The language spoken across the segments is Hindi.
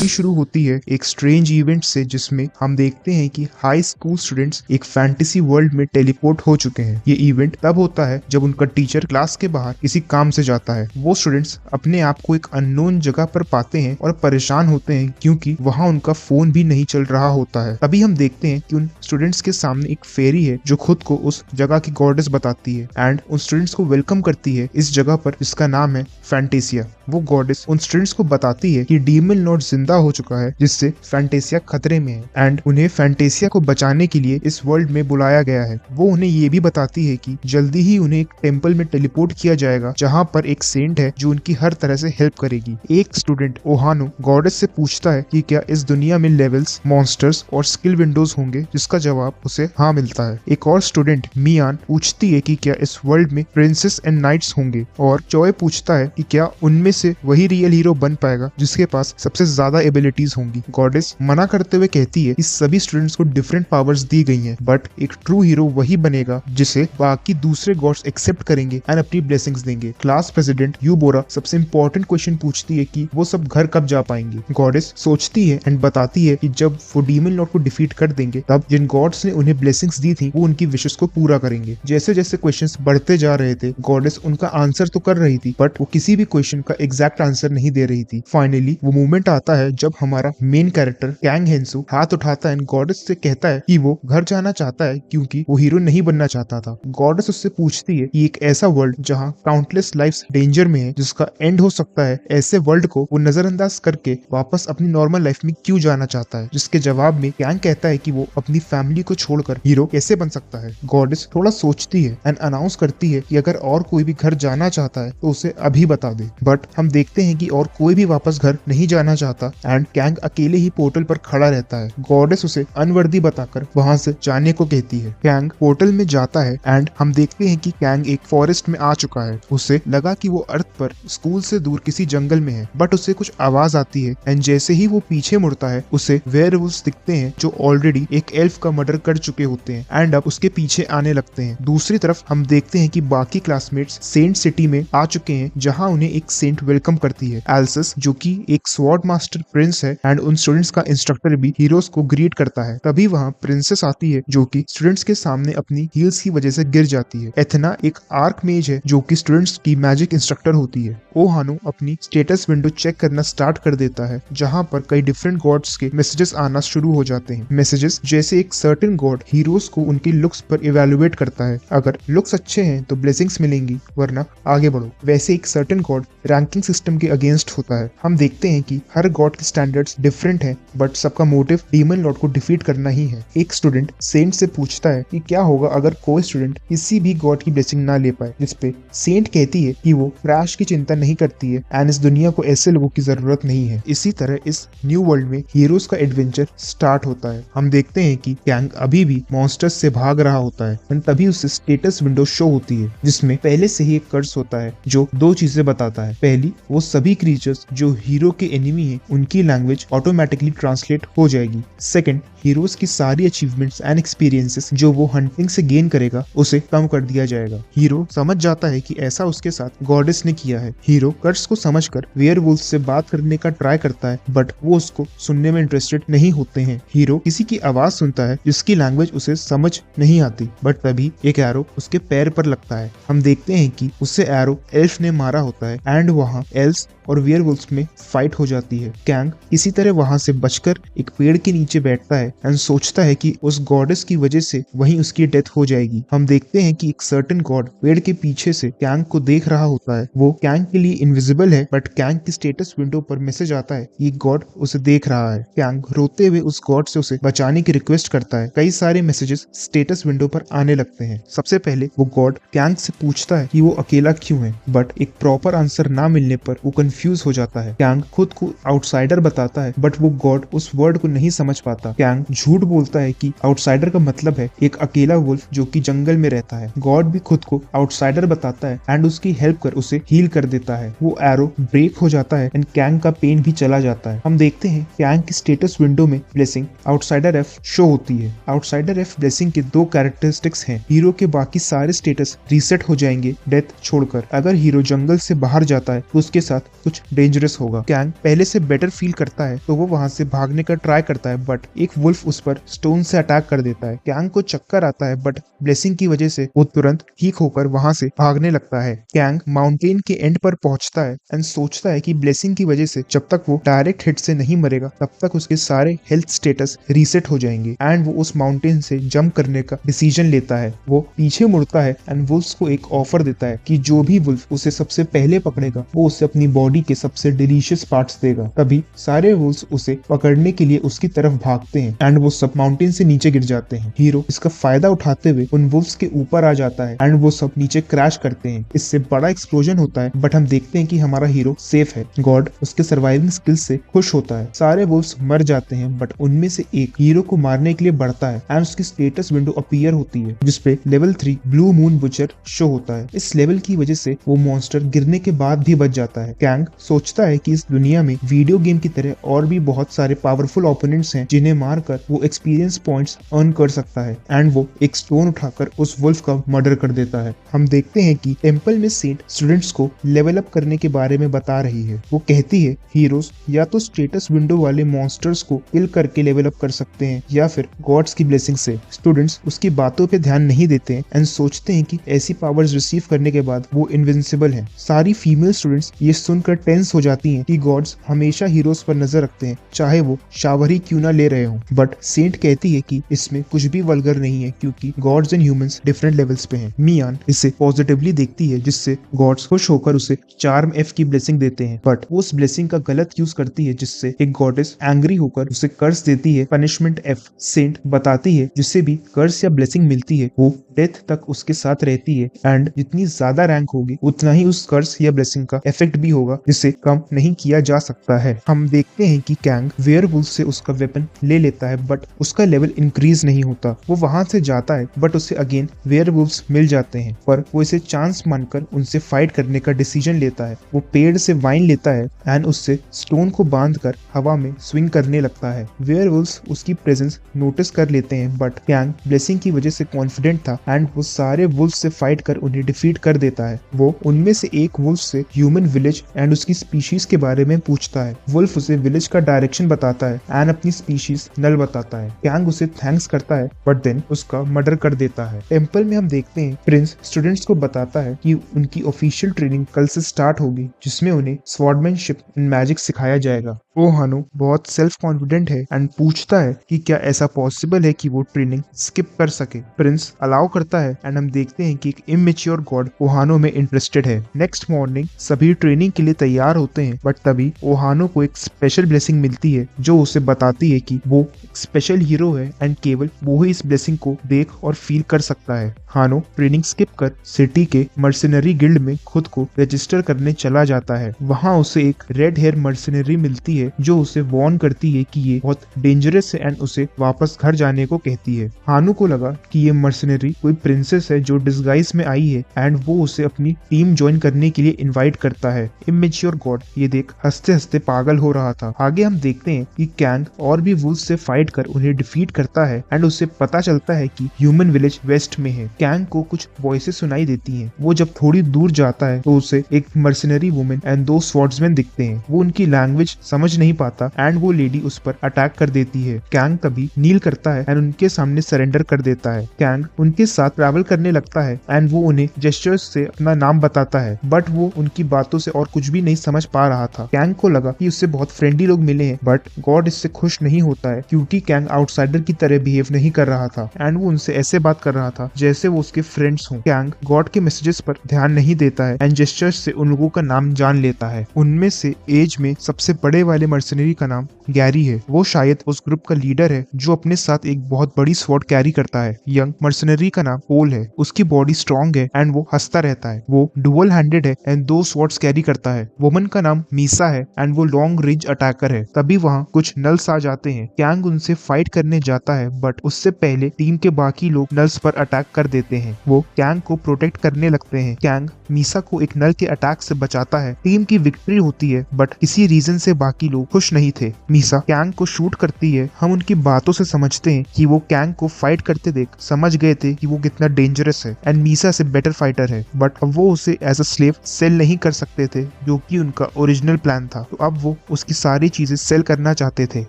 मूवी शुरू होती है एक स्ट्रेंज इवेंट से, जिसमें हम देखते हैं कि हाई स्कूल स्टूडेंट्स एक फैंटेसी वर्ल्ड में टेलीपोर्ट हो चुके हैं। ये इवेंट तब होता है जब उनका टीचर क्लास के बाहर किसी काम से जाता है। वो स्टूडेंट्स अपने आप को एक अननोन जगह पर पाते हैं और परेशान होते हैं क्योंकि वहाँ उनका फोन भी नहीं चल रहा होता है। तभी हम देखते हैं कि उन स्टूडेंट्स के सामने एक फेरी है जो खुद को उस जगह की गॉडेस बताती है एंड उन स्टूडेंट्स को वेलकम करती है इस जगह पर, जिसका नाम है फैंटेसिया। वो गॉडेस उन स्टूडेंट्स को बताती है कि डीमन लॉर्ड जिंदा हो चुका है, जिससे फैंटेसिया खतरे में है एंड उन्हें फैंटेसिया को बचाने के लिए इस वर्ल्ड में बुलाया गया है। वो उन्हें ये भी बताती है कि जल्दी ही उन्हें एक टेम्पल में टेलीपोर्ट किया जाएगा जहाँ पर एक सेंट है जो उनकी हर तरह से हेल्प करेगी। एक स्टूडेंट ओहानो गॉडेस से पूछता है कि क्या इस दुनिया में लेवल्स, मॉन्स्टर्स और स्किल विंडोज होंगे, जिसका जवाब उसे हाँ मिलता है। एक और स्टूडेंट मियान पूछती है कि क्या इस वर्ल्ड में प्रिंसेस एंड नाइट्स होंगे, और चॉय पूछता है कि क्या उनमें से वही रियल हीरो बन पाएगा जिसके पास सबसे ज्यादा एबिलिटीज होंगी। गॉडेस मना करते हुए कहती है कि सभी स्टूडेंट्स को डिफरेंट पावर्स दी गई हैं, बट एक ट्रू हीरो वही बनेगा जिसे बाकी दूसरे गॉड्स एक्सेप्ट करेंगे एंड अपनी ब्लेसिंग्स देंगे। क्लास प्रेसिडेंट यूबोरा सबसे इंपॉर्टेंट क्वेश्चन पूछती है कि वो सब घर कब जा पाएंगे। गॉडेस सोचती है एंड बताती है कि जब वो डीमन लॉर्ड को डिफीट कर देंगे तब जिन गॉड्स ने उन्हें ब्लेसिंग्स दी थी वो उनकी विशेस को पूरा करेंगे। जैसे जैसे क्वेश्चंस बढ़ते जा रहे थे, गॉडेस उनका आंसर तो कर रही थी बट वो किसी भी क्वेश्चन का एग्जैक्ट आंसर नहीं दे रही थी। फाइनली वो मोमेंट आता है जब हमारा मेन कैरेक्टर कैंग हेंसु हाथ उठाता है एंड गॉडेस से कहता है कि वो घर जाना चाहता है क्योंकि वो हीरो नहीं बनना चाहता था। गॉडेस उससे पूछती है कि एक ऐसा वर्ल्ड जहाँ काउंटलेस लाइफ्स डेंजर में है, जिसका एंड हो सकता है, ऐसे वर्ल्ड को वो नजरअंदाज करके वापस अपनी नॉर्मल लाइफ में क्यों जाना चाहता है। जिसके जवाब में कैंग कहता है कि वो अपनी फैमिली को छोड़कर हीरो कैसे बन सकता है। गॉडेस थोड़ा सोचती है एंड अनाउंस करती है कि अगर और कोई भी घर जाना चाहता है तो उसे अभी बता दे। बट हम देखते हैं कि और कोई भी वापस घर नहीं जाना चाहता एंड कैंग अकेले ही पोर्टल पर खड़ा रहता है। गॉडेस उसे अनवर्दी बताकर वहां से जाने को कहती है। कैंग पोर्टल में जाता है एंड हम देखते हैं कि कैंग एक फॉरेस्ट में आ चुका है। उसे लगा कि वो अर्थ पर स्कूल से दूर किसी जंगल में है, बट उसे कुछ आवाज आती है एंड जैसे ही वो पीछे मुड़ता है उसे वेयरवुल्व्स दिखते हैं जो ऑलरेडी एक एल्फ का मर्डर कर चुके होते हैं एंड अब उसके पीछे आने लगते हैं। दूसरी तरफ हम देखते हैं कि बाकी क्लासमेट्स सेंट सिटी में आ चुके हैं जहाँ उन्हें एक सेंट वेलकम करती है। एल्सस जो कि एक स्वॉर्ड मास्टर प्रिंस है एंड उन स्टूडेंट्स का इंस्ट्रक्टर भी हीरोज को ग्रीट करता है। तभी वहाँ प्रिंसेस आती है जो कि स्टूडेंट्स के सामने अपनी हील्स की वजह से गिर जाती है। एथना एक आर्क मेज है जो कि स्टूडेंट्स की मैजिक इंस्ट्रक्टर होती है। ओहानो अपनी स्टेटस विंडो चेक करना स्टार्ट कर देता है जहाँ पर कई डिफरेंट गॉड्स के मैसेजेस आना शुरू हो जाते हैं। मैसेजेस जैसे एक सर्टेन गॉड हीरोज को उनके लुक्स पर इवेलुएट करता है। अगर लुक्स अच्छे हैं तो ब्लेसिंग्स मिलेंगी, वरना आगे बढ़ो। वैसे एक सर्टेन गॉड रैंकिंग सिस्टम के अगेंस्ट होता है। हम देखते हैं कि हर गॉड के स्टैंडर्ड्स डिफरेंट हैं, बट सबका मोटिव डीमन लॉर्ड को डिफीट करना ही है। एक स्टूडेंट सेंट से पूछता है कि क्या होगा अगर कोई स्टूडेंट किसी भी गॉड की ब्लेसिंग ना ले पाए, जिसपे सेंट कहती है कि वो क्रैश की चिंता नहीं करती है एंड इस दुनिया को ऐसे लोगों की जरूरत नहीं है। इसी तरह इस न्यू वर्ल्ड में हीरोज का एडवेंचर स्टार्ट होता है। हम देखते हैं कि कैंग अभी भी मॉन्स्टर्स से भाग रहा होता है एंड तभी उसे स्टेटस विंडो शो होती है जिसमें पहले से ही एक कर्स होता है जो दो चीजें बताता है। पहली, वो सभी क्रीचर्स जो हीरो के एनिमी हैं उनकी लैंग्वेज ऑटोमेटिकली ट्रांसलेट हो जाएगी। सेकंड, हीरोज की सारी अचीवमेंट्स एंड एक्सपीरियंसेस जो वो हंटिंग से गेन करेगा उसे कम कर दिया जाएगा। हीरो समझ जाता है कि ऐसा उसके साथ गॉडेस ने किया है। हीरो कर्स को समझकर वेयरवुल्फ से बात करने का ट्राई करता है, बट वो उसको सुनने में इंटरेस्टेड नहीं होते हैं। हीरो किसी की आवाज सुनता है जिसकी लैंग्वेज उसे समझ नहीं आती, बट तभी एक एरो उसके पैर पर लगता है। हम देखते हैं कि उससे एरो एल्फ ने मारा होता है एंड वहाँ एल्व्स और वेयरवुल्व्स में फाइट हो जाती है। कैंग इसी तरह वहां से बचकर एक पेड़ के नीचे बैठता है एंड सोचता है कि उस गॉडेस की वजह से वहीं उसकी डेथ हो जाएगी। हम देखते हैं कि एक सर्टेन गॉड पेड़ के पीछे से कैंग को देख रहा होता है। वो कैंग के लिए इनविजिबल है, बट कैंग की स्टेटस विंडो पर मैसेज आता है कि गॉड उसे देख रहा है। कैंग रोते हुए उस गॉड से उसे बचाने की रिक्वेस्ट करता है। कई सारे मैसेजेस स्टेटस विंडो पर आने लगते हैं। सबसे पहले वो गॉड कैंग से पूछता है कि वो अकेला क्यों है, बट एक प्रॉपर आंसर ना मिलने पर वो कंफ्यूज हो जाता है। कैंग खुद को आउटसाइडर बताता है, बट वो गॉड उस वर्ड को नहीं समझ पाता। कैंग झूठ बोलता है कि आउटसाइडर का मतलब है एक अकेला वुल्फ जो कि जंगल में रहता है। गॉड भी खुद को आउटसाइडर बताता है एंड उसकी हेल्प कर उसे हील कर देता है। वो एरो ब्रेक हो जाता है एंड कैंग का पेन भी चला जाता है। हम देखते हैं कैंग की स्टेटस विंडो में ब्लेसिंग आउटसाइडर एफ शो होती है। आउटसाइडर एफ ब्लेसिंग के दो कैरेक्टरिस्टिक्स हैं। हीरो के बाकी सारे स्टेटस रीसेट हो जाएंगे डेथ छोड़कर। अगर हीरो जंगल से बाहर जाता है तो उसके साथ कुछ डेंजरस होगा। कैंग पहले से बेटर फील करता है तो वो वहां से भागने का ट्राई करता है, बट एक वुल्फ उस पर स्टोन से अटैक कर देता है। कैंग को चक्कर आता है, बट ब्लेसिंग की वजह से वो तुरंत ठीक होकर वहां से भागने लगता है। कैंग माउंटेन के एंड पर पहुंचता है एंड सोचता है कि ब्लेसिंग की वजह से जब तक वो डायरेक्ट हिट से नहीं मरेगा तब तक उसके सारे हेल्थ स्टेटस रीसेट हो जाएंगे एंड वो उस माउंटेन से जंप करने का डिसीजन लेता है। वो पीछे मुड़ता है एंड वुल्फ्स को एक ऑफर देता है कि जो भी वुल्फ उसे सबसे पहले पकड़ेगा वो उसे अपनी बॉडी के सबसे डिलीशियस पार्ट्स देगा। तभी सारे वुल्फ्स उसे पकड़ने के लिए उसकी तरफ भागते हैं एंड वो सब माउंटेन से नीचे गिर जाते हैं। हीरो इसका फायदा उठाते हुए उन वुल्फ्स के ऊपर आ जाता है एंड वो सब नीचे क्रैश करते हैं। इससे बड़ा एक्सप्लोजन होता है, बट हम देखते हैं कि हमारा हीरो सेफ है। गॉड उसके सर्वाइविंग स्किल्स से खुश होता है। सारे वुल्फ्स मर जाते हैं, बट उनमें से एक हीरो को मारने के लिए बढ़ता है एंड उसकी स्टेटस विंडो अपीयर होती है जिसपे level 3 blue moon butcher show होता है। इस लेवल की वजह से वो मॉन्स्टर गिरने के बाद भी बच जाता है। कैंग सोचता है कि इस दुनिया में वीडियो गेम की तरह और भी बहुत सारे पावरफुल ओपोनेंट्स हैं जिन्हें मारकर वो एक्सपीरियंस पॉइंट्स अर्न कर सकता है एंड वो एक स्टोन उठाकर उस वुल्फ का मर्डर कर देता है। हम देखते हैं कि टेंपल में सेंट स्टूडेंट्स को लेवल अप करने के बारे में बता रही है। वो कहती है हीरोज या तो स्टेटस विंडो वाले मॉन्स्टर्स को किल करके लेवल अप कर सकते हैं या फिर गॉड्स की ब्लेसिंग से। स्टूडेंट्स उसकी बातों पे ध्यान नहीं देते हैं एंड सोचते हैं कि ऐसी पावर्स रिसीव करने के बाद वो इनविंसिबल हैं। सारी फीमेल स्टूडेंट्स ये सुनकर टेंस हो जाती हैं कि गॉड्स हमेशा हीरोज पर नजर रखते हैं चाहे वो शावर ही क्यों ना ले रहे हों। बट सेंट कहती है कि इसमें कुछ भी वल्गर नहीं है क्योंकि gods and humans different levels पे हैं। मियान इसे पॉजिटिवली देखती है जिससे गॉड्स खुश होकर उसे चार्म एफ की ब्लेसिंग देते हैं, बट वो उस ब्लेसिंग का गलत यूज करती है जिससे एक गॉडेस एंग्री होकर उसे कर्स देती है पनिशमेंट एफ। सेंट बताती है जिससे भी कर्स या ब्लेसिंग मिलती है वो डेथ तक उसके साथ रहती है एंड जितनी ज्यादा रैंक होगी उतना ही उस कर्स या ब्लेसिंग का इफेक्ट भी होगा जिसे कम नहीं किया जा सकता है। हम देखते हैं कि कैंग वेयरवुल्फ से उसका वेपन ले लेता है, बट उसका लेवल इंक्रीज नहीं होता। वो वहां से जाता है बट उसे अगेन वेयरवुल्फ्स मिल जाते हैं, पर वो इसे चांस मानकर उनसे फाइट करने का डिसीजन लेता है। वो पेड़ से वाइन लेता है एंड उससे स्टोन को बांधकर हवा में स्विंग करने लगता है। वेयरवुल्फ्स उसकी प्रेजेंस नोटिस कर लेते हैं, बट कैंग ब्लेसिंग की वजह से कॉन्फिडेंट था एंड वो सारे वुल्फ से फाइट कर उन्हें डिफीट कर देता है। वो उनमें से एक वुल्फ से ह्यूमन विलेज एंड उसकी स्पीशीज के बारे में पूछता है। वुल्फ उसे विलेज का डायरेक्शन बताता है एंड अपनी स्पीशीज नल बताता है। कैंग उसे थैंक्स करता है बट देन उसका मर्डर कर देता है। टेंपल में हम देखते हैं प्रिंस स्टूडेंट्स को बताता है कि उनकी ऑफिशियल ट्रेनिंग कल से स्टार्ट होगी जिसमें उन्हें स्वॉर्डमैनशिप एंड मैजिक सिखाया जाएगा। ओहानो बहुत सेल्फ कॉन्फिडेंट है एंड पूछता है कि क्या ऐसा पॉसिबल है कि वो ट्रेनिंग स्किप कर सके। प्रिंस अलाउ करता है एंड हम देखते हैं कि एक इमेच्योर गॉड ओहानो में इंटरेस्टेड है। नेक्स्ट मॉर्निंग सभी ट्रेनिंग के लिए तैयार होते हैं, बट तभी ओहानो को एक स्पेशल ब्लेसिंग मिलती है जो उसे बताती है कि वो एक स्पेशल हीरो है एंड केवल वो ही इस ब्लेसिंग को देख और फील कर सकता है। हानो ट्रेनिंग स्किप कर सिटी के मर्सिनरी गिल्ड में खुद को रजिस्टर करने चला जाता है। वहाँ उसे एक रेड हेयर मर्सिनरी मिलती है जो उसे वार्न करती है कि ये बहुत डेंजरस है एंड उसे वापस घर जाने को कहती है। हानु को लगा कि ये मर्सिनरी कोई प्रिंसेस है जो डिस्गाइज में आई है एंड वो उसे अपनी टीम ज्वाइन करने के लिए इनवाइट करता है। इमेच्योर गॉड ये देख हंसते हंसते पागल हो रहा था। आगे हम देखते हैं कि कैंग और भी वुल्फ से फाइट कर उन्हें डिफीट करता है एंड उसे पता चलता है कि ह्यूमन विलेज वेस्ट में है। कैंग को कुछ वॉइसेस सुनाई देती हैं। वो जब थोड़ी दूर जाता है तो उसे एक मर्सिनरी वुमेन एंड 2 स्वॉर्ड्समैन दिखते हैं। वो उनकी लैंग्वेज समझ नहीं पाता एंड वो लेडी उस पर अटैक कर देती है। कैंग तभी नील करता है एंड उनके सामने सरेंडर कर देता है। कैंग उनके साथ ट्रैवल करने लगता है एंड वो उन्हें जेस्चर्स से अपना नाम बताता है, बट वो उनकी बातों से और कुछ भी नहीं समझ पा रहा था। कैंग को लगा कि उससे बहुत फ्रेंडली लोग मिले हैं, बट गॉड इससे खुश नहीं होता है क्योंकि कैंग आउटसाइडर की तरह बिहेव नहीं कर रहा था एंड वो उनसे ऐसे बात कर रहा था जैसे वो उसके फ्रेंड्स हों। कैंग गॉड के मैसेजेस पर ध्यान नहीं देता है एंड जेस्चर्स से उन लोगों का नाम जान लेता है। उनमें से एज में सबसे बड़े वाले मर्सिनरी का नाम गैरी है। वो शायद उस ग्रुप का लीडर है जो अपने साथ एक बहुत बड़ी स्वॉर्ड कैरी करता है। यंग मर्सिनरी का नाम पोल है। उसकी बॉडी स्ट्रॉन्ग है एंड वो हंसता रहता है। वो डुअल हैंडेड है एंड 2 स्वॉर्ड्स कैरी करता है। वुमन का नाम मीसा है एंड वो लॉन्ग रेंज अटैकर है। तभी वहाँ कुछ नल्स आ जाते हैं। कैंग उनसे फाइट करने जाता है, बट उससे पहले टीम के बाकी लोग नल्स पर अटैक कर देते हैं। वो कैंग को प्रोटेक्ट करने लगते हैं। कैंग मीसा को एक नल के अटैक से बचाता है। टीम की विक्ट्री होती है, बट किसी रीजन से बाकी लोग खुश नहीं थे। मीसा कैंग को शूट करती है। हम उनकी बातों से समझते हैं कि वो कैंग को फाइट करते देख समझ गए थे कि वो कितना डेंजरस है एंड मीसा से बेटर फाइटर है, बट अब वो उसे एज अ स्लेव सेल नहीं कर सकते थे जो कि उनका ओरिजिनल प्लान था। तो अब वो वो उसकी सारी चीजें सेल करना चाहते थे।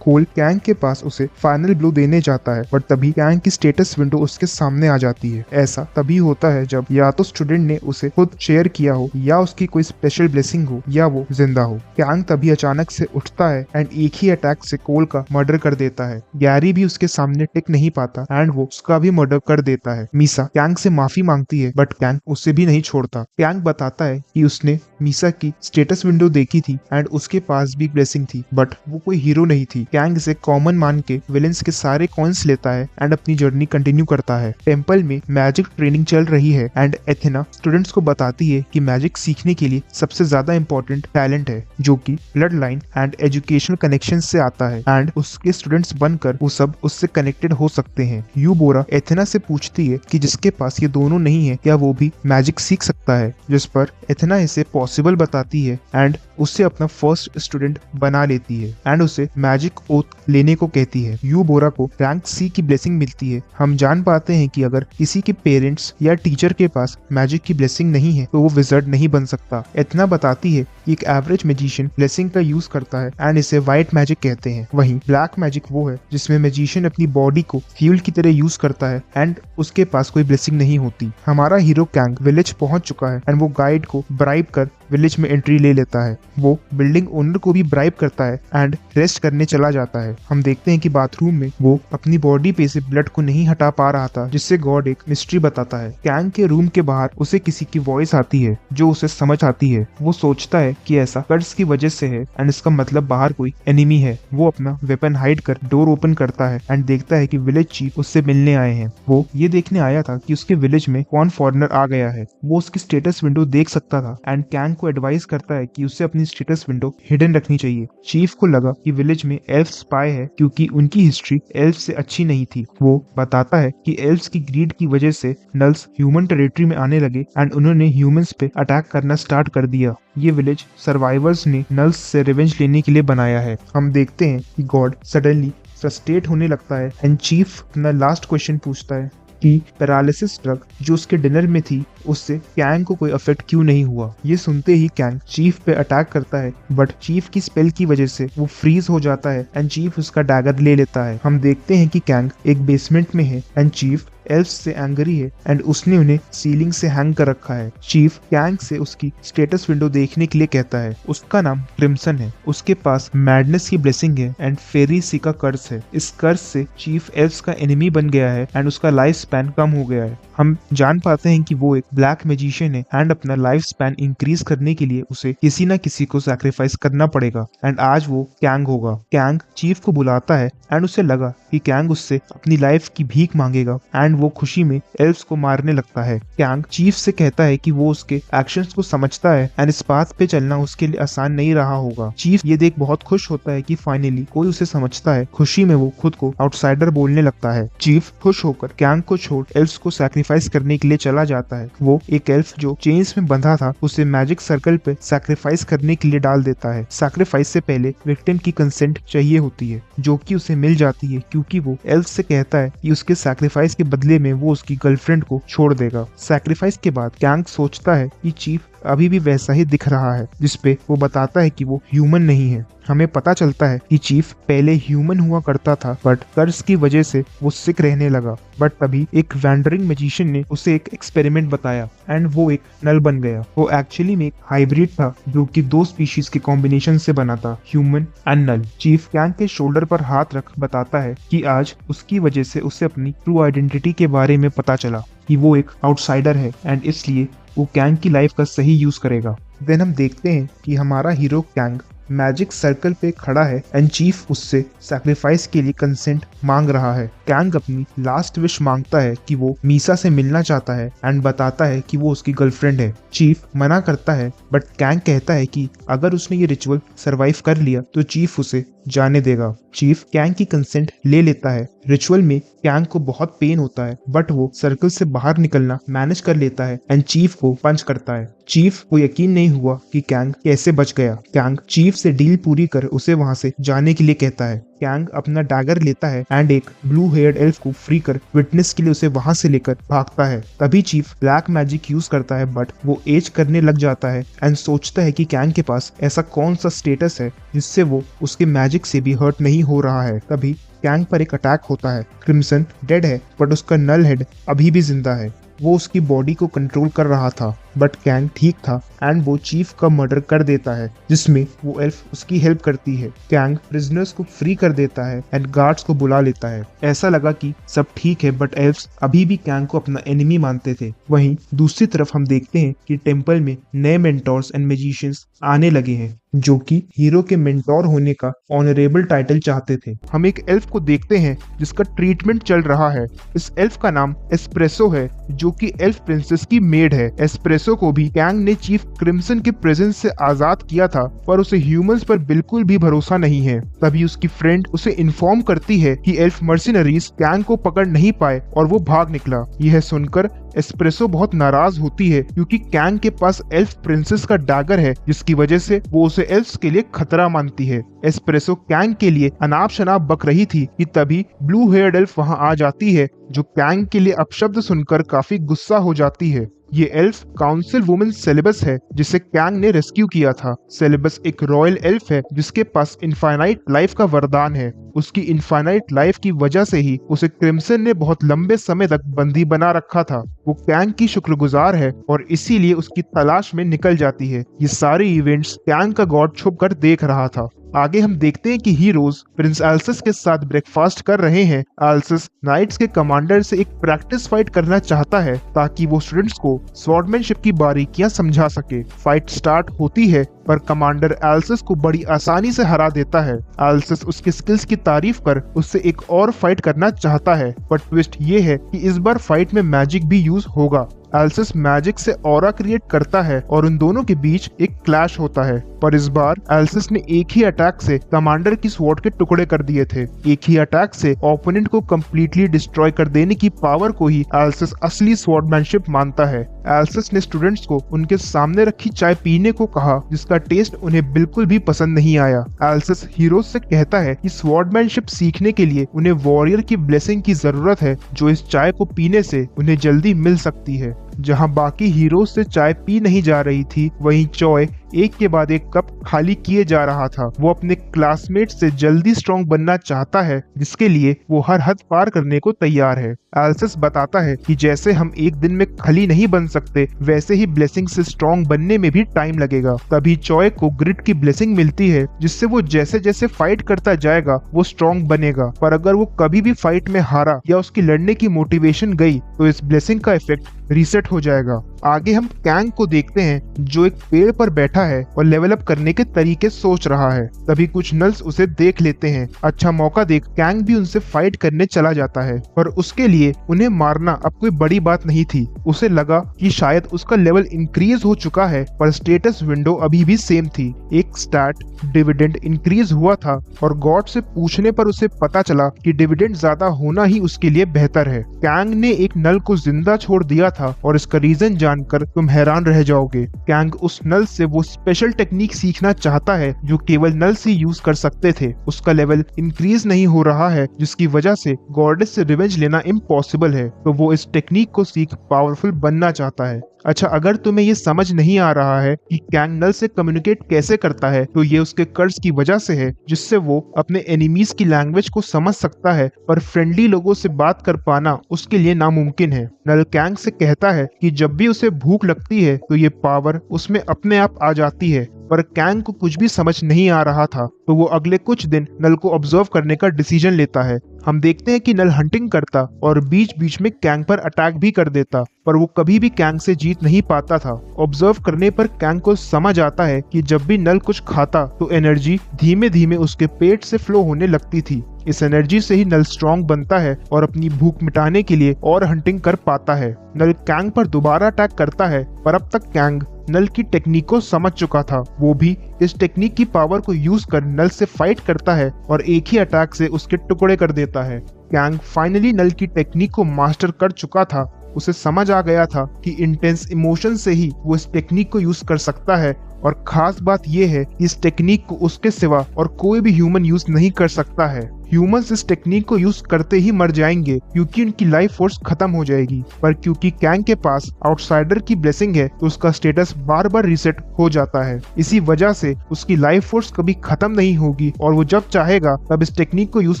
कोल कैंग के पास उसे फाइनल ब्लो देने जाता है, बट तभी कैंग की स्टेटस विंडो उसके सामने आ जाती है। ऐसा तभी होता है जब या तो स्टूडेंट ने उसे खुद शेयर किया हो, या उसकी कोई स्पेशल ब्लेसिंग हो, या वो जिंदा हो। कैंग तभी अचानक से उठता है एंड एक ही अटैक से कोल का मर्डर कर देता है। गैरी भी उसके सामने टिक नहीं पाता एंड वो उसका भी मर्डर कर देता है। मीसा कैंग से माफी मांगती है, बट कैंग उसे भी नहीं छोड़ता। कैंग बताता है कि उसने मीसा की स्टेटस विंडो देखी थी एंड उसके पास भी ब्लेसिंग थी, बट वो कोई हीरो नहीं थी। कैंग इसे कॉमन मान के विलेंस के सारे कॉइन्स लेता है एंड अपनी जर्नी कंटिन्यू करता है। टेंपल में मैजिक ट्रेनिंग चल रही है एंड एथेना स्टूडेंट्स को बताती है कि मैजिक सीखने के लिए सबसे ज्यादा इंपॉर्टेंट टैलेंट है, जो कि blood line and educational connection से आता है एंड उसके स्टूडेंट्स बनकर वो सब उससे कनेक्टेड हो सकते हैं। यूबोरा एथेना से पूछती है कि जिसके पास ये दोनों नहीं है क्या वो भी मैजिक सीख सकता है, जिस पर एथेना इसे पॉसिबल बताती है एंड उससे अपना फर्स्ट स्टूडेंट बना लेती है एंड उसे मैजिक ओथ लेने को कहती है। यूबोरा को रैंक सी की ब्लेसिंग मिलती है। हम जान पाते हैं कि अगर किसी के पेरेंट्स या टीचर के पास मैजिक की ब्लेसिंग नहीं है तो वो विजर्ड नहीं बन सकता। एथेना बताती है कि एक एवरेज मैजिशियन ब्लेसिंग का यूज करता है एंड इसे व्हाइट मैजिक कहते हैं। वहीं ब्लैक मैजिक वो है जिसमें मैजिशियन अपनी बॉडी को फ्यूल की तरह यूज करता है एंड उसके पास कोई ब्लेसिंग नहीं होती। हमारा हीरो कैंग विलेज पहुंच चुका है एंड वो गाइड को ब्राइब कर विलेज में एंट्री ले लेता है। वो बिल्डिंग ओनर को भी ब्राइब करता है एंड रेस्ट करने चला जाता है। हम देखते हैं कि बाथरूम में वो अपनी बॉडी पे से ब्लड को नहीं हटा पा रहा था, जिससे गॉड एक मिस्ट्री बताता है। कैंग के रूम के बाहर उसे किसी की वॉइस आती है जो उसे समझ आती है। वो सोचता है कि ऐसा कर्ज की वजह से है एंड इसका मतलब बाहर कोई एनिमी है। वो अपना वेपन हाइड कर डोर ओपन करता है एंड देखता है कि विलेज चीफ उससे मिलने आए हैं। वो ये देखने आया था कि उसके विलेज में कौन फॉरेनर आ गया है। वो उसकी स्टेटस विंडो देख सकता था एंड कैंग को एडवाइस करता है कि उसे अपनी स्टेटस विंडो हिडन रखनी चाहिए। चीफ को लगा कि विलेज में एल्फ स्पाई है क्योंकि उनकी हिस्ट्री एल्फ से अच्छी नहीं थी। वो बताता है कि एल्फ्स की ग्रीड की वजह से नल्स ह्यूमन टेरिटरी में आने लगे एंड उन्होंने ह्यूमंस पे अटैक करना स्टार्ट कर दिया। ये विलेज सर्वाइवर्स ने नल्स से रिवेंज लेने के लिए बनाया है। हम देखते हैं कि गॉड सडनली फ्रस्ट्रेट होने लगता है एंड चीफ अपना लास्ट क्वेश्चन पूछता है कि पैरालिसिस ड्रग जो उसके डिनर में थी उससे कैंग को कोई अफेक्ट क्यों नहीं हुआ। ये सुनते ही कैंग चीफ पे अटैक करता है, बट चीफ की स्पेल की वजह से वो फ्रीज हो जाता है एंड चीफ उसका डैगर ले लेता है। हम देखते हैं कि कैंग एक बेसमेंट में है एंड चीफ एल्फ से एंग्री है एंड उसने उन्हें सीलिंग से हैंग कर रखा है। चीफ कैंग से उसकी स्टेटस विंडो देखने के लिए कहता है। उसका नाम क्रिम्सन है। उसके पास मैडनेस की ब्लेसिंग है एंड फेरी सी का कर्ज है। इस कर्ज से चीफ एल्फ्स का एनिमी बन गया है एंड उसका लाइफ स्पैन कम हो गया है। हम जान पाते हैं कि वो एक ब्लैक मैजिशियन है एंड अपना लाइफ स्पैन इंक्रीज करने के लिए उसे किसी न किसी को सैक्रिफाइस करना पड़ेगा एंड आज वो कैंग होगा। कैंग चीफ को बुलाता है एंड उसे लगा कि कैंग उससे अपनी लाइफ की भीख मांगेगा एंड वो खुशी में एल्फ्स को मारने लगता है। कैंग चीफ से कहता है कि वो उसके एक्शंस को समझता है एंड इस बात पे चलना उसके लिए आसान नहीं रहा होगा। चीफ ये देख बहुत खुश होता है कि फाइनली कोई उसे समझता है। खुशी में वो खुद को आउटसाइडर बोलने लगता है। चीफ खुश होकर कैंग को छोड़ एल्फ्स को सैक्रिफाइस करने के लिए चला जाता है। वो एक एल्फ जो चेन्स में बंधा था उसे मैजिक सर्कल पे सैक्रिफाइस करने के लिए डाल देता है। सैक्रिफाइस से पहले विक्टिम की कंसेंट चाहिए होती है, जो कि उसे मिल जाती है क्योंकि वो एल्फ से कहता है कि उसके सैक्रिफाइस के बदले में वो उसकी गर्लफ्रेंड को छोड़ देगा। सैक्रिफाइस के बाद कैंग सोचता है कि चीफ अभी भी वैसा ही दिख रहा है, जिसपे वो बताता है कि वो ह्यूमन नहीं है। हमें पता चलता है कि चीफ पहले ह्यूमन हुआ करता था, बट कर्ज की वजह से वो सिक रहने लगा। बट तभी एक वैंडरिंग मैजिशियन ने उसे एक एक्सपेरिमेंट बताया एंड वो एक नल बन गया। वो एक्चुअली में एक हाइब्रिड था जो कि दो स्पीशीज के कॉम्बिनेशन से बना था, human and null. Chief Kang के शोल्डर पर हाथ रख बताता है कि आज उसकी वजह से उसे अपनी ट्रू आइडेंटिटी के बारे में पता चला कि वो एक आउटसाइडर है एंड इसलिए वो कैंग की लाइफ का सही यूज करेगा। देन हम देखते हैं कि हमारा हीरो कैंग मैजिक सर्कल पे खड़ा है एंड चीफ उससे सैक्रिफाइस के लिए कंसेंट मांग रहा है। कैंग अपनी लास्ट विश मांगता है कि वो मीसा से मिलना चाहता है एंड बताता है कि वो उसकी गर्लफ्रेंड है। चीफ मना करता है, बट कैंग कहता है कि अगर उसने ये रिचुअल सरवाइव कर लिया तो चीफ उसे जाने देगा। चीफ कैंग की कंसेंट ले लेता है। रिचुअल में कैंग को बहुत पेन होता है, बट वो सर्कल से बाहर निकलना मैनेज कर लेता है एंड चीफ को पंच करता है। चीफ को यकीन नहीं हुआ कि कैंग कैसे बच गया। कैंग चीफ से डील पूरी कर उसे वहां से जाने के लिए कहता है। कैंग अपना डैगर लेता है एंड एक ब्लू हेयर्ड एल्फ को फ्री कर विटनेस के लिए उसे वहां से लेकर भागता है। तभी चीफ ब्लैक मैजिक यूज करता है बट वो एज करने लग जाता है एंड सोचता है कि कैंग के पास ऐसा कौन सा स्टेटस है जिससे वो उसके मैजिक से भी हर्ट नहीं हो रहा है। तभी कैंग पर एक अटैक होता है। क्रिम्सन डेड है बट उसका नल हेड अभी भी जिंदा है। वो उसकी बॉडी को कंट्रोल कर रहा था बट कैंग ठीक था एंड वो चीफ का मर्डर कर देता है जिसमें वो एल्फ उसकी हेल्प करती है। कैंग प्रिजनर्स को फ्री कर देता है एंड गार्ड्स को बुला लेता है। ऐसा लगा कि सब ठीक है बट एल्फ्स अभी भी कैंग को अपना एनिमी मानते थे। वहीं दूसरी तरफ हम देखते हैं कि टेम्पल में नए मेंटोर्स एंड मैजिशियंस आने लगे हैं जो कि हीरो के मेंटोर होने का ऑनरेबल टाइटल चाहते थे। हम एक एल्फ को देखते हैं जिसका ट्रीटमेंट चल रहा है। इस एल्फ का नाम एस्प्रेसो है जो कि एल्फ प्रिंसेस की मेड है। एस्प्रेसो को भी कैंग ने चीफ क्रिम्सन के प्रेजेंस से आजाद किया था पर उसे ह्यूमंस पर बिल्कुल भी भरोसा नहीं है। तभी उसकी फ्रेंड उसे इन्फॉर्म करती है कि एल्फ मर्सिनरीज कैंग को पकड़ नहीं पाए और वो भाग निकला। यह सुनकर एस्प्रेसो बहुत नाराज होती है क्योंकि कैंग के पास एल्फ प्रिंसेस का डैगर है जिसकी वजह से वो उसे एल्फ्स के लिए खतरा मानती है। एस्प्रेसो कैंग के लिए अनाप शनाप बक रही थी कि तभी ब्लू हेयर्ड एल्फ वहां आ जाती है जो कैंग के लिए अपशब्द सुनकर काफी गुस्सा हो जाती है। ये एल्फ काउंसिल वुमेन सेलेबस है जिसे कैंग ने रेस्क्यू किया था। सेलेबस एक रॉयल एल्फ है जिसके पास इनफाइनाइट लाइफ का वरदान है। उसकी इनफाइनाइट लाइफ की वजह से ही उसे क्रिम्सन ने बहुत लंबे समय तक बंदी बना रखा था। वो कैंग की शुक्रगुजार है और इसीलिए उसकी तलाश में निकल जाती है। ये सारे इवेंट्स कैंग का गॉड छुप कर देख रहा था। आगे हम देखते हैं कि हीरोज प्रिंस एल्सस के साथ ब्रेकफास्ट कर रहे हैं। एल्सस नाइट्स के कमांडर से एक प्रैक्टिस फाइट करना चाहता है ताकि वो स्टूडेंट्स को स्वॉर्डमैनशिप की बारीकियां समझा सके। फाइट स्टार्ट होती है पर कमांडर एल्सस को बड़ी आसानी से हरा देता है। एल्सस उसके स्किल्स की तारीफ कर उससे एक और फाइट करना चाहता है पर ट्विस्ट ये है कि इस बार फाइट में मैजिक भी यूज होगा। एल्सस मैजिक से ऑरा क्रिएट करता है और उन दोनों के बीच एक क्लैश होता है पर इस बार एल्सस ने एक ही अटैक से कमांडर की स्वॉर्ड के टुकड़े कर दिए थे। एक ही अटैक से ओपोनेंट को कंप्लीटली डिस्ट्रॉय कर देने की पावर को ही एल्सस असली स्वॉर्डमैनशिप मानता है। एल्सस ने स्टूडेंट्स को उनके सामने रखी चाय पीने को कहा जिसका टेस्ट उन्हें बिल्कुल भी पसंद नहीं आया। एल्सस हीरोज से कहता है कि स्वॉर्डमैनशिप सीखने के लिए उन्हें वॉरियर की ब्लेसिंग की जरूरत है जो इस चाय को पीने से उन्हें जल्दी मिल सकती है। जहां बाकी हीरोज से चाय पी नहीं जा रही थी वहीं चॉय एक के बाद एक कप खाली किए जा रहा था। वो अपने क्लासमेट से जल्दी स्ट्रॉन्ग बनना चाहता है जिसके लिए वो हर हद पार करने को तैयार है। एल्सस बताता है कि जैसे हम एक दिन में खली नहीं बन सकते वैसे ही ब्लेसिंग से स्ट्रॉन्ग बनने में भी टाइम लगेगा। तभी चॉय को ग्रिड की ब्लेसिंग मिलती है जिससे वो जैसे जैसे फाइट करता जाएगा वो स्ट्रॉन्ग बनेगा। पर अगर वो कभी भी फाइट में हारा या उसकी लड़ने की मोटिवेशन गई तो इस ब्लेसिंग का इफेक्ट रीसेट हो जाएगा। आगे हम कैंग को देखते हैं जो एक पेड़ पर बैठा है और लेवल अप करने के तरीके सोच रहा है। तभी कुछ नल्स उसे देख लेते हैं। अच्छा मौका देख कैंग भी उनसे फाइट करने चला जाता है पर उसके लिए उन्हें मारना अब कोई बड़ी बात नहीं थी। उसे लगा कि शायद उसका लेवल इंक्रीज हो चुका है पर स्टेटस विंडो अभी भी सेम थी। एक स्टैट डिविडेंड इंक्रीज हुआ था और गॉड से पूछने पर उसे पता चला कि डिविडेंड ज्यादा होना ही उसके लिए बेहतर है। कैंग ने एक नल को जिंदा छोड़ दिया था और इसका रीजन जानकर तुम हैरान रह जाओगे। कैंग उस नल से वो स्पेशल टेक्निक सीखना चाहता है जो केवल नल से यूज कर सकते थे। उसका लेवल इंक्रीज नहीं हो रहा है जिसकी वजह से गॉडेस से रिवेंज लेना इम्पॉसिबल है तो वो इस टेक्निक को सीख पावरफुल बनना चाहता है। अच्छा अगर तुम्हें ये समझ नहीं आ रहा है कि कैंग नल से कम्युनिकेट कैसे करता है तो ये उसके कर्ज की वजह से है जिससे वो अपने एनिमीज की लैंग्वेज को समझ सकता है पर फ्रेंडली लोगों से बात कर पाना उसके लिए नामुमकिन है। नल कैंग से कहता है कि जब भी उसे भूख लगती है तो ये पावर उसमें अपने आप आ जाती है पर कैंग को कुछ भी समझ नहीं आ रहा था तो वो अगले कुछ दिन नल को ऑब्जर्व करने का डिसीजन लेता है। हम देखते हैं कि नल हंटिंग करता और बीच बीच में कैंग पर अटैक भी कर देता पर वो कभी भी कैंग से जीत नहीं पाता था। ऑब्जर्व करने पर कैंग को समझ आता है कि जब भी नल कुछ खाता तो एनर्जी धीमे धीमे उसके पेट से फ्लो होने लगती थी। इस एनर्जी से ही नल स्ट्रॉन्ग बनता है और अपनी भूख मिटाने के लिए और हंटिंग कर पाता है। नल कैंग पर दोबारा अटैक करता है पर अब तक कैंग नल की टेक्निक को समझ चुका था। वो भी इस टेक्निक की पावर को यूज कर नल से फाइट करता है और एक ही अटैक से उसके टुकड़े कर देता है। कैंग फाइनली नल की टेक्निक को मास्टर कर चुका था। उसे समझ आ गया था कि इंटेंस इमोशन से ही वो इस टेक्निक को यूज कर सकता है और खास बात यह है कि इस टेक्निक को उसके सिवा और कोई भी ह्यूमन यूज नहीं कर सकता है। ह्यूमंस इस टेक्निक को यूज करते ही मर जाएंगे क्योंकि उनकी लाइफ फोर्स खत्म हो जाएगी, पर क्योंकि कैंग के पास आउटसाइडर की ब्लेसिंग है तो उसका स्टेटस बार बार रीसेट हो जाता है। इसी वजह से उसकी लाइफ फोर्स कभी खत्म नहीं होगी और वो जब चाहेगा तब इस टेक्निक को यूज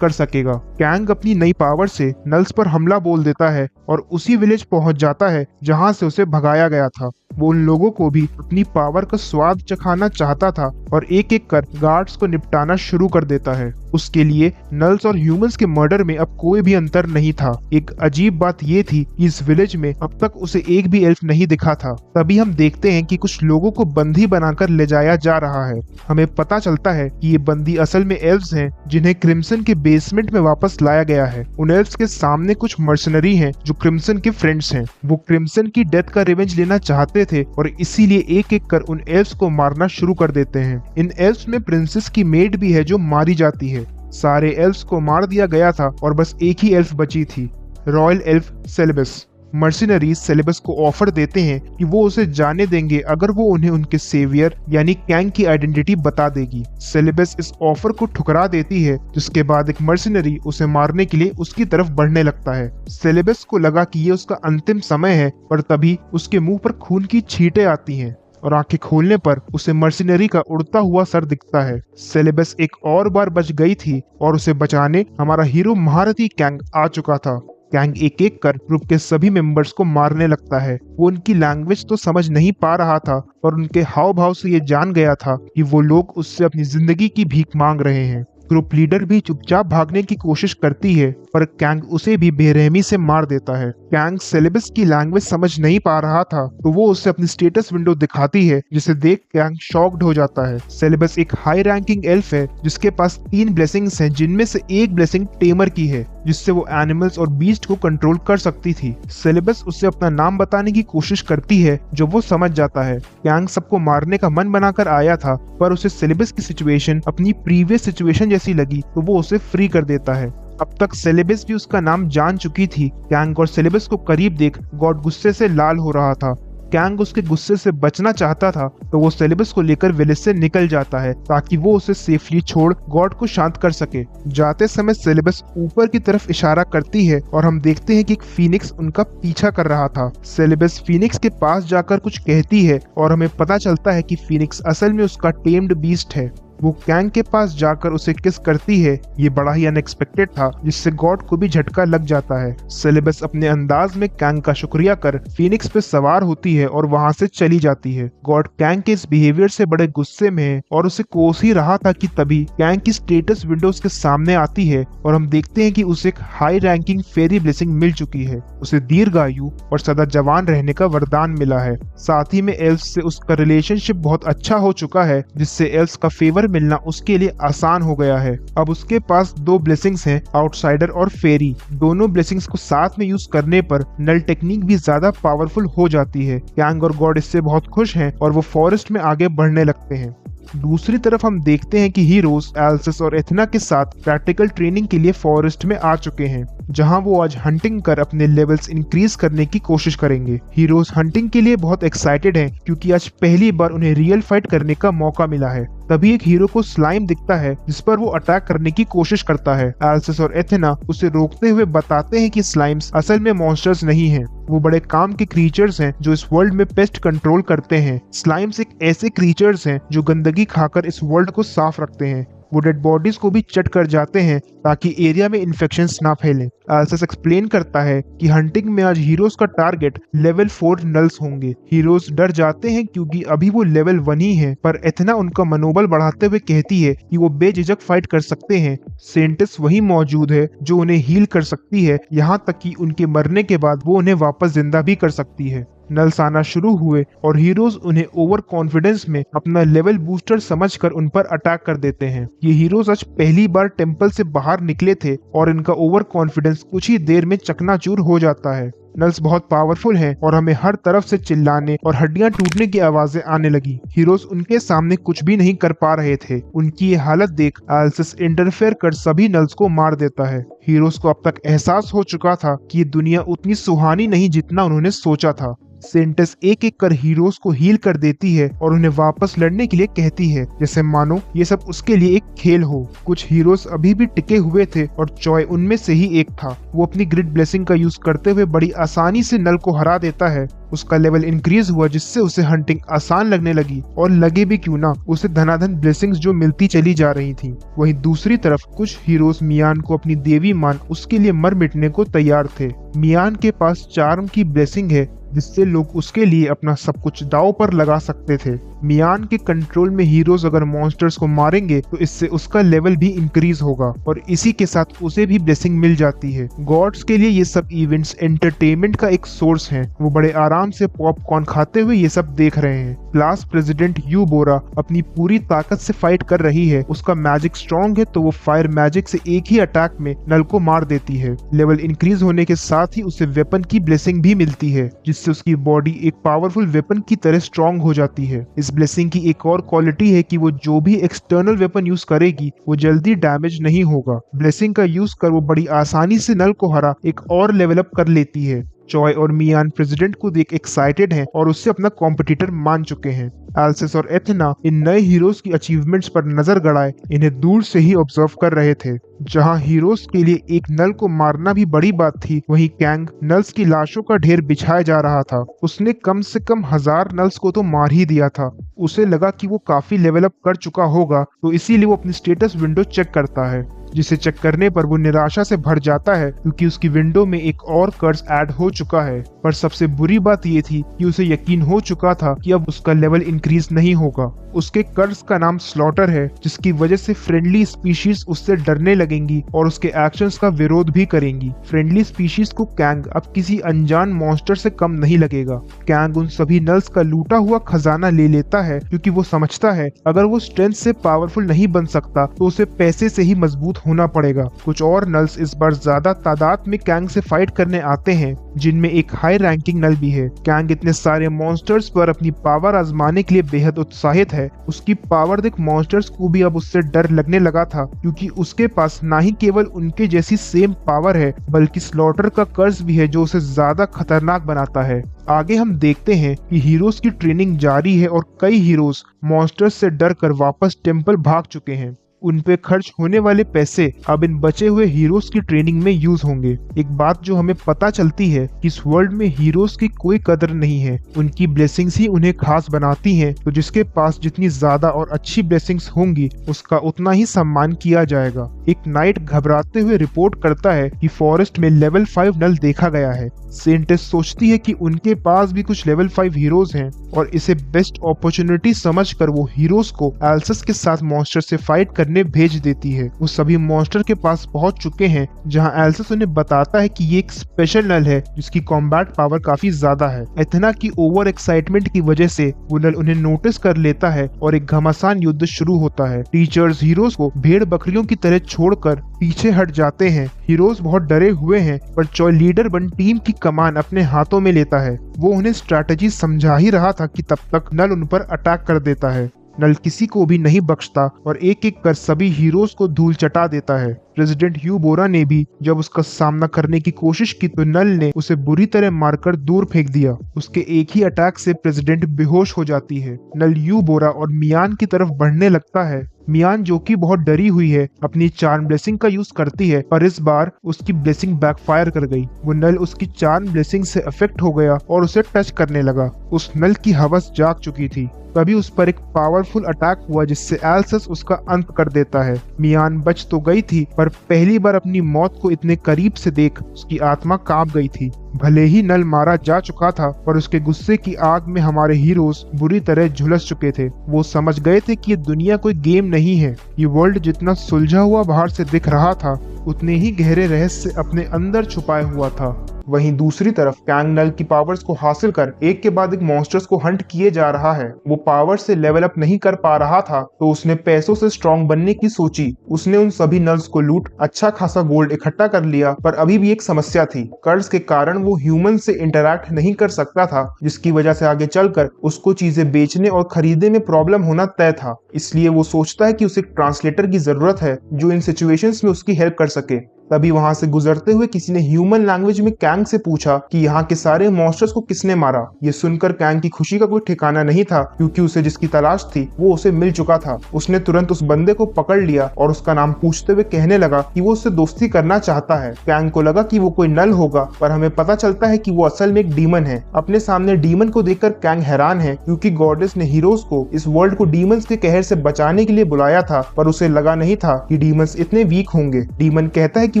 कर सकेगा। कैंग अपनी नई पावर से नल्स पर हमला बोल देता है और उसी विलेज पहुंच जाता है जहां से उसे भगाया गया था। वो उन लोगों को भी अपनी पावर का स्वाद चखाना चाहता था और एक एक कर गार्ड्स को निपटाना शुरू कर देता है। उसके लिए नल्स और ह्यूमंस के मर्डर में अब कोई भी अंतर नहीं था। एक अजीब बात ये थी कि इस विलेज में अब तक उसे एक भी एल्फ नहीं दिखा था। तभी हम देखते हैं कि कुछ लोगों को बंदी बनाकर ले जाया जा रहा है। हमें पता चलता है कि ये बंदी असल में एल्व्स हैं जिन्हें क्रिम्सन के बेसमेंट में वापस लाया गया है। उन एल्व्स के सामने कुछ मर्सनरी हैं जो क्रिम्सन के फ्रेंड्स हैं। वो क्रिम्सन की डेथ का रिवेंज लेना चाहते थे और इसीलिए एक एक कर उन एल्व्स को मारना शुरू कर देते हैं। इन एल्व्स में प्रिंसेस की मेड भी है जो मारी जाती है। सारे एल्व्स को मार दिया गया था और बस एक ही एल्फ बची थी, royal elf Celebus. Mercenaries Celebus को ऑफर देते हैं कि वो उसे जाने देंगे अगर वो उन्हें उनके सेवियर यानी कैंग की आइडेंटिटी बता देगी। सेलेबस इस ऑफर को ठुकरा देती है, जिसके बाद एक मर्सिनरी उसे मारने के लिए उसकी तरफ बढ़ने लगता है। सेलेबस को लगा कि ये उसका अंतिम समय है, पर तभी उसके मुंह पर खून की छींटें आती हैं और आंखें खोलने पर उसे मर्सिनरी का उड़ता हुआ सर दिखता है। सेलेबस एक और बार बच गई थी और उसे बचाने हमारा हीरो महारथी कैंग आ चुका था। कैंग एक एक कर ग्रुप के सभी मेंबर्स को मारने लगता है। वो उनकी लैंग्वेज तो समझ नहीं पा रहा था, पर उनके हाव भाव से ये जान गया था कि वो लोग उससे अपनी जिंदगी की भीख मांग रहे हैं। ग्रुप लीडर भी चुपचाप भागने की कोशिश करती है, पर कैंग उसे भी बेरहमी से मार देता है। कैंग सेलेबस की लैंग्वेज समझ नहीं पा रहा था तो वो उसे अपनी स्टेटस विंडो दिखाती है, जिसे देख कैंग शॉक्ड हो जाता है। सेलेबस एक हाई रैंकिंग एल्फ है जिसके पास 3 ब्लेसिंग्स हैं, जिनमें से एक ब्लेसिंग टेमर की है, जिससे वो एनिमल्स और बीस्ट को कंट्रोल कर सकती थी। सेलेबस उसे अपना नाम बताने की कोशिश करती है जो वो समझ जाता है। कैंग सबको मारने का मन बनाकर आया था, पर उसे सेलेबस की सिचुएशन अपनी प्रीवियस सिचुएशन जैसी लगी तो वो उसे फ्री कर देता है। अब तक सेलेबस भी उसका नाम जान चुकी थी। कैंग और सेलेबस को करीब देख गॉड गुस्से से लाल हो रहा था। कैंग उसके गुस्से से बचना चाहता था तो वो सेलेबस को लेकर विलेज से निकल जाता है ताकि वो उसे सेफली छोड़ गॉड को शांत कर सके। जाते समय सेलेबस ऊपर की तरफ इशारा करती है और हम देखते हैं कि एक फीनिक्स उनका पीछा कर रहा था। सेलेबस फीनिक्स के पास जाकर कुछ कहती है और हमें पता चलता है कि फीनिक्स असल में उसका टेम्ड बीस्ट है। वो कैंग के पास जाकर उसे किस करती है। ये बड़ा ही अनएक्सपेक्टेड था, जिससे गॉड को भी झटका लग जाता है। सेलेबस अपने अंदाज में कैंग का शुक्रिया कर फीनिक्स पे सवार होती है और वहां से चली जाती है। गॉड कैंग के इस बिहेवियर से बड़े गुस्से में है और उसे कोस ही रहा था कि तभी कैंग की स्टेटस विंडोज के सामने आती है और हम देखते हैं कि उसे एक हाई रैंकिंग फेरी ब्लेसिंग मिल चुकी है। उसे दीर्घायु और सदा जवान रहने का वरदान मिला है। साथ ही में एल्फ से उसका रिलेशनशिप बहुत अच्छा हो चुका है, जिससे एल्फ का फेवर मिलना उसके लिए आसान हो गया है। अब उसके पास 2 ब्लेसिंग्स हैं, आउटसाइडर और फेरी। दोनों ब्लेसिंग्स को साथ में यूज करने पर नल टेक्निक भी ज्यादा पावरफुल हो जाती है। कैंग और गॉड इससे बहुत खुश हैं और वो फॉरेस्ट में आगे बढ़ने लगते हैं। दूसरी तरफ हम देखते हैं कि हीरोज एल्सिस और एथना के साथ प्रैक्टिकल ट्रेनिंग के लिए फॉरेस्ट में आ चुके हैं, जहां वो आज हंटिंग कर अपने लेवल्स इंक्रीज करने की कोशिश करेंगे। हीरोज हंटिंग के लिए बहुत एक्साइटेड हैं क्योंकि आज पहली बार उन्हें रियल फाइट करने का मौका मिला है। तभी एक हीरो को स्लाइम दिखता है जिस पर वो अटैक करने की कोशिश करता है। एल्सिस और एथना उसे रोकते हुए बताते हैं कि स्लाइम्स असल में मॉन्स्टर्स नहीं हैं, वो बड़े काम के क्रीचर्स हैं जो इस वर्ल्ड में पेस्ट कंट्रोल करते हैं। स्लाइम्स एक ऐसे क्रीचर्स हैं जो गंदगी खाकर इस वर्ल्ड को साफ रखते हैं। वो डेड बॉडीज को भी चट कर जाते हैं ताकि एरिया में इन्फेक्शंस ना फैलें। एल्सिस एक्सप्लेन करता है कि हंटिंग में आज हीरोज का टारगेट लेवल 4 नल्स होंगे। हीरोज डर जाते हैं क्योंकि अभी वो लेवल 1 ही है, पर एथना उनका मनोबल बढ़ाते हुए कहती है कि वो बेझिझक फाइट कर सकते हैं। सेंटिस वही मौजूद है जो उन्हें हील कर सकती है, यहाँ तक कि उनके मरने के बाद वो उन्हें वापस जिंदा भी कर सकती है। नल्स आना शुरू हुए और हीरोज उन्हें ओवर कॉन्फिडेंस में अपना लेवल बूस्टर समझकर उन पर अटैक कर देते हैं। ये हीरोज आज पहली बार टेंपल से बाहर निकले थे और इनका ओवर कॉन्फिडेंस कुछ ही देर में चकनाचूर हो जाता है। नल्स बहुत पावरफुल हैं और हमें हर तरफ से चिल्लाने और हड्डियां टूटने की आवाजें आने लगी। हीरोज उनके सामने कुछ भी नहीं कर पा रहे थे। उनकी ये हालत देख एल्सिस इंटरफेयर कर सभी नल्स को मार देता है। हीरोज को अब तक एहसास हो चुका था कि ये दुनिया उतनी सुहानी नहीं जितना उन्होंने सोचा था। सेंटेस एक एक कर हीरोज को हील कर देती है और उन्हें वापस लड़ने के लिए कहती है, जैसे मानो ये सब उसके लिए एक खेल हो। कुछ हीरोज अभी भी टिके हुए थे और चॉय उनमें से ही एक था। वो अपनी ग्रिड ब्लेसिंग का यूज करते हुए बड़ी आसानी से नल को हरा देता है। उसका लेवल इंक्रीज हुआ जिससे उसे हंटिंग आसान लगने लगी और लगे भी क्यों ना उसे धनाधन ब्लेसिंग्स जो मिलती चली जा रही थी। वहीं दूसरी तरफ कुछ हीरोज मियान को अपनी देवी मान उसके लिए मर मिटने को तैयार थे। मियान के पास चार्म की ब्लेसिंग है जिससे लोग उसके लिए अपना सब कुछ दांव पर लगा सकते थे। मियान के कंट्रोल में हीरोज अगर मॉन्स्टर्स को मारेंगे तो इससे उसका लेवल भी इंक्रीज होगा और इसी के साथ उसे भी ब्लेसिंग मिल जाती है। गॉड्स के लिए ये सब इवेंट्स एंटरटेनमेंट का एक सोर्स हैं। वो बड़े आराम से पॉपकॉर्न खाते हुए ये सब देख रहे हैं। क्लास प्रेसिडेंट यू बोरा अपनी पूरी ताकत से फाइट कर रही है। उसका मैजिक स्ट्रॉन्ग है तो वो फायर मैजिक से एक ही अटैक में नल को मार देती है। लेवल इंक्रीज होने के साथ ही उसे वेपन की ब्लेसिंग भी मिलती है जिससे उसकी बॉडी एक पावरफुल वेपन की तरह स्ट्रॉन्ग हो जाती है। इस ब्लेसिंग की एक और क्वालिटी है कि वो जो भी एक्सटर्नल वेपन यूज करेगी वो जल्दी डैमेज नहीं होगा। ब्लेसिंग का यूज कर वो बड़ी आसानी से नल को हरा एक और लेवल अप कर लेती है। चॉय और मियान प्रेसिडेंट को देख एक्साइटेड हैं और उससे अपना कॉम्पिटिटर मान चुके हैं। एल्सिस और एथेना इन नए हीरोज की अचीवमेंट्स पर नजर गड़ाए इन्हें दूर से ही ऑब्जर्व कर रहे थे। जहां हीरोज के लिए एक नल को मारना भी बड़ी बात थी, वहीं कैंग नल्स की लाशों का ढेर बिछाया जा रहा था। उसने कम से कम 1000 नल्स को तो मार ही दिया था। उसे लगा कि वो काफी लेवल अप कर चुका होगा तो इसीलिए वो अपनी स्टेटस विंडो चेक करता है, जिसे चेक करने पर वो निराशा से भर जाता है क्योंकि उसकी विंडो में एक और कर्स ऐड हो चुका है। पर सबसे बुरी बात ये थी कि उसे यकीन हो चुका था कि अब उसका लेवल इंक्रीज नहीं होगा। उसके कर्स का नाम स्लॉटर है जिसकी वजह से फ्रेंडली स्पीशीज उससे डरने लगेंगी और उसके एक्शंस का विरोध भी करेंगी। फ्रेंडली स्पीशीज को कैंग अब किसी अनजान मॉन्स्टर से कम नहीं लगेगा। कैंग उन सभी नल्स का लूटा हुआ खजाना ले लेता है क्योंकि वो समझता है अगर वो स्ट्रेंथ से पावरफुल नहीं बन सकता तो उसे पैसे से ही मजबूत होना पड़ेगा। कुछ और नल्स इस बार ज्यादा तादाद में कैंग से फाइट करने आते हैं जिनमें एक हाई रैंकिंग नल भी है। कैंग इतने सारे मॉन्स्टर्स पर अपनी पावर आजमाने के लिए बेहद उत्साहित है। उसकी पावर देख मॉन्स्टर्स को भी अब उससे डर लगने लगा था क्योंकि उसके पास ना ही केवल उनके जैसी सेम पावर है बल्कि स्लॉटर का कर्स भी है जो उसे ज्यादा खतरनाक बनाता है। आगे हम देखते हैं कि हीरोज की ट्रेनिंग जारी है और कई हीरोज मॉन्स्टर्स से डर कर वापस टेम्पल भाग चुके हैं। उन पे खर्च होने वाले पैसे अब इन बचे हुए हीरोज की ट्रेनिंग में यूज होंगे। एक बात जो हमें पता चलती है कि इस वर्ल्ड में हीरोज की कोई कदर नहीं है, उनकी ब्लेसिंग्स ही उन्हें खास बनाती हैं। तो जिसके पास जितनी ज्यादा और अच्छी ब्लेसिंग्स होंगी उसका उतना ही सम्मान किया जाएगा। एक नाइट घबराते हुए रिपोर्ट करता है कि फॉरेस्ट में लेवल 5 नल देखा गया है। सेंटेस सोचती है कि उनके पास भी कुछ लेवल 5 हीरोज हैं और इसे बेस्ट अपॉर्चुनिटी समझकर वो हीरोज को एल्सिस के साथ मॉन्स्टर से फाइट करने भेज देती है। वो सभी मॉन्स्टर के पास पहुंच चुके हैं जहां एल्सिस उन्हें बताता है कि ये एक स्पेशल नल है जिसकी कॉम्बैट पावर काफी ज्यादा है। एथेना की ओवर एक्साइटमेंट की वजह से वो नल उन्हें नोटिस कर लेता है और एक घमासान युद्ध शुरू होता है। टीचर्स हीरोज को भेड़ बकरियों की तरह छोड़कर पीछे हट जाते हैं। हीरोज बहुत डरे हुए हैं पर चॉय लीडर बन टीम की कमान अपने हाथों में लेता है। वो उन्हें स्ट्रैटेजी समझा ही रहा था कि तब तक नल उन पर अटैक कर देता है। नल किसी को भी नहीं बख्शता और एक एक कर सभी हीरोज को धूल चटा देता है। प्रेसिडेंट यू बोरा ने भी जब उसका सामना करने की कोशिश की तो नल ने उसे बुरी तरह मारकर दूर फेंक दिया। उसके एक ही अटैक से प्रेसिडेंट बेहोश हो जाती है। नल यू बोरा और मियान की तरफ बढ़ने लगता है। मियान जो कि बहुत डरी हुई है अपनी चार्म ब्लेसिंग का यूज करती है पर इस बार उसकी ब्लेसिंग बैकफायर कर गई। वो नल उसकी चार्म ब्लेसिंग से अफेक्ट हो गया और उसे टच करने लगा। उस नल की हवस जाग चुकी थी। तभी उस पर एक पावरफुल अटैक हुआ जिससे एल्सिस उसका अंत कर देता है। मियान बच तो गई थी पर पहली बार अपनी मौत को इतने करीब से देख उसकी आत्मा कांप गई थी। भले ही नल मारा जा चुका था पर उसके गुस्से की आग में हमारे हीरोज बुरी तरह झुलस चुके थे। वो समझ गए थे कि ये दुनिया कोई गेम नहीं है। ये वर्ल्ड जितना सुलझा हुआ बाहर से दिख रहा था उतने ही गहरे रहस्य अपने अंदर छुपाए हुआ था। वहीं दूसरी तरफ कैंग नल की पावर्स को हासिल कर एक के बाद एक मॉन्स्टर्स को हंट किए जा रहा है। वो पावर से लेवल अप नहीं कर पा रहा था तो उसने पैसों से स्ट्रॉन्ग बनने की सोची। उसने उन सभी नल्स को लूट अच्छा खासा गोल्ड इकट्ठा कर लिया पर अभी भी एक समस्या थी। कर्ज के कारण वो ह्यूमन से इंटरैक्ट नहीं कर सकता था जिसकी वजह से आगे चलकर उसको चीजें बेचने और खरीदने में प्रॉब्लम होना तय था। इसलिए वो सोचता है कि उसे एक ट्रांसलेटर की जरूरत है जो इन सिचुएशंस में उसकी हेल्प कर सके। तभी वहां से गुजरते हुए किसी ने ह्यूमन लैंग्वेज में कैंग से पूछा कि यहाँ के सारे मॉन्स्टर्स को किसने मारा। ये सुनकर कैंग की खुशी का कोई ठिकाना नहीं था, क्योंकि उसे जिसकी तलाश थी वो उसे मिल चुका था। उसने तुरंत उस बंदे को पकड़ लिया और उसका नाम पूछते हुए कहने लगा कि वो उससे दोस्ती करना चाहता है। कैंग को लगा कि वो कोई नल होगा, पर हमें पता चलता है कि वो असल में एक डीमन है। अपने सामने डीमन को देखकर कैंग हैरान है, क्योंकि गॉडेस ने हीरोज को इस वर्ल्ड को डीमंस के कहर से बचाने के लिए बुलाया था, पर उसे लगा नहीं था कि डीमंस इतने वीक होंगे। डीमन कहता है कि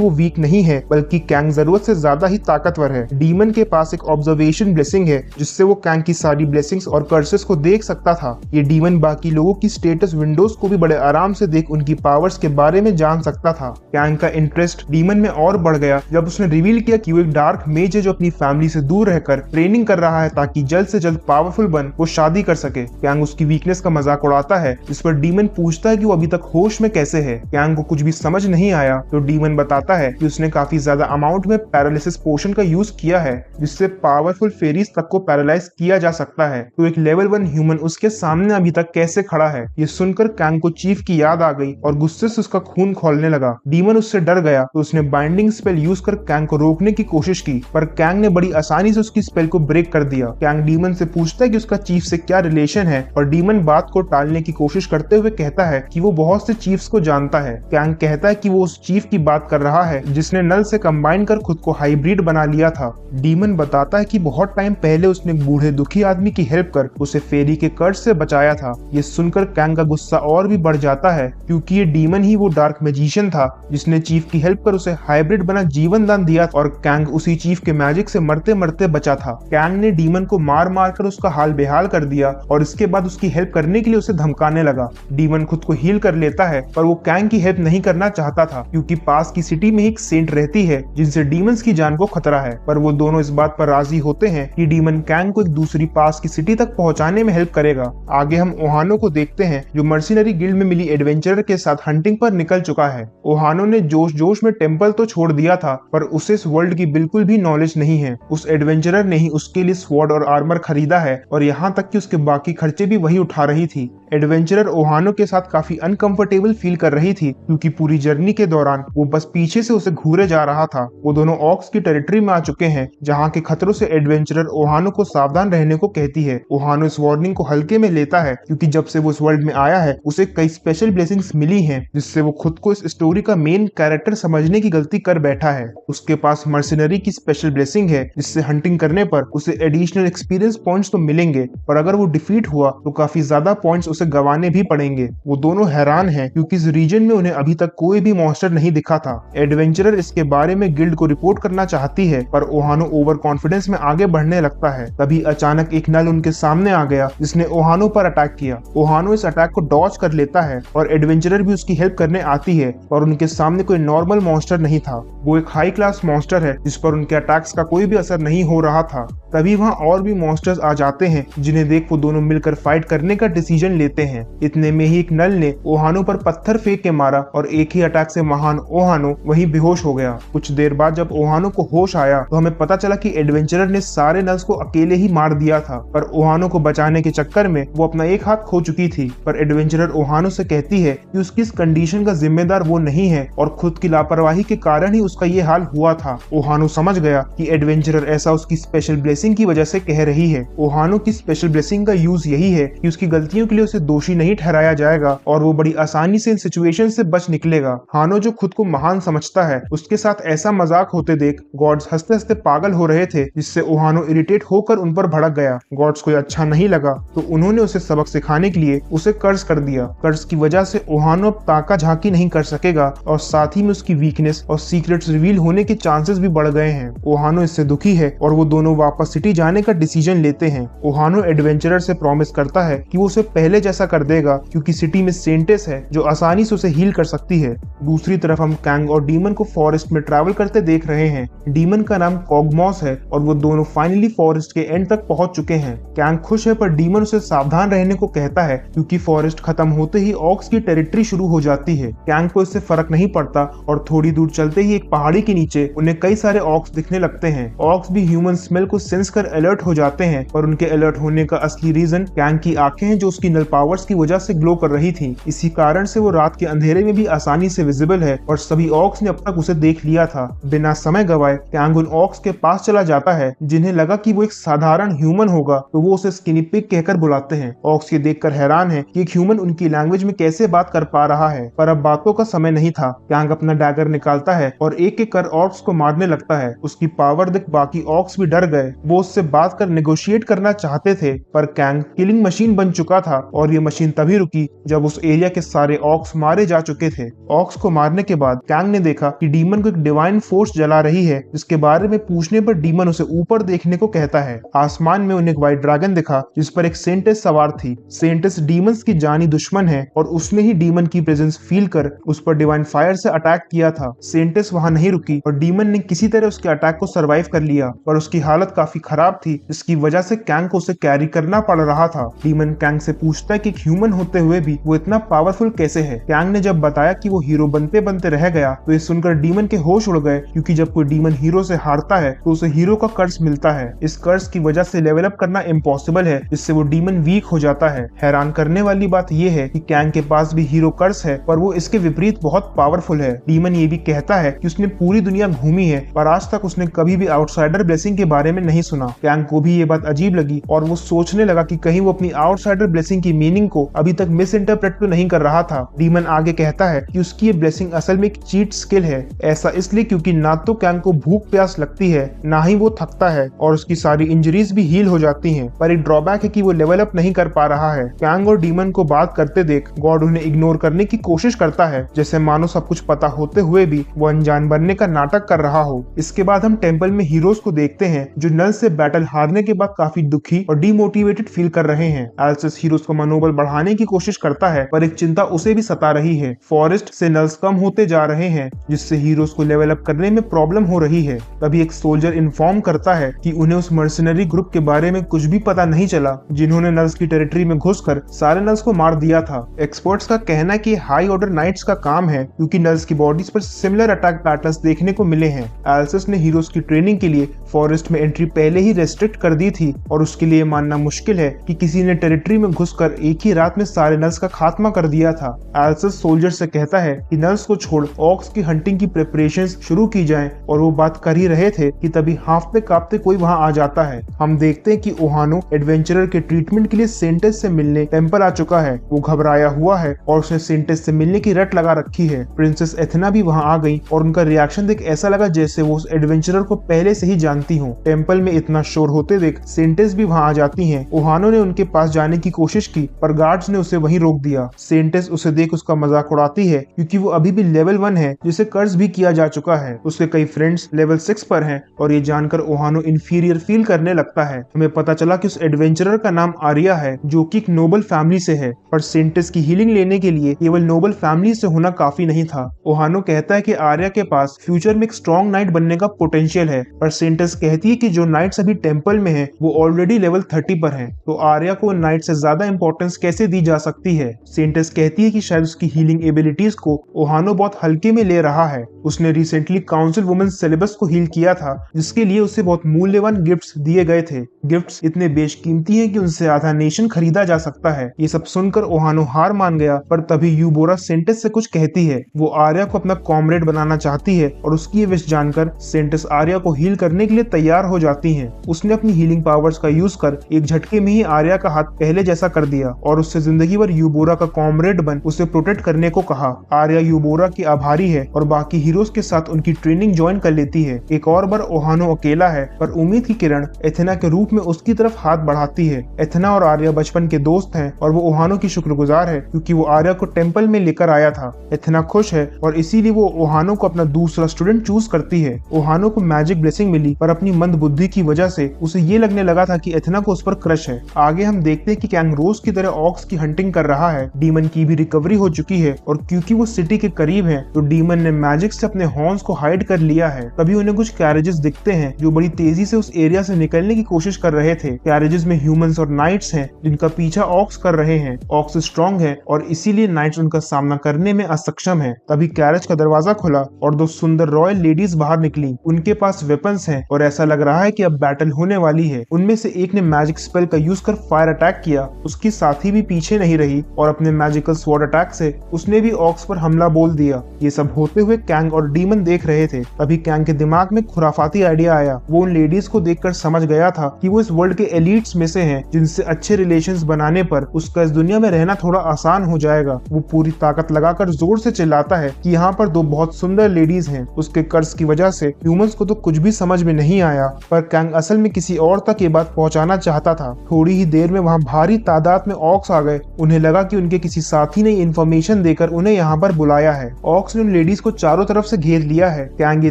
वो वीक नहीं है, बल्कि कैंग जरूरत से ज्यादा ही ताकतवर है। डीमन के पास एक ऑब्जर्वेशन ब्लेसिंग है, जिससे वो कैंग की सारी ब्लेसिंग्स और कर्सेस को देख सकता था। ये डीमन बाकी लोगों की स्टेटस विंडोज को भी बड़े आराम से देख उनकी पावर्स के बारे में जान सकता था। कैंग का इंटरेस्ट डीमन में और बढ़ गया जब उसने रिवील किया कि वो एक डार्क मेज है जो अपनी फैमिली से दूर रहकर ट्रेनिंग कर रहा है ताकि जल्द से जल्द पावरफुल बन वो शादी कर सके। कैंग उसकी वीकनेस का मजाक उड़ाता है, जिस पर डीमन पूछता है कि वो अभी तक होश में कैसे है। कैंग को कुछ भी समझ नहीं आया तो डीमन बताता है कि उसने काफी ज्यादा अमाउंट में पैरालिसिस पोशन का यूज किया है, जिससे पावरफुल फेरीज तक को पैरालाइज किया जा सकता है। तो एक लेवल 1 ह्यूमन उसके सामने अभी तक कैसे खड़ा है। ये सुनकर कैंग को चीफ की याद आ गई और गुस्से से उसका खून खौलने लगा। डीमन उससे डर गया तो उसने बाइंडिंग स्पेल यूज कर कैंग को रोकने की कोशिश की, पर कैंग ने बड़ी आसानी से उसकी स्पेल को ब्रेक कर दिया। कैंग डीमन से पूछता है कि उसका चीफ से क्या रिलेशन है, और डीमन बात को टालने की कोशिश करते हुए कहता है कि वो बहुत से चीफ्स को जानता है। कैंग कहता है कि वो उस चीफ की बात कर रहा है जिसने नल से कंबाइन कर खुद को हाइब्रिड बना लिया था। डीमन बताता है कि बहुत टाइम पहले उसने बूढ़े दुखी आदमी की हेल्प कर उसे फेरी के कर्ज से बचाया था। ये सुनकर कैंग का गुस्सा और भी बढ़ जाता है, क्योंकि ये डीमन ही वो डार्क मैजिशियन था जिसने चीफ की हेल्प कर उसे हाइब्रिड बना जीवन दान दिया, और कैंग उसी चीफ के मैजिक से मरते मरते बचा था। कैंग ने डीमन को मार मार कर उसका हाल बेहाल कर दिया और इसके बाद उसकी हेल्प करने के लिए उसे धमकाने लगा। डीमन खुद को हील कर लेता है, पर वो कैंग की हेल्प नहीं करना चाहता था, क्योंकि पास की सिटी में एक सेंट रहती है जिनसे डीमंस की जान को खतरा है। पर वो दोनों इस बात पर राजी होते हैं कि डीमन कैंग को एक दूसरी पास की सिटी तक पहुंचाने में हेल्प करेगा। आगे हम ओहानो को देखते हैं, जो मर्सिनरी गिल्ड में मिली एडवेंचरर के साथ हंटिंग पर निकल चुका है। ओहानो ने जोश जोश में टेंपल तो छोड़ दिया था, पर उसे इस वर्ल्ड की बिल्कुल भी नॉलेज नहीं है। उस एडवेंचरर ने ही उसके लिए स्वॉर्ड और आर्मर खरीदा है, और यहाँ तक कि उसके बाकी खर्चे भी वही उठा रही थी। एडवेंचरर ओहानो के साथ काफी अनकंफर्टेबल फील कर रही थी, क्योंकि पूरी जर्नी के दौरान वो बस पीछे से उसे घूरे जा रहा था। वो दोनों ऑक्स की टेरिटरी में आ चुके हैं, जहाँ के खतरों से एडवेंचरर ओहानो को सावधान रहने को कहती है। ओहानो इस वार्निंग को हल्के में लेता है, क्योंकि जब से वो इस वर्ल्ड में आया है उसे कई स्पेशल ब्लेसिंग्स मिली हैं, जिससे वो खुद को इस स्टोरी का मेन कैरेक्टर समझने की गलती कर बैठा है। उसके पास मर्सिनरी की स्पेशल ब्लेसिंग है, जिससे हंटिंग करने पर उसे एडिशनल एक्सपीरियंस पॉइंट्स तो मिलेंगे, पर अगर वो डिफीट हुआ तो काफी ज्यादा पॉइंट्स उसे गंवाने भी पड़ेंगे। वो दोनों हैरान हैं, क्योंकि इस रीजन में उन्हें अभी तक कोई भी मॉन्स्टर नहीं दिखा था। एडवेंचरर इसके बारे में गिल्ड को रिपोर्ट करना चाहती है, पर ओहानो ओवर कॉन्फिडेंस में आगे बढ़ने लगता है। तभी अचानक एक नल उनके सामने आ गया, जिसने ओहानो पर अटैक किया। ओहानो इस अटैक को डॉज कर लेता है, और एडवेंचरर भी उसकी हेल्प करने आती है, और उनके सामने कोई नॉर्मल मॉन्स्टर नहीं था। वो एक हाई क्लास मॉन्स्टर है, जिस पर उनके अटैक्स का कोई भी असर नहीं हो रहा था। तभी वहाँ और भी मॉन्स्टर्स आ जाते हैं, जिन्हें देख वो दोनों मिलकर फाइट करने का डिसीजन लेते हैं। इतने में ही एक नल ने ओहानो पर पत्थर फेंक के मारा, और एक ही अटैक से महान ओहानो वहीं बेहोश हो गया। कुछ देर बाद जब ओहानो को होश आया तो हमें पता चला कि एडवेंचरर ने सारे नल्स को अकेले ही मार दिया था, पर ओहानो को बचाने के चक्कर में वो अपना एक हाथ खो चुकी थी। पर एडवेंचरर ओहानो से कहती है कि उसकी इस कंडीशन का जिम्मेदार वो नहीं है, और खुद की लापरवाही के कारण ही उसका ये हाल हुआ था। ओहानो समझ गया कि एडवेंचरर ऐसा उसकी स्पेशल ब्लेसिंग की वजह से कह रही है। ओहानो की स्पेशल ब्लेसिंग का यूज यही है कि उसकी गलतियों के लिए उसे दोषी नहीं ठहराया जाएगा, और वो बड़ी आसानी से इन सिचुएशन से बच निकलेगा। हानो जो खुद को महान समझता है, उसके साथ ऐसा मजाक होते देख गॉड्स हंसते हंसते पागल हो रहे थे, जिससे ओहानो इरिटेट होकर उन पर भड़क गया। गॉड्स को अच्छा नहीं लगा, तो उन्होंने उसे सबक सिखाने के लिए उसे कर्ज कर दिया। कर्ज की वजह से ओहानो अब ताका झांकी नहीं कर सकेगा, और साथ ही में उसकी वीकनेस और सीक्रेट्स रिवील होने के चांसेस भी बढ़ गए हैं। ओहानो इससे दुखी है, और वो दोनों वापस सिटी जाने का डिसीजन लेते हैं। ओहानो एडवेंचरर से प्रॉमिस करता है कि वो उसे पहले जैसा कर देगा, क्योंकि सिटी में सेंटेस है जो आसानी से उसे हील कर सकती है। दूसरी तरफ हम कैंग और डीमन को फॉरेस्ट में ट्रैवल करते देख रहे हैं। डीमन का नाम कॉगमॉस है, और वो दोनों फाइनली फॉरेस्ट के एंड तक पहुंच चुके हैं। कैंग खुश है, पर डीमन उसे सावधान रहने को कहता है, क्योंकि फॉरेस्ट खत्म होते ही ऑक्स की टेरिटरी शुरू हो जाती है। कैंग को इससे फर्क नहीं पड़ता, और थोड़ी दूर चलते ही एक पहाड़ी के नीचे उन्हें कई सारे ऑक्स दिखने लगते हैं। ऑक्स भी ह्यूमन स्मेल को सेंस कर अलर्ट हो जाते हैं, पर उनके अलर्ट होने का असली रीजन कैंग की आंखें हैं, जो उसकी नल पावर्स की वजह से ग्लो कर रही थी। इसी कारण से वो रात के अंधेरे में भी आसानी से विजिबल है, और सभी ऑक्स ऑक्स ने अब तक उसे देख लिया था। बिना समय गवाए कैंग उन ऑक्स के पास चला जाता है, जिन्हें लगा कि वो एक साधारण ह्यूमन होगा तो वो उसे स्किनी पिग कहकर बुलाते हैं। ऑक्स ये देखकर हैरान है कि एक ह्यूमन उनकी लैंग्वेज में कैसे बात कर पा रहा है, पर अब बातों का समय नहीं था। कैंग अपना डैगर निकालता है और एक एक कर ऑक्स को मारने लगता है। उसकी पावर देख बाकी ऑक्स भी डर गए। वो उससे बात कर नेगोशिएट करना चाहते थे, पर कैंग किलिंग मशीन बन चुका था और ये मशीन तभी रुकी जब उस एरिया के सारे ऑक्स मारे जा चुके थे। ऑक्स को मारने के बाद कैंग ने देखा कि डीमन को एक डिवाइन फोर्स जला रही है, जिसके बारे में पूछने पर डीमन उसे ऊपर देखने को कहता है। आसमान में उन्हें एक व्हाइट ड्रैगन दिखा जिस पर एक सेंटेस सवार थी। सेंटेस डीमंस की जानी दुश्मन है और उसने ही डीमन की प्रेजेंस फील कर उस पर डिवाइन फायर से अटैक किया था। सेंटेस वहां नहीं रुकी और डीमन ने किसी तरह उसके अटैक को सर्वाइव कर लिया, पर उसकी हालत काफी खराब थी, जिसकी वजह से कैंग को उसे कैरी करना पड़ रहा था। डीमन कैंग से पूछता है कि एक ह्यूमन होते हुए भी वो इतना पावरफुल कैसे है। कैंग ने जब बताया कि वो हीरो बनते बनते रह गया तो ये सुनकर डीमन के होश उड़ गए, क्योंकि जब कोई डीमन हीरो से हारता है तो उसे हीरो का कर्ज मिलता है। इस कर्ज की वजह से लेवल अप करना इम्पॉसिबल है, जिससे वो डीमन वीक हो जाता है। हैरान करने वाली बात यह है कि कैंग के पास भी हीरो कर्ज है, पर वो इसके विपरीत बहुत पावरफुल है। डीमन ये भी कहता है कि उसने पूरी दुनिया घूमी है, पर आज तक उसने कभी भी आउटसाइडर ब्लेसिंग के बारे में नहीं सुना। कैंग को भी ये बात अजीब लगी और वो सोचने लगा कि कहीं वो अपनी आउटसाइडर ब्लेसिंग की मीनिंग को अभी तक मिस इंटरप्रेट तो नहीं कर रहा था। डीमन आगे कहता है कि उसकी ये ब्लेसिंग असल में एक चीट स्किल है। ऐसा इसलिए क्योंकि ना तो कैंग को भूख प्यास लगती है, ना ही वो थकता है, और उसकी सारी इंजरीज भी हील हो जाती हैं। पर एक ड्रॉबैक है कि वो लेवल अप नहीं कर पा रहा है। कैंग और डीमन को बात करते देख गॉड उन्हें इग्नोर करने की कोशिश करता है, जैसे मानो सब कुछ पता होते हुए भी वो अनजान बनने का नाटक कर रहा हो। इसके बाद हम टेंपल में हीरोज को देखते हैं जो नल से बैटल हारने के बाद काफी दुखी और डीमोटिवेटेड फील कर रहे हैं। एल्सिस हीरोज को मनोबल बढ़ाने की कोशिश करता है, पर एक चिंता उसे भी सता रही है। फॉरेस्ट से नल्स कम होते जा रहे हैं, जिससे हीरोज को लेवल अप करने में प्रॉब्लम हो रही है। तभी एक सोल्जर इन्फॉर्म करता है कि उन्हें उस मर्सनरी ग्रुप के बारे में कुछ भी पता नहीं चला, जिन्होंने नल्स की टेरिटरी में घुसकर सारे नल्स को मार दिया था। एक्सपर्ट्स का कहना है कि हाई ऑर्डर नाइट्स का काम है, क्योंकि नल्स की बॉडीज पर सिमिलर अटैक पैटर्न्स देखने को मिले हैं। एल्सिस ने हीरोज की ट्रेनिंग के लिए फॉरेस्ट में एंट्री पहले ही रेस्ट्रिक्ट कर दी थी, और उसके लिए मानना मुश्किल है कि किसी ने टेरिटरी में घुसकर एक ही रात में सारे नल्स का खात्मा कर दिया था। एल्सिस सोल्जर से कहता है कि नल्स को छोड़ ऑक्स की हंटिंग की प्रिपरेशंस शुरू की जाएं, और वो बात कर ही रहे थे कि तभी हांफते कांपते कोई वहां आ जाता है। हम देखते हैं कि ओहानो एडवेंचरर के ट्रीटमेंट के लिए सेंटेस से मिलने टेंपल आ चुका है। वो घबराया हुआ है और उसने सेंटेस से मिलने की रट लगा रखी है। प्रिंसेस एथना भी वहां आ गई और उनका रिएक्शन देख ऐसा लगा जैसे वो उस एडवेंचरर को पहले से ही जानती हो। टेंपल में इतना शोर होते देख सेंटेस भी वहां आ जाती हैं। ओहानो ने उनके पास जाने की कोशिश की, पर गार्ड्स ने उसे वहीं रोक दिया। सेंटेस उसे देख उसका मजाक उड़ाती है, क्योंकि वो अभी भी लेवल 1 है, जिसे कर्ज भी किया जा चुका है। उसके कई फ्रेंड्स लेवल 6 पर हैं, और ये जानकर ओहानो इंफीरियर फील करने लगता है। हमें पता चला कि उस एडवेंचरर का नाम आर्या है, जो कि एक नोबल फैमिली से है, पर सेंटेस की हीलिंग लेने के लिए केवल नोबल फैमिली से होना काफी नहीं था। ओहानो कहता है कि आर्या के पास फ्यूचर में एक स्ट्रॉन्ग नाइट बनने का पोटेंशियल है, पर सेंटेस कहती है कि जो नाइट्स अभी टेंपल में है वो ऑलरेडी लेवल 30 पर है, तो आर्या को नाइट से ज्यादा इंपॉर्टेंस कैसे दी जा सकती है। सेंटेस कहती है कि शायद उसकी हीलिंग एबिलिटीज को ओहानो बहुत हल्के में ले रहा है। उसने रिसेंटली काउंसिल वुमेन सिलेबस को हील किया था, जिसके लिए उसे बहुत मूल्यवान गिफ्ट्स दिए गए थे। गिफ्ट्स इतने बेशकीमती हैं कि उनसे आधा नेशन खरीदा जा सकता है। ये सब सुनकर ओहानो हार मान गया, पर तभी यूबोरा सेंटेस से कुछ कहती है। वो आर्या को अपना कॉमरेड बनाना चाहती है, और उसकी ये विश जानकर सेंटेस आर्या को हील करने के लिए तैयार हो जाती है। उसने अपनी हीलिंग पावर्स का यूज कर एक झटके में ही आर्या का हाथ पहले जैसा कर दिया, और उससे जिंदगी भर यूबोरा का कॉमरेड बन उसे प्रोटेक्ट करने को कहा। आर्या यूबोरा की आभारी है और बाकी हीरोज के साथ उनकी ट्रेनिंग ज्वाइन कर लेती है। एक और बार ओहानो अकेला है, पर उम्मीद की किरण एथेना के रूप में उसकी तरफ हाथ बढ़ाती है। एथेना और आर्या बचपन के दोस्त हैं, और वो ओहानो की शुक्रगुजार है, क्योंकि वो आर्या को टेंपल में लेकर आया था। एथेना खुश है और इसीलिए वो ओहानो को अपना दूसरा स्टूडेंट चूज करती है। ओहानो को मैजिक ब्लेसिंग मिली, पर अपनी मंद बुद्धि की वजह से उसे ये लगने लगा था कि एथेना को उस पर क्रश है। आगे हम देखते हैं कि कैंग रोज की तरह ऑक्स की हंटिंग कर रहा है। डीमन की भी रिकवरी हो चुकी है, और क्योंकि वो सिटी के करीब है, तो डीमन ने मैजिक से अपने हॉर्न्स को हाइड कर लिया है। तभी उन्हें कुछ कैरेजेस दिखते हैं जो बड़ी तेजी से उस एरिया से निकलने की कोशिश कर रहे थे। कैरेजेस में ह्यूमंस और नाइट्स हैं, जिनका पीछा ऑक्स कर रहे हैं। ऑक्स स्ट्रॉन्ग है और इसीलिए नाइट्स उनका सामना करने में असक्षम है। तभी कैरेज का दरवाजा खुला और दो सुंदर रॉयल लेडीज बाहर निकली। उनके पास वेपन्स हैं और ऐसा लग रहा है कि अब बैटल होने वाली है। उनमें से एक ने मैजिक स्पेल का यूज कर फायर अटैक किया। उसकी साथी भी पीछे नहीं रही और अपने मैजिकल स्वॉर्ड अटैक से उसने भी ऑक्स पर हमला बोल दिया। ये सब होते सोते हुए कैंग और डीमन देख रहे थे। तभी कैंग के दिमाग में खुराफाती आइडिया आया। वो उन लेडीज को देखकर समझ गया था कि वो इस वर्ल्ड के एलिट्स में से हैं, जिनसे अच्छे रिलेशंस बनाने पर उसका इस दुनिया में रहना थोड़ा आसान हो जाएगा। वो पूरी ताकत लगाकर जोर से चिल्लाता है कि यहाँ पर दो बहुत सुंदर लेडीज हैं। उसके कर्ज की वजह से ह्यूमंस को तो कुछ भी समझ में नहीं आया, पर कैंग असल में किसी और तक ये बात पहुंचाना चाहता था। थोड़ी ही देर में वहाँ भारी तादाद में ऑक्स आ गए। उन्हें लगा कि उनके किसी साथी ने इन्फॉर्मेशन देकर उन्हें यहाँ पर बुलाया है। ऑक्स ने उन लेडीज को चारों तरफ से घेर लिया है। कैंग ये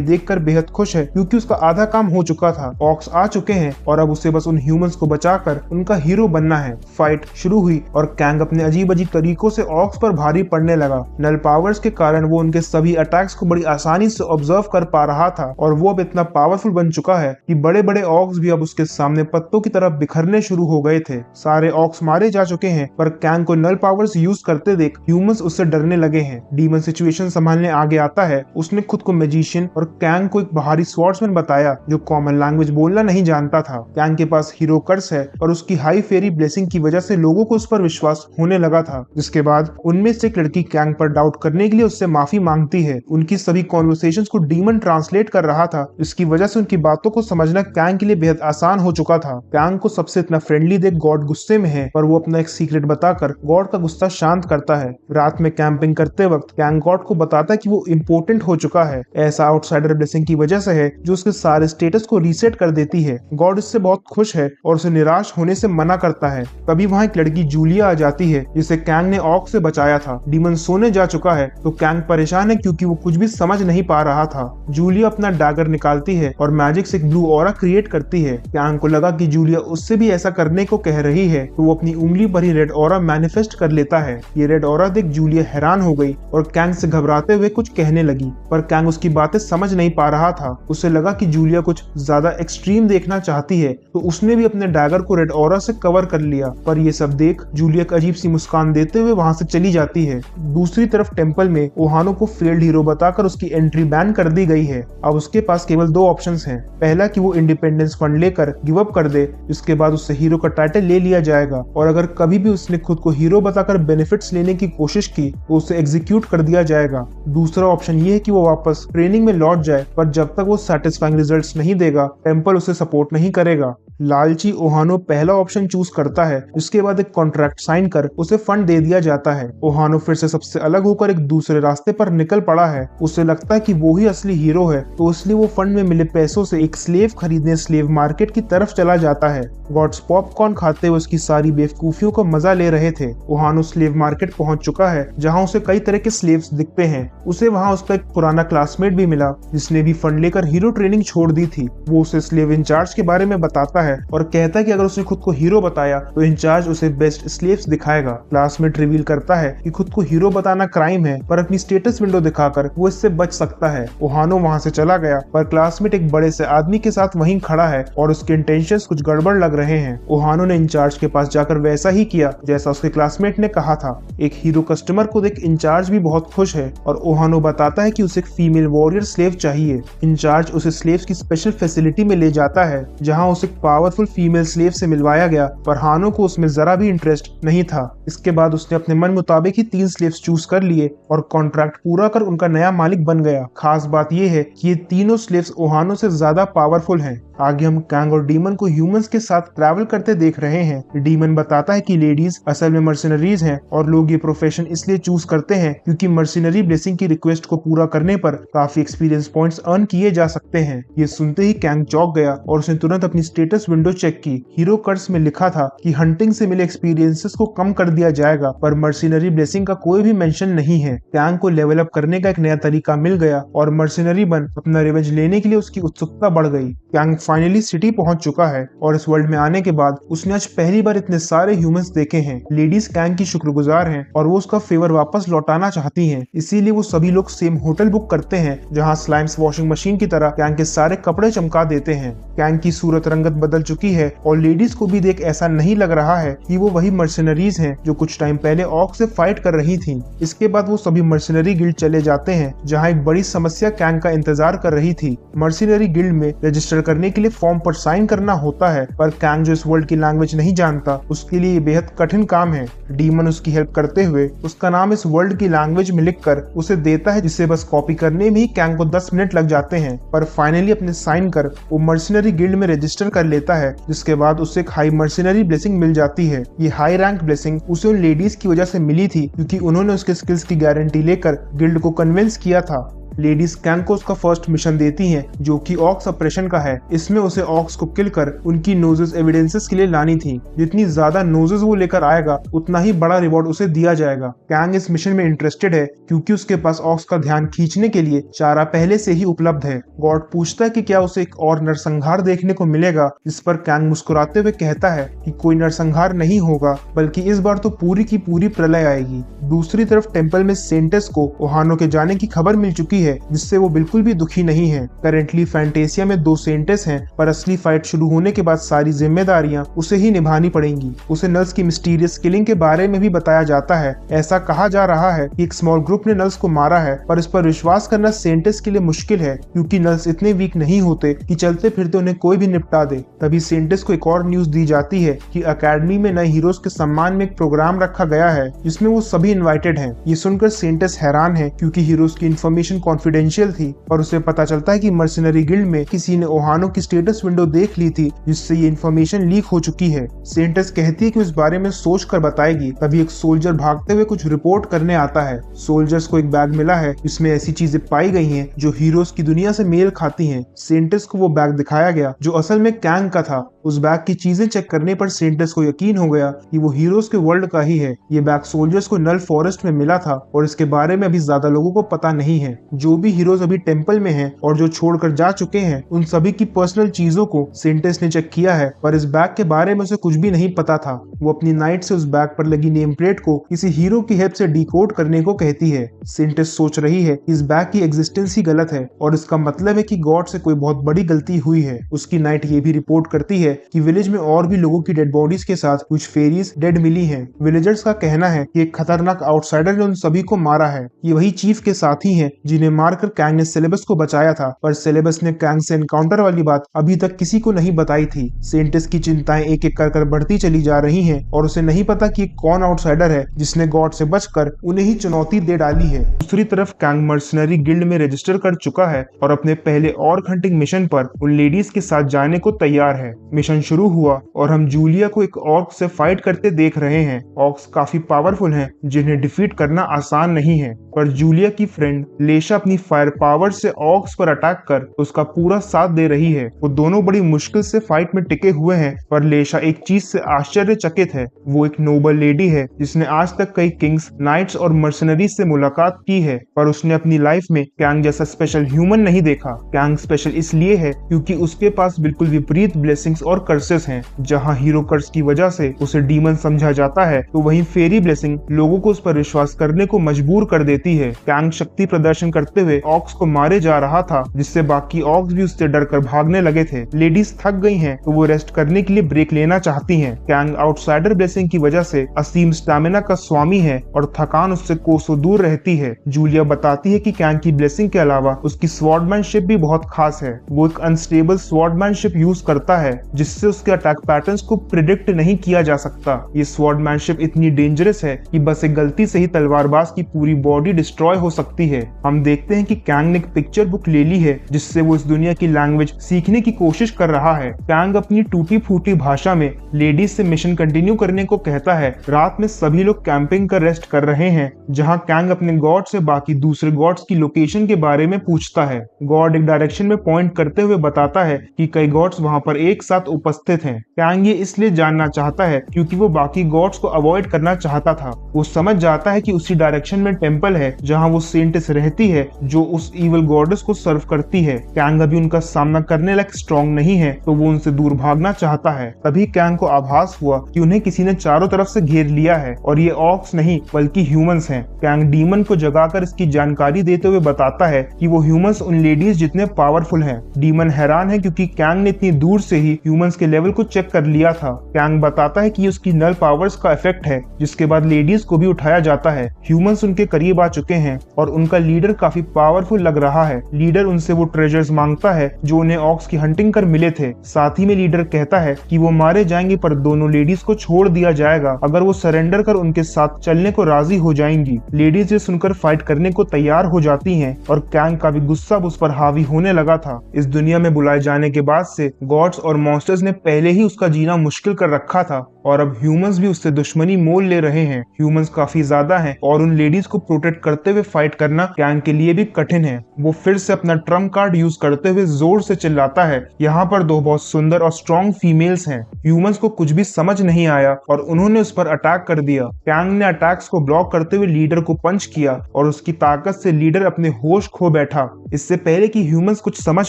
देखकर बेहद खुश है, क्योंकि उसका आधा काम हो चुका था। ऑक्स आ चुके हैं और अब उसे बस उन ह्यूमंस को बचाकर उनका हीरो बनना है। फाइट शुरू हुई और कैंग अपने अजीब अजीब तरीकों से ऑक्स पर भारी पड़ने लगा। नल पावर्स के कारण वो उनके सभी अटैक्स को बड़ी आसानी से ऑब्जर्व कर पा रहा था और वो अब इतना पावरफुल बन चुका है कि बड़े बड़े ऑक्स भी अब उसके सामने पत्तों की तरफ बिखरने शुरू हो गए थे। सारे ऑक्स मारे जा चुके हैं, पर कैंग को नल पावर्स यूज करते देख ह्यूमंस उससे डरने लगे हैं। डीमन सिचुएशन संभालने आगे आता है। उसने खुद को मैजिशियन और कैंग को एक बाहरी स्वॉर्ड्समैन बताया जो कॉमन लैंग्वेज बोलना नहीं जानता था। कैंग के पास हीरो कर्स है और उसकी हाई फेरी ब्लेसिंग की वजह से लोगों को उस पर विश्वास होने लगा था। जिसके बाद उनमें से एक लड़की कैंग पर डाउट करने के लिए उससे माफी मांगती है। उनकी सभी कॉन्वर्सेशंस को डीमन ट्रांसलेट कर रहा था, जिसकी वजह से उनकी बातों को समझना कैंग के लिए बेहद आसान हो चुका था। कैंग को सबसे इतना फ्रेंडली देख गॉड गुस्से में है, पर वो अपना एक सीक्रेट बताकर गॉड का गुस्सा शांत करता है। रात में कैंपिंग करते वक्त कैंग गॉड को बताता है कि वो इम्पोर्टेंट हो चुका है। ऐसा आउटसाइडर ब्लेसिंग की वजह से है जो उसके सारे स्टेटस को रीसेट कर देती है। गॉड इससे बहुत खुश है और उसे निराश होने से मना करता है। तभी वहाँ एक लड़की जूलिया आ जाती है, जिसे कैंग ने ऑक से बचाया था। डीमन सोने जा चुका है तो कैंग परेशान है क्योंकि वो कुछ भी समझ नहीं पा रहा था। जूलिया अपना डैगर निकालती है और मैजिक से एक ब्लू ऑरा क्रिएट करती है। कैंग को लगा कि जूलिया उससे भी ऐसा करने को कह रही है, तो वो अपनी उंगली पर ही रेड ऑरा मैनिफेस्ट कर लेता है। ये रेड ऑरा देख जूलिया हैरान हो गई और कैंग से घबराते हुए कुछ कहने लगी, पर कैंग उसकी बातें समझ नहीं पा रहा था। उसे लगा कि जूलिया कुछ ज्यादा एक्सट्रीम देखना चाहती है, तो उसने भी अपने डैगर को रेड ऑरा से कवर कर लिया। पर ये सब देख जूलिया एक अजीब सी मुस्कान देते हुए वहां से चली जाती है। दूसरी तरफ टेंपल में ओहानो को फेल्ड हीरो बताकर उसकी एंट्री बैन कर दी गई है। अब उसके पास केवल दो ऑप्शंस हैं। पहला कि वो इंडिपेंडेंस फंड लेकर गिव अप कर दे, जिसके बाद उससे हीरो का टाइटल ले लिया जाएगा, और अगर कभी भी उसने खुद को हीरो बताकर बेनिफिट्स लेने की कोशिश की तो उसे एग्जीक्यूट कर दिया जाएगा। दूसरा ऑप्शन ये है कि वो वापस ट्रेनिंग में लौट जाए, पर जब तक वो सैटिस्फाइंग रिजल्ट्स नहीं देगा टेंपल उसे सपोर्ट नहीं करेगा। लालची ओहानो पहला ऑप्शन चूज करता है, जिसके बाद एक कॉन्ट्रैक्ट साइन कर उसे फंड दे दिया जाता है। ओहानो फिर से सबसे अलग होकर एक दूसरे रास्ते पर निकल पड़ा है। उसे लगता है कि वो ही असली हीरो है, तो इसलिए वो फंड में मिले पैसों से एक स्लेव खरीदने स्लेव मार्केट की तरफ चला जाता है। गॉड्स पॉपकॉर्न खाते हुए उसकी सारी बेवकूफियों का मजा ले रहे थे। ओहानो स्लेव मार्केट पहुंच चुका है, जहां उसे कई तरह के स्लेव्स दिखते हैं। उसे वहां उसका एक पुराना क्लासमेट भी मिला, जिसने भी फंड लेकर हीरो ट्रेनिंग छोड़ दी थी। वो उसे स्लेव इंचार्ज के बारे में बताता है और कहता है कि अगर उसने खुद को हीरो बताया तो इंचार्ज उसे बेस्ट स्लेव्स दिखाएगा। क्लासमेट रिवील करता है कि खुद को हीरो बताना क्राइम है, पर अपनी स्टेटस विंडो दिखाकर वो इससे बच सकता है। ओहानो वहां से चला गया, पर क्लासमेट एक बड़े से आदमी के साथ वहीं खड़ा है और उसके इंटेंशंस कुछ गड़बड़ लग रहे हैं। ओहानो ने इंचार्ज के पास जाकर वैसा ही किया जैसा उसके क्लासमेट ने कहा था। एक हीरो कस्टमर को देख इंचार्ज भी बहुत खुश है और ओहानो बताता है कि उसे एक फीमेल वॉरियर स्लेव चाहिए। इंचार्ज उसे स्लेव्स की स्पेशल फैसिलिटी में ले जाता है, जहां उसे पावरफुल फीमेल स्लेव से मिलवाया गया, पर हानो को उसमें जरा भी इंटरेस्ट नहीं था। इसके बाद उसने अपने मन मुताबिक ही 3 स्लेव्स चूज कर लिए और कॉन्ट्रैक्ट पूरा कर उनका नया मालिक बन गया। खास बात यह है कि ये तीनों स्लेव्स ओहानो से ज्यादा पावरफुल हैं। आगे हम कैंग और डीमन को ह्यूमंस के साथ ट्रैवल करते देख रहे हैं। डीमन बताता है कि लेडीज असल में मर्सिनरीज हैं और लोग ये प्रोफेशन इसलिए चूज करते हैं क्योंकि मर्सिनरी ब्लेसिंग की रिक्वेस्ट को पूरा करने पर काफी एक्सपीरियंस पॉइंट्स अर्न किए जा सकते हैं। ये सुनते ही कैंग चौंक गया और उसने तुरंत अपनी स्टेटस विंडो चेक की। हीरो कर्स में लिखा था कि हंटिंग से मिले एक्सपीरियंसेस को कम कर दिया जाएगा, पर मर्सिनरी ब्लेसिंग का कोई भी मेंशन नहीं है। कैंग को लेवल अप करने का एक नया तरीका मिल गया और मर्सिनरी बन अपना रिवेंज लेने के लिए उसकी उत्सुकता बढ़ गई। कैंग फाइनली सिटी पहुंच चुका है और इस वर्ल्ड में आने के बाद उसने आज पहली बार इतने सारे ह्यूमंस देखे हैं। लेडीज कैंग की शुक्रगुजार हैं और वो उसका फेवर वापस लौटाना चाहती हैं, इसीलिए वो सभी लोग सेम होटल बुक करते हैं जहां स्लाइम्स वॉशिंग मशीन की तरह कैंग के सारे कपड़े चमका देते हैं। कैंग की सूरत रंगत बदल चुकी है और लेडीज को भी देख ऐसा नहीं लग रहा है कि वो वही मर्सिनरीज हैं जो कुछ टाइम पहले ऑक से फाइट कर रही थी। इसके बाद वो सभी मर्सिनरी गिल्ड चले जाते हैं, जहाँ एक बड़ी समस्या कैंग का इंतजार कर रही थी। मर्सिनरी गिल्ड में रजिस्टर करने के लिए फॉर्म पर साइन करना होता है, पर कैंग जो इस वर्ल्ड की लैंग्वेज नहीं जानता, उसके लिए ये बेहद कठिन काम है। डीमन उसकी हेल्प करते हुए उसका नाम इस वर्ल्ड की लैंग्वेज में लिखकर उसे देता देता है जिसे बस कॉपी करने में ही कैंग को 10 मिनट लग जाते हैं, पर फाइनली अपने साइन कर वो मर्सिनरी गिल्ड में रजिस्टर कर लेता है, जिसके बाद उसे एक हाई मर्सिनरी ब्लेसिंग मिल जाती है। ये हाई रैंक ब्लेसिंग उसे उन लेडीज की वजह से मिली थी क्योंकि उन्होंने उसके स्किल्स की गारंटी लेकर गिल्ड को कन्विंस किया था। लेडीज कैंग को उसका फर्स्ट मिशन देती हैं जो कि ऑक्स ऑपरेशन का है। इसमें उसे ऑक्स को किल कर उनकी नोजेस एविडेंसेस के लिए लानी थी। जितनी ज्यादा नोजेस वो लेकर आएगा उतना ही बड़ा रिवॉर्ड उसे दिया जाएगा। कैंग इस मिशन में इंटरेस्टेड है क्योंकि उसके पास ऑक्स का ध्यान खींचने के लिए चारा पहले से ही उपलब्ध है। गॉड पूछता है कि क्या उसे एक और नरसंहार देखने को मिलेगा, जिस पर कैंग मुस्कुराते हुए कहता है कि कोई नरसंहार नहीं होगा, बल्कि इस बार तो पूरी की पूरी प्रलय आएगी। दूसरी तरफ टेम्पल में सेंटेस को ओहानो के जाने की खबर मिल चुकी है, जिससे वो बिल्कुल भी दुखी नहीं है। करेंटली फैंटेसिया में 2 सेंटेस हैं, पर असली फाइट शुरू होने के बाद सारी जिम्मेदारियां उसे ही निभानी पड़ेंगी। उसे नल्स की मिस्टीरियस किलिंग के बारे में भी बताया जाता है। ऐसा कहा जा रहा है कि एक स्मॉल ग्रुप ने नल्स को मारा है, पर इस पर विश्वास करना सेंटेस के लिए मुश्किल है क्योंकि नल्स इतने वीक नहीं होते कि चलते फिरते उन्हें कोई भी निपटा दे। तभी सेंटेस को एक और न्यूज दी जाती है कि अकेडमी में नए हीरोज के सम्मान में एक प्रोग्राम रखा गया है जिसमें वो सभी इन्वाइटेड हैं। ये सुनकर सेंटेस हैरान है क्योंकि हीरोज की इन्फॉर्मेशन कॉन्फिडेंशियल थी, और उसे पता चलता है कि मर्सिनरी गिल्ड में किसी ने ओहानो की स्टेटस विंडो देख ली थी जिससे ये इन्फॉर्मेशन लीक हो चुकी है। सेंटेस कहती है कि उस बारे में सोच कर बताएगी। तभी एक सोल्जर भागते हुए कुछ रिपोर्ट करने आता है। सोल्जर्स को एक बैग मिला है जिसमें ऐसी चीजें पाई गई हैं जो हीरोज की दुनिया से मेल खाती हैं। सेंटेस को वो बैग दिखाया गया जो असल में कैंग का था। उस बैग की चीजें चेक करने पर सेंटेस को यकीन हो गया कि वो हीरोज के वर्ल्ड का ही है। ये बैग सोल्जर्स को नल फॉरेस्ट में मिला था और इसके बारे में अभी ज्यादा लोगों को पता नहीं है। जो भी हीरोज अभी टेम्पल में हैं और जो छोड़कर जा चुके हैं, उन सभी की पर्सनल चीजों को सेंटेस ने चेक किया है, पर इस बैग के बारे में उसे कुछ भी नहीं पता था। वो अपनी नाइट से उस बैग पर लगी नेम प्लेट को किसी हीरो की हेल्प से डिकोड करने को कहती है। सेंटेस सोच रही है कि इस बैग की एग्जिस्टेंस ही गलत है और इसका मतलब है कि गॉड से कोई बहुत बड़ी गलती हुई है। उसकी नाइट ये भी रिपोर्ट करती है कि विलेज में और भी लोगों की डेड बॉडीज के साथ कुछ फेरीज डेड मिली हैं। विलेजर्स का कहना है कि एक खतरनाक आउटसाइडर ने उन सभी को मारा है। ये वही चीफ के साथी हैं जिन्हें मारकर कैंग ने सिलेबस को बचाया था, पर सिलेबस ने कैंग से एनकाउंटर वाली बात अभी तक किसी को नहीं बताई थी। सेंटेस की चिंताएं एक एक कर बढ़ती चली जा रही हैं और उसे नहीं पता कि कौन आउटसाइडर है जिसने गॉड से बचकर उन्हें ही चुनौती दे डाली है। दूसरी तरफ कैंग मर्सनरी गिल्ड में रजिस्टर कर चुका है और अपने पहले ऑर्क हंटिंग मिशन पर उन लेडीज के साथ जाने को तैयार है। मिशन शुरू हुआ और हम जूलिया को एक ऑर्क से फाइट करते देख रहे हैं। ऑर्क्स काफी पावरफुल हैं जिन्हें डिफीट करना आसान नहीं है, पर जूलिया की फ्रेंड लेशा अपनी फायर पावर से ऑर्क्स पर अटैक कर उसका पूरा साथ दे रही है। वो दोनों बड़ी मुश्किल से फाइट में टिके हुए हैं, पर लेशा एक चीज से आश्चर्यचकित है। वो एक नोबल लेडी है जिसने आज तक कई किंग्स, नाइट्स और मर्सनरीज से मुलाकात की है, पर उसने अपनी लाइफ में कैंग जैसा स्पेशल ह्यूमन नहीं देखा। कैंग स्पेशल इसलिए है क्योंकि उसके पास बिल्कुल विपरीत ब्लेसिंग्स और कर्सेस हैं। जहाँ हीरो कर्स की वजह से उसे डीमन समझा जाता है, तो वहीं फेरी ब्लेसिंग लोगों को उस पर विश्वास करने को मजबूर कर देती है। कैंग शक्ति प्रदर्शन करते हुए ऑक्स को मारे जा रहा था, जिससे बाकी ऑक्स भी उससे डरकर भागने लगे थे। लेडीज थक गई हैं, तो वो रेस्ट करने के लिए ब्रेक लेना चाहती हैं। कैंग आउटसाइडर ब्लेसिंग की वजह से असीम स्टैमिना का स्वामी है और थकान उससे कोसों दूर रहती है। जूलिया बताती है कि कैंग की ब्लेसिंग के अलावा उसकी स्वॉर्डमैनशिप भी बहुत खास है। वो एक अनस्टेबल स्वॉर्डमैनशिप यूज करता है जिससे उसके अटैक पैटर्न्स को प्रिडिक्ट नहीं किया जा सकता। ये स्वॉर्डमैनशिप इतनी डेंजरस है कि बस एक गलती से ही तलवारबाज की पूरी बॉडी डिस्ट्रॉय हो सकती है। हम देखते हैं कि कैंग ने एक पिक्चर बुक ले ली है जिससे वो इस दुनिया की लैंग्वेज सीखने की कोशिश कर रहा है। कैंग अपनी टूटी फूटी भाषा में लेडीज से मिशन कंटिन्यू करने को कहता है। रात में सभी लोग कैंपिंग कर रेस्ट कर रहे हैं, जहां कैंग अपने गॉड से बाकी दूसरे गॉड्स की लोकेशन के बारे में पूछता है। गॉड एक डायरेक्शन में पॉइंट करते हुए बताता है कि कई गॉड्स वहां पर एक साथ उपस्थित हैं। कैंग ये इसलिए जानना चाहता है क्योंकि वो बाकी गॉड्स को अवॉइड करना चाहता था। वो समझ जाता है कि उसी डायरेक्शन में टेम्पल है जहां वो सेंटेस रहती है, जो उस इवल गॉडेस को सर्व करती है। कैंग अभी उनका सामना करने लायक स्ट्रॉन्ग नहीं है, तो वो उनसे दूर भागना चाहता है। तभी कैंग को आभास हुआ कि उन्हें किसी ने चारों तरफ से घेर लिया है और ये ऑक्स नहीं बल्कि ह्यूमंस हैं। कैंग डीमन को जगाकर इसकी जानकारी देते हुए बताता है कि वो ह्यूमंस उन लेडीज जितने पावरफुल हैं। डीमन हैरान है क्योंकि कैंग ने इतनी दूर से ही ह्यूमंस के लेवल को चेक कर लिया था। कैंग बताता है कि उसकी नल पावर्स का इफेक्ट है, जिसके बाद लेडीज को भी उठाया जाता है। ह्यूमंस उनके करीब आ चुके हैं और उनका लीडर काफी काफी पावरफुल लग रहा है। लीडर उनसे वो ट्रेजर्स मांगता है जो उन्हें ऑक्स की हंटिंग कर मिले थे। साथ ही में लीडर कहता है कि वो मारे जाएंगे पर दोनों लेडीज को छोड़ दिया जाएगा अगर वो सरेंडर कर उनके साथ चलने को राजी हो जाएंगी। लेडीज ये सुनकर फाइट करने को तैयार हो जाती हैं और कैंग का भी गुस्सा उस पर हावी होने लगा था। इस दुनिया में बुलाए जाने के बाद से गॉड्स और मॉन्स्टर्स ने पहले ही उसका जीना मुश्किल कर रखा था और अब ह्यूमंस भी उससे दुश्मनी मोल ले रहे हैं। ह्यूमंस काफी ज्यादा हैं और उन लेडीज को प्रोटेक्ट करते हुए फाइट करना कैंग के लिए भी कठिन है। वो फिर से अपना ट्रम्प कार्ड यूज करते हुए जोर से चिल्लाता है, यहाँ पर दो बहुत सुंदर और स्ट्रॉन्ग फीमेल्स हैं। ह्यूमंस को कुछ भी समझ नहीं आया और उन्होंने उस पर अटैक कर दिया। कैंग ने अटैक्स को ब्लॉक करते हुए लीडर को पंच किया और उसकी ताकत से लीडर अपने होश खो बैठा। इससे पहले कि ह्यूमंस कुछ समझ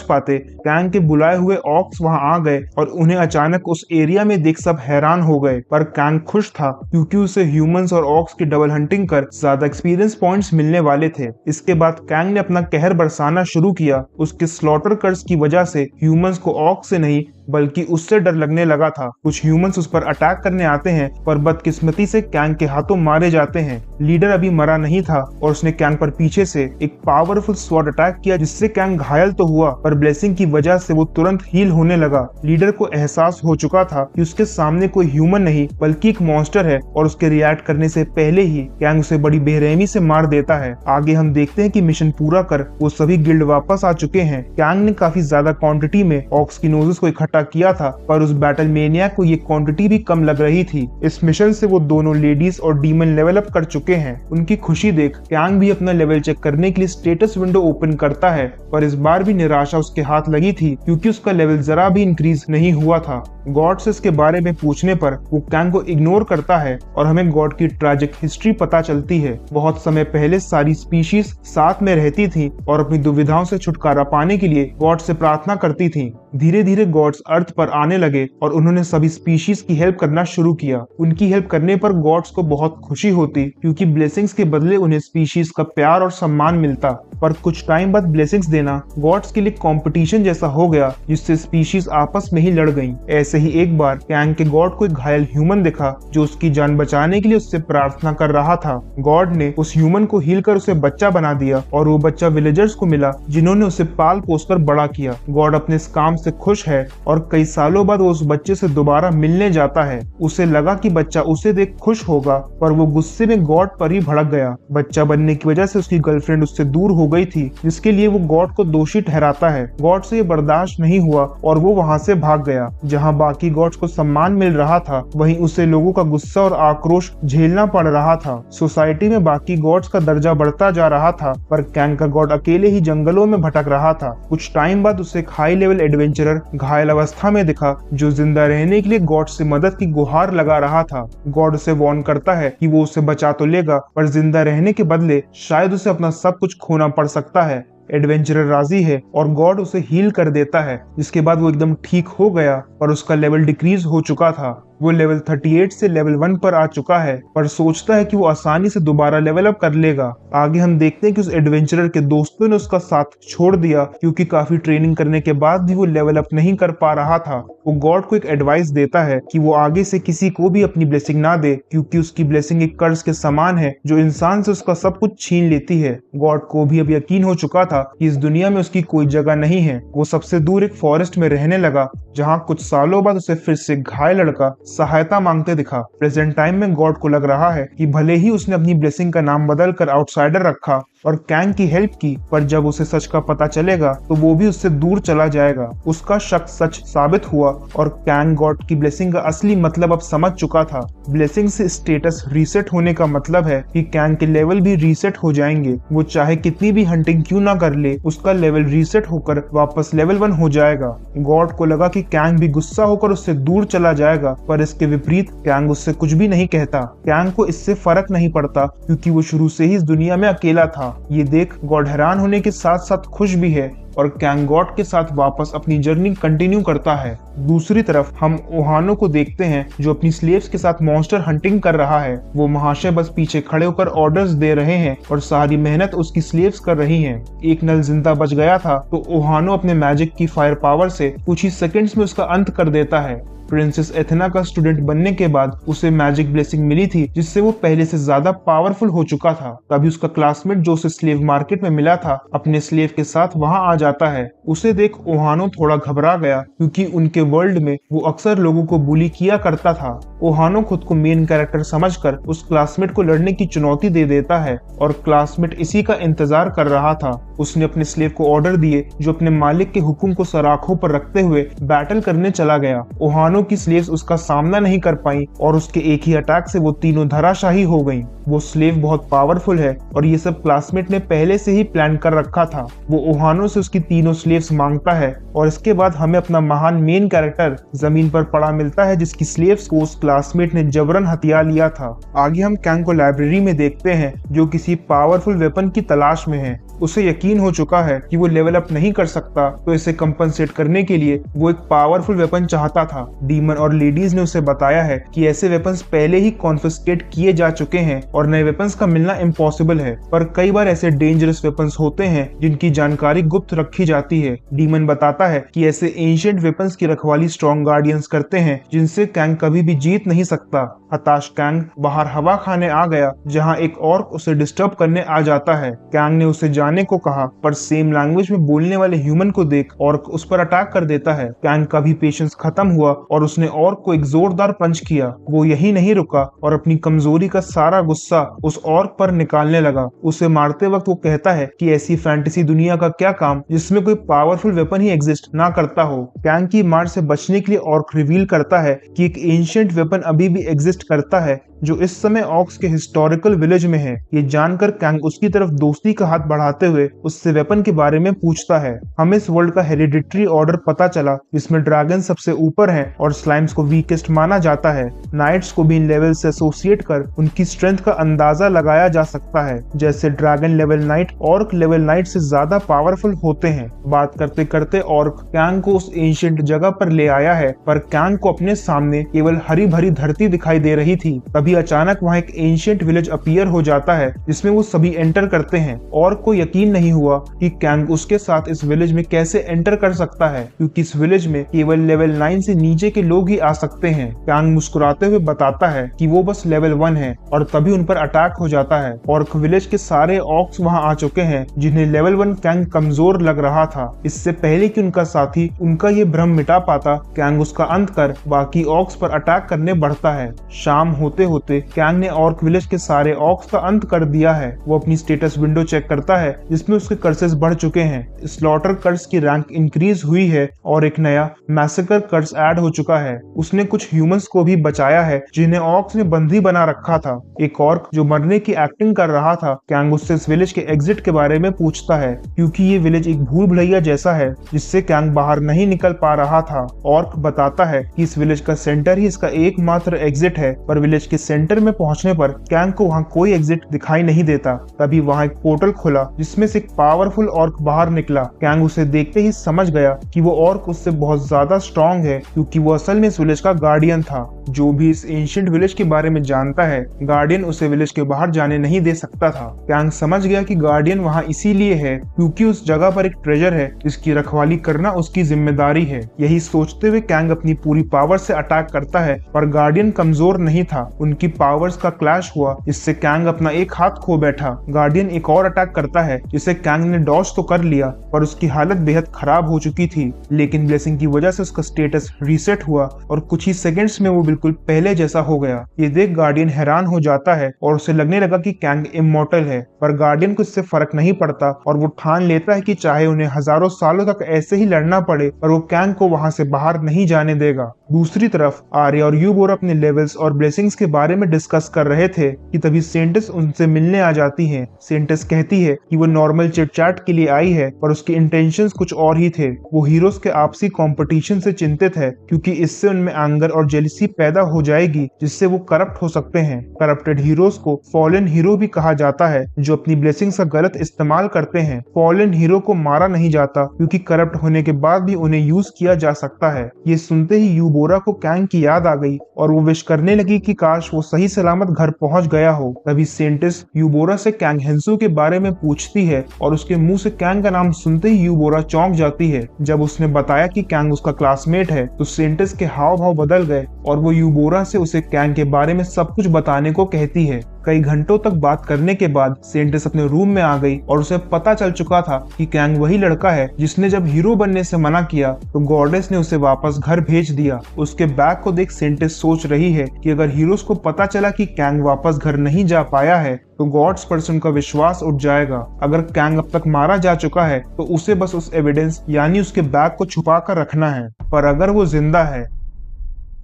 पाते, कैंग के बुलाए हुए ऑक्स वहां आ गए और उन्हें अचानक उस एरिया में देख सब हैरान हो गए। पर कैंग खुश था क्योंकि उसे ह्यूमंस और ऑक्स की डबल हंटिंग कर ज्यादा एक्सपीरियंस पॉइंट्स मिलने वाले थे। इसके बाद कैंग ने अपना कहर बरसाना शुरू किया। उसके स्लॉटर कर्स की वजह से ह्यूमंस को ऑक्स से नहीं बल्कि उससे डर लगने लगा था। कुछ ह्यूमंस उस पर अटैक करने आते हैं पर बदकिस्मती से कैंग के हाथों मारे जाते हैं। लीडर अभी मरा नहीं था और उसने कैंग पर पीछे से एक पावरफुल स्वॉर्ड अटैक किया जिससे कैंग घायल तो हुआ पर ब्लेसिंग की वजह से वो तुरंत हील होने लगा। लीडर को एहसास हो चुका था कि उसके सामने कोई ह्यूमन नहीं बल्कि एक मॉन्स्टर है और उसके रिएक्ट करने से पहले ही कैंग उसे बड़ी बेरहमी से मार देता है। आगे हम देखते हैं कि मिशन पूरा कर वो सभी गिल्ड वापस आ चुके हैं। कैंग ने काफी ज्यादा क्वांटिटी में ऑक्स की नोजेस को इकट्ठा किया था पर उस बैटल मेनियाक को ये क्वांटिटी भी कम लग रही थी। इस मिशन से वो दोनों लेडीज और डीमन लेवल अप कर चुके हैं। उनकी खुशी देख कैंग भी अपना लेवल चेक करने के लिए स्टेटस विंडो ओपन करता है पर इस बार भी निराशा उसके हाथ लगी थी क्योंकि उसका लेवल जरा भी इंक्रीज नहीं हुआ था। गॉड से इसके बारे में पूछने पर वो कैंग को इग्नोर करता है और हमें गॉड की ट्रैजिक हिस्ट्री पता चलती है। बहुत समय पहले सारी स्पीशीज साथ में रहती थी और अपनी दुविधाओं से छुटकारा पाने के लिए गॉड से प्रार्थना करती थी। धीरे धीरे गॉड्स अर्थ पर आने लगे और उन्होंने सभी स्पीशीज की हेल्प करना शुरू किया। उनकी हेल्प करने पर गॉड्स को बहुत खुशी होती क्योंकि ब्लेसिंग्स के बदले उन्हें स्पीशीज का प्यार और सम्मान मिलता। पर कुछ टाइम बाद ब्लेसिंग्स देना गॉड्स के लिए कंपटीशन जैसा हो गया जिससे स्पीशीज आपस में ही लड़ गईं। ऐसे ही एक बार कैंग के गॉड को एक घायल ह्यूमन दिखा जो उसकी जान बचाने के लिए उससे प्रार्थना कर रहा था। गॉड ने उस ह्यूमन को हील कर उसे बच्चा बना दिया और वो बच्चा विलेजर्स को मिला जिन्होंने उसे पाल पोस कर बड़ा किया। गॉड अपने इस काम से खुश है और कई सालों बाद वो उस बच्चे से दोबारा मिलने जाता है। उसे लगा कि बच्चा उसे देख खुश होगा पर वो गुस्से में गॉड पर ही भड़क गया। बच्चा बनने की वजह से उसकी गर्लफ्रेंड उससे दूर हो गई थी जिसके लिए वो गॉड को दोषी ठहराता है। गॉड से ये बर्दाश्त नहीं हुआ और वो वहाँ से भाग गया। जहाँ बाकी गॉड्स को सम्मान मिल रहा था वहीं उसे लोगों का गुस्सा और आक्रोश झेलना पड़ रहा था। सोसाइटी में बाकी गॉड्स का दर्जा बढ़ता जा रहा था पर कैंग का गॉड अकेले ही जंगलों में भटक रहा था। कुछ टाइम बाद उसे एक हाई लेवल एडवेंचरर घायल अवस्था में दिखा जो जिंदा रहने के लिए गॉड से मदद की गुहार लगा रहा था। गॉड उसे वार्न करता है कि वो उसे बचा तो लेगा पर जिंदा रहने के बदले शायद उसे अपना सब कुछ खोना पड़ सकता है। एडवेंचरर राजी है और गॉड उसे हील कर देता है जिसके बाद वो एकदम ठीक हो गया पर उसका लेवल डिक्रीज हो चुका था। वो लेवल 38 से लेवल 1 पर आ चुका है पर सोचता है कि वो आसानी से दोबारा लेवल अप कर लेगा। आगे हम देखते हैं कि उस एडवेंचरर के दोस्तों ने उसका साथ छोड़ दिया क्योंकि काफी ट्रेनिंग करने के बाद भी वो लेवल अप नहीं कर पा रहा था। वो गॉड को एक एडवाइस देता है कि वो आगे से किसी को भी अपनी ब्लेसिंग ना दे क्योंकि उसकी ब्लेसिंग एक कर्ज के समान है जो इंसान से उसका सब कुछ छीन लेती है। गॉड को भी अब यकीन हो चुका था कि इस दुनिया में उसकी कोई जगह नहीं है। वो सबसे दूर एक फॉरेस्ट में रहने लगा जहाँ कुछ सालों बाद उसे फिर से घायल लड़का सहायता मांगते दिखा। प्रेजेंट टाइम में गॉड को लग रहा है कि भले ही उसने अपनी ब्लेसिंग का नाम बदल कर आउटसाइडर रखा और कैंग की हेल्प की पर जब उसे सच का पता चलेगा तो वो भी उससे दूर चला जाएगा। उसका शक सच साबित हुआ और कैंग गॉड की ब्लेसिंग का असली मतलब अब समझ चुका था। ब्लेसिंग से स्टेटस रीसेट होने का मतलब है कि कैंग के लेवल भी रीसेट हो जाएंगे। वो चाहे कितनी भी हंटिंग क्यों ना कर ले उसका लेवल रीसेट होकर वापस लेवल 1 हो जाएगा। गॉड को लगा कि कैंग भी गुस्सा होकर उससे दूर चला जाएगा पर इसके विपरीत कैंग उससे कुछ भी नहीं कहता। कैंग को इससे फर्क नहीं पड़ता क्योंकि वो शुरू से ही इस दुनिया में अकेला था। ये देख गॉड हैरान होने के साथ साथ खुश भी है और कैंग गॉड के साथ वापस अपनी जर्नी कंटिन्यू करता है। दूसरी तरफ हम ओहानो को देखते हैं जो अपनी स्लेव्स के साथ मॉन्स्टर हंटिंग कर रहा है। वो महाशय बस पीछे खड़े होकर ऑर्डर्स दे रहे हैं और सारी मेहनत उसकी स्लेव्स कर रही हैं। एक नल जिंदा बच गया था तो ओहानो अपने मैजिक की फायर पावर से कुछ ही सेकंड्स में उसका अंत कर देता है। प्रिंसेस एथेना का स्टूडेंट बनने के बाद उसे मैजिक ब्लेसिंग मिली थी जिससे वो पहले से ज्यादा पावरफुल हो चुका था। तभी उसका क्लासमेट जो उसे स्लेव मार्केट में मिला था अपने स्लेव के साथ वहां आ जाता है। उसे देख ओहानो थोड़ा घबरा गया क्योंकि उनके वर्ल्ड में वो अक्सर लोगों को बुली किया करता था। ओहानो खुद को मेन कैरेक्टर समझकर उस क्लासमेट को लड़ने की चुनौती दे देता है और क्लासमेट इसी का इंतजार कर रहा था। उसने अपने स्लेव को ऑर्डर दिए जो अपने मालिक के हुक्म को सराखों पर रखते हुए बैटल करने चला गया। ओहानो की स्लेव्स उसका सामना नहीं कर पाई और उसके एक ही अटैक से वो तीनों धराशाही हो गईं। वो स्लेव बहुत पावरफुल है और ये सब क्लासमेट ने पहले से ही प्लान कर रखा था। वो ओहानो से उसकी तीनों स्लेव्स मांगता है और इसके बाद हमें अपना महान मेन कैरेक्टर जमीन पर पड़ा मिलता है जिसकी स्लेव्स को उस क्लासमेट ने जबरन हथिया लिया था। आगे हम कैंग को लाइब्रेरी में देखते हैं जो किसी पावरफुल वेपन की तलाश में है। उसे यकीन हो चुका है कि वो लेवल अप नहीं कर सकता तो इसे कंपनसेट करने के लिए वो एक पावरफुल वेपन चाहता था। डीमन और लेडीज ने उसे बताया है कि ऐसे वेपन्स पहले ही कॉन्फिस्केट किए जा चुके हैं और नए वेपन्स का मिलना इम्पॉसिबल है, पर कई बार ऐसे डेंजरस वेपन्स होते हैं जिनकी जानकारी गुप्त रखी जाती है। डीमन बताता है कि ऐसे एंशिएंट वेपन्स की रखवाली स्ट्रॉन्ग गार्डियंस करते हैं जिनसे कैंग कभी भी जीत नहीं सकता। हताश कैंग बाहर हवा खाने आ गया जहां एक ऑर्क उसे डिस्टर्ब करने आ जाता है। कैंग ने उसे जाने को कहा पर सेम लैंग्वेज में बोलने वाले ह्यूमन को देख ऑर्क उस पर अटैक कर देता है। कैंग का भी पेशेंस खत्म हुआ और उसने ऑर्क को एक जोरदार पंच किया। वो यही नहीं रुका और अपनी कमजोरी का सारा गुस्सा उस ऑर्क पर निकालने लगा। उसे मारते वक्त वो कहता है कि ऐसी फैंटेसी दुनिया का क्या काम जिसमें कोई पावरफुल वेपन ही एग्जिस्ट ना करता हो। कैंग की मार से बचने के लिए ऑर्क रिवील करता है कि एक एंशिएंट वेपन अभी भी एग्जिस्ट करता है जो इस समय ऑक्स के हिस्टोरिकल विलेज में है। ये जानकर कैंग उसकी तरफ दोस्ती का हाथ बढ़ाते हुए उससे वेपन के बारे में पूछता है। हमें इस वर्ल्ड का हेरिडिटरी ऑर्डर पता चला जिसमें ड्रैगन सबसे ऊपर हैं और स्लाइम्स को वीकेस्ट माना जाता है। नाइट्स को भी इन लेवल से एसोसिएट कर उनकी स्ट्रेंथ का अंदाजा लगाया जा सकता है। जैसे dragon level knight orc level knight से ज्यादा पावरफुल होते हैं। बात करते करते ऑर्क कैंग को उस एंशिएंट जगह पर ले आया है पर कैंग को अपने सामने केवल हरी भरी धरती दिखाई दे रही थी। तभी अचानक वहां एक एंशिएंट विलेज अपीयर हो जाता है जिसमें वो सभी एंटर करते हैं। और को यकीन नहीं हुआ कि कैंग उसके साथ इस विलेज में कैसे एंटर कर सकता है क्योंकि इस विलेज में केवल लेवल 9 से नीचे के लोग ही आ सकते हैं। कैंग मुस्कुराते हुए बताता है कि वो बस लेवल 1 है और तभी उन पर अटैक हो जाता है। ऑर्क विलेज के सारे ऑक्स वहां आ चुके हैं जिन्हें लेवल 1 कैंग कमजोर लग रहा था। इससे पहले कि उनका साथी उनका ये भ्रम मिटा पाता कैंग उसका अंत कर बाकी ऑक्स पर अटैक करने बढ़ता है। शाम होते होते कैंग ने ऑर्क विलेज के सारे ऑक्स का अंत कर दिया है। वो अपनी स्टेटस विंडो चेक करता है जिसमें उसके कर्सेस बढ़ चुके हैं। स्लॉटर कर्स की रैंक इंक्रीज हुई है और एक नया मैसेकर कर्स ऐड हो चुका है। उसने कुछ ह्यूमंस को भी बचाया है जिन्हें ऑक्स ने बंदी बना रखा था। एक ऑर्क जो मरने की एक्टिंग कर रहा था कैंग उससे इस विलेज के एग्जिट के बारे में पूछता है क्योंकि ये विलेज एक भूल भुलैया जैसा है जिससे कैंग बाहर नहीं निकल पा रहा था। ऑर्क बताता है कि इस विलेज का सेंटर ही इसका एकमात्र एग्जिट है पर विलेज के सेंटर में पहुंचने पर कैंग को वहां कोई एग्जिट दिखाई नहीं देता। तभी वहां एक पोर्टल खुला जिसमें से एक पावरफुल ऑर्क बाहर निकला। कैंग उसे देखते ही समझ गया कि वो ऑर्क उससे बहुत ज्यादा स्ट्रॉन्ग है क्योंकि वो असल में इस विलेज का गार्डियन था। जो भी इस एंशिएंट विलेज के बारे में जानता है गार्डियन उसे विलेज के बाहर जाने नहीं दे सकता था। कैंग समझ गया कि गार्डियन वहां इसीलिए है क्योंकि उस जगह पर एक ट्रेजर है जिसकी रखवाली करना उसकी जिम्मेदारी है। यही सोचते हुए कैंग अपनी पूरी पावर से अटैक करता है पर गार्डियन कमजोर नहीं था। उनकी पावर्स का क्लैश हुआ जिससे कैंग अपना एक हाथ खो बैठा। गार्डियन एक और अटैक करता है जिसे कैंग ने डॉज तो कर लिया पर उसकी हालत बेहद खराब हो चुकी थी। लेकिन ब्लेसिंग की वजह से उसका स्टेटस रीसेट हुआ और कुछ ही सेकंड्स में वो बिल्कुल पहले जैसा हो गया। ये देख गार्डियन हैरान हो जाता है और उसे लगने लगा कि कैंग इमॉर्टल है पर गार्डियन को इससे फर्क नहीं पड़ता और वो ठान लेता है कि चाहे उन्हें हजारों सालों तक ऐसे ही लड़ना पड़े पर वो कैंग को वहां से बाहर नहीं जाने देगा। दूसरी तरफ आर्या और यूबोर अपने लेवल्स और ब्लेसिंग्स के बारे में डिस्कस कर रहे थे कि तभी सेंटिस उनसे मिलने आ जाती है। सेंटिस कहती है कि वो नॉर्मल चिटचैट के लिए आई है पर उसके इंटेंशंस कुछ और ही थे। वो हीरोज के आपसी कंपटीशन से चिंतित है क्योंकि इससे उनमें एंगर और जेलिसी पैदा हो जाएगी जिससे वो करप्ट हो सकते हैं। करप्टेड हीरोज को फॉलन हीरो भी कहा जाता है जो अपनी ब्लेसिंग्स का गलत इस्तेमाल करते हैं। फॉलन हीरो को मारा नहीं जाता क्योंकि करप्ट होने के बाद भी उन्हें यूज किया जा सकता है। ये सुनते ही यूबोर यूबोरा को कैंग की याद आ गई और वो विश करने लगी कि काश वो सही सलामत घर पहुंच गया हो। तभी सेंटिस यूबोरा से कैंग हेंसू के बारे में पूछती है और उसके मुंह से कैंग का नाम सुनते ही यूबोरा चौंक जाती है। जब उसने बताया कि कैंग उसका क्लासमेट है तो सेंटिस के हाव भाव बदल गए और वो यूबोरा से उसे कैंग के बारे में सब कुछ बताने को कहती है। कई घंटों तक बात करने के बाद सेंटिस अपने रूम में आ गई और उसे पता चल चुका था कि कैंग वही लड़का है जिसने जब हीरो बनने से मना किया तो गॉडेस ने उसे वापस घर भेज दिया। उसके बैग को देख सेंटिस सोच रही है कि अगर हीरोज को पता चला कि कैंग वापस घर नहीं जा पाया है तो गॉड्स पर उनका विश्वास उठ जाएगा। अगर कैंग अब तक मारा जा चुका है तो उसे बस उस एविडेंस यानी उसके बैग को छुपा कर रखना है, पर अगर वो जिंदा है,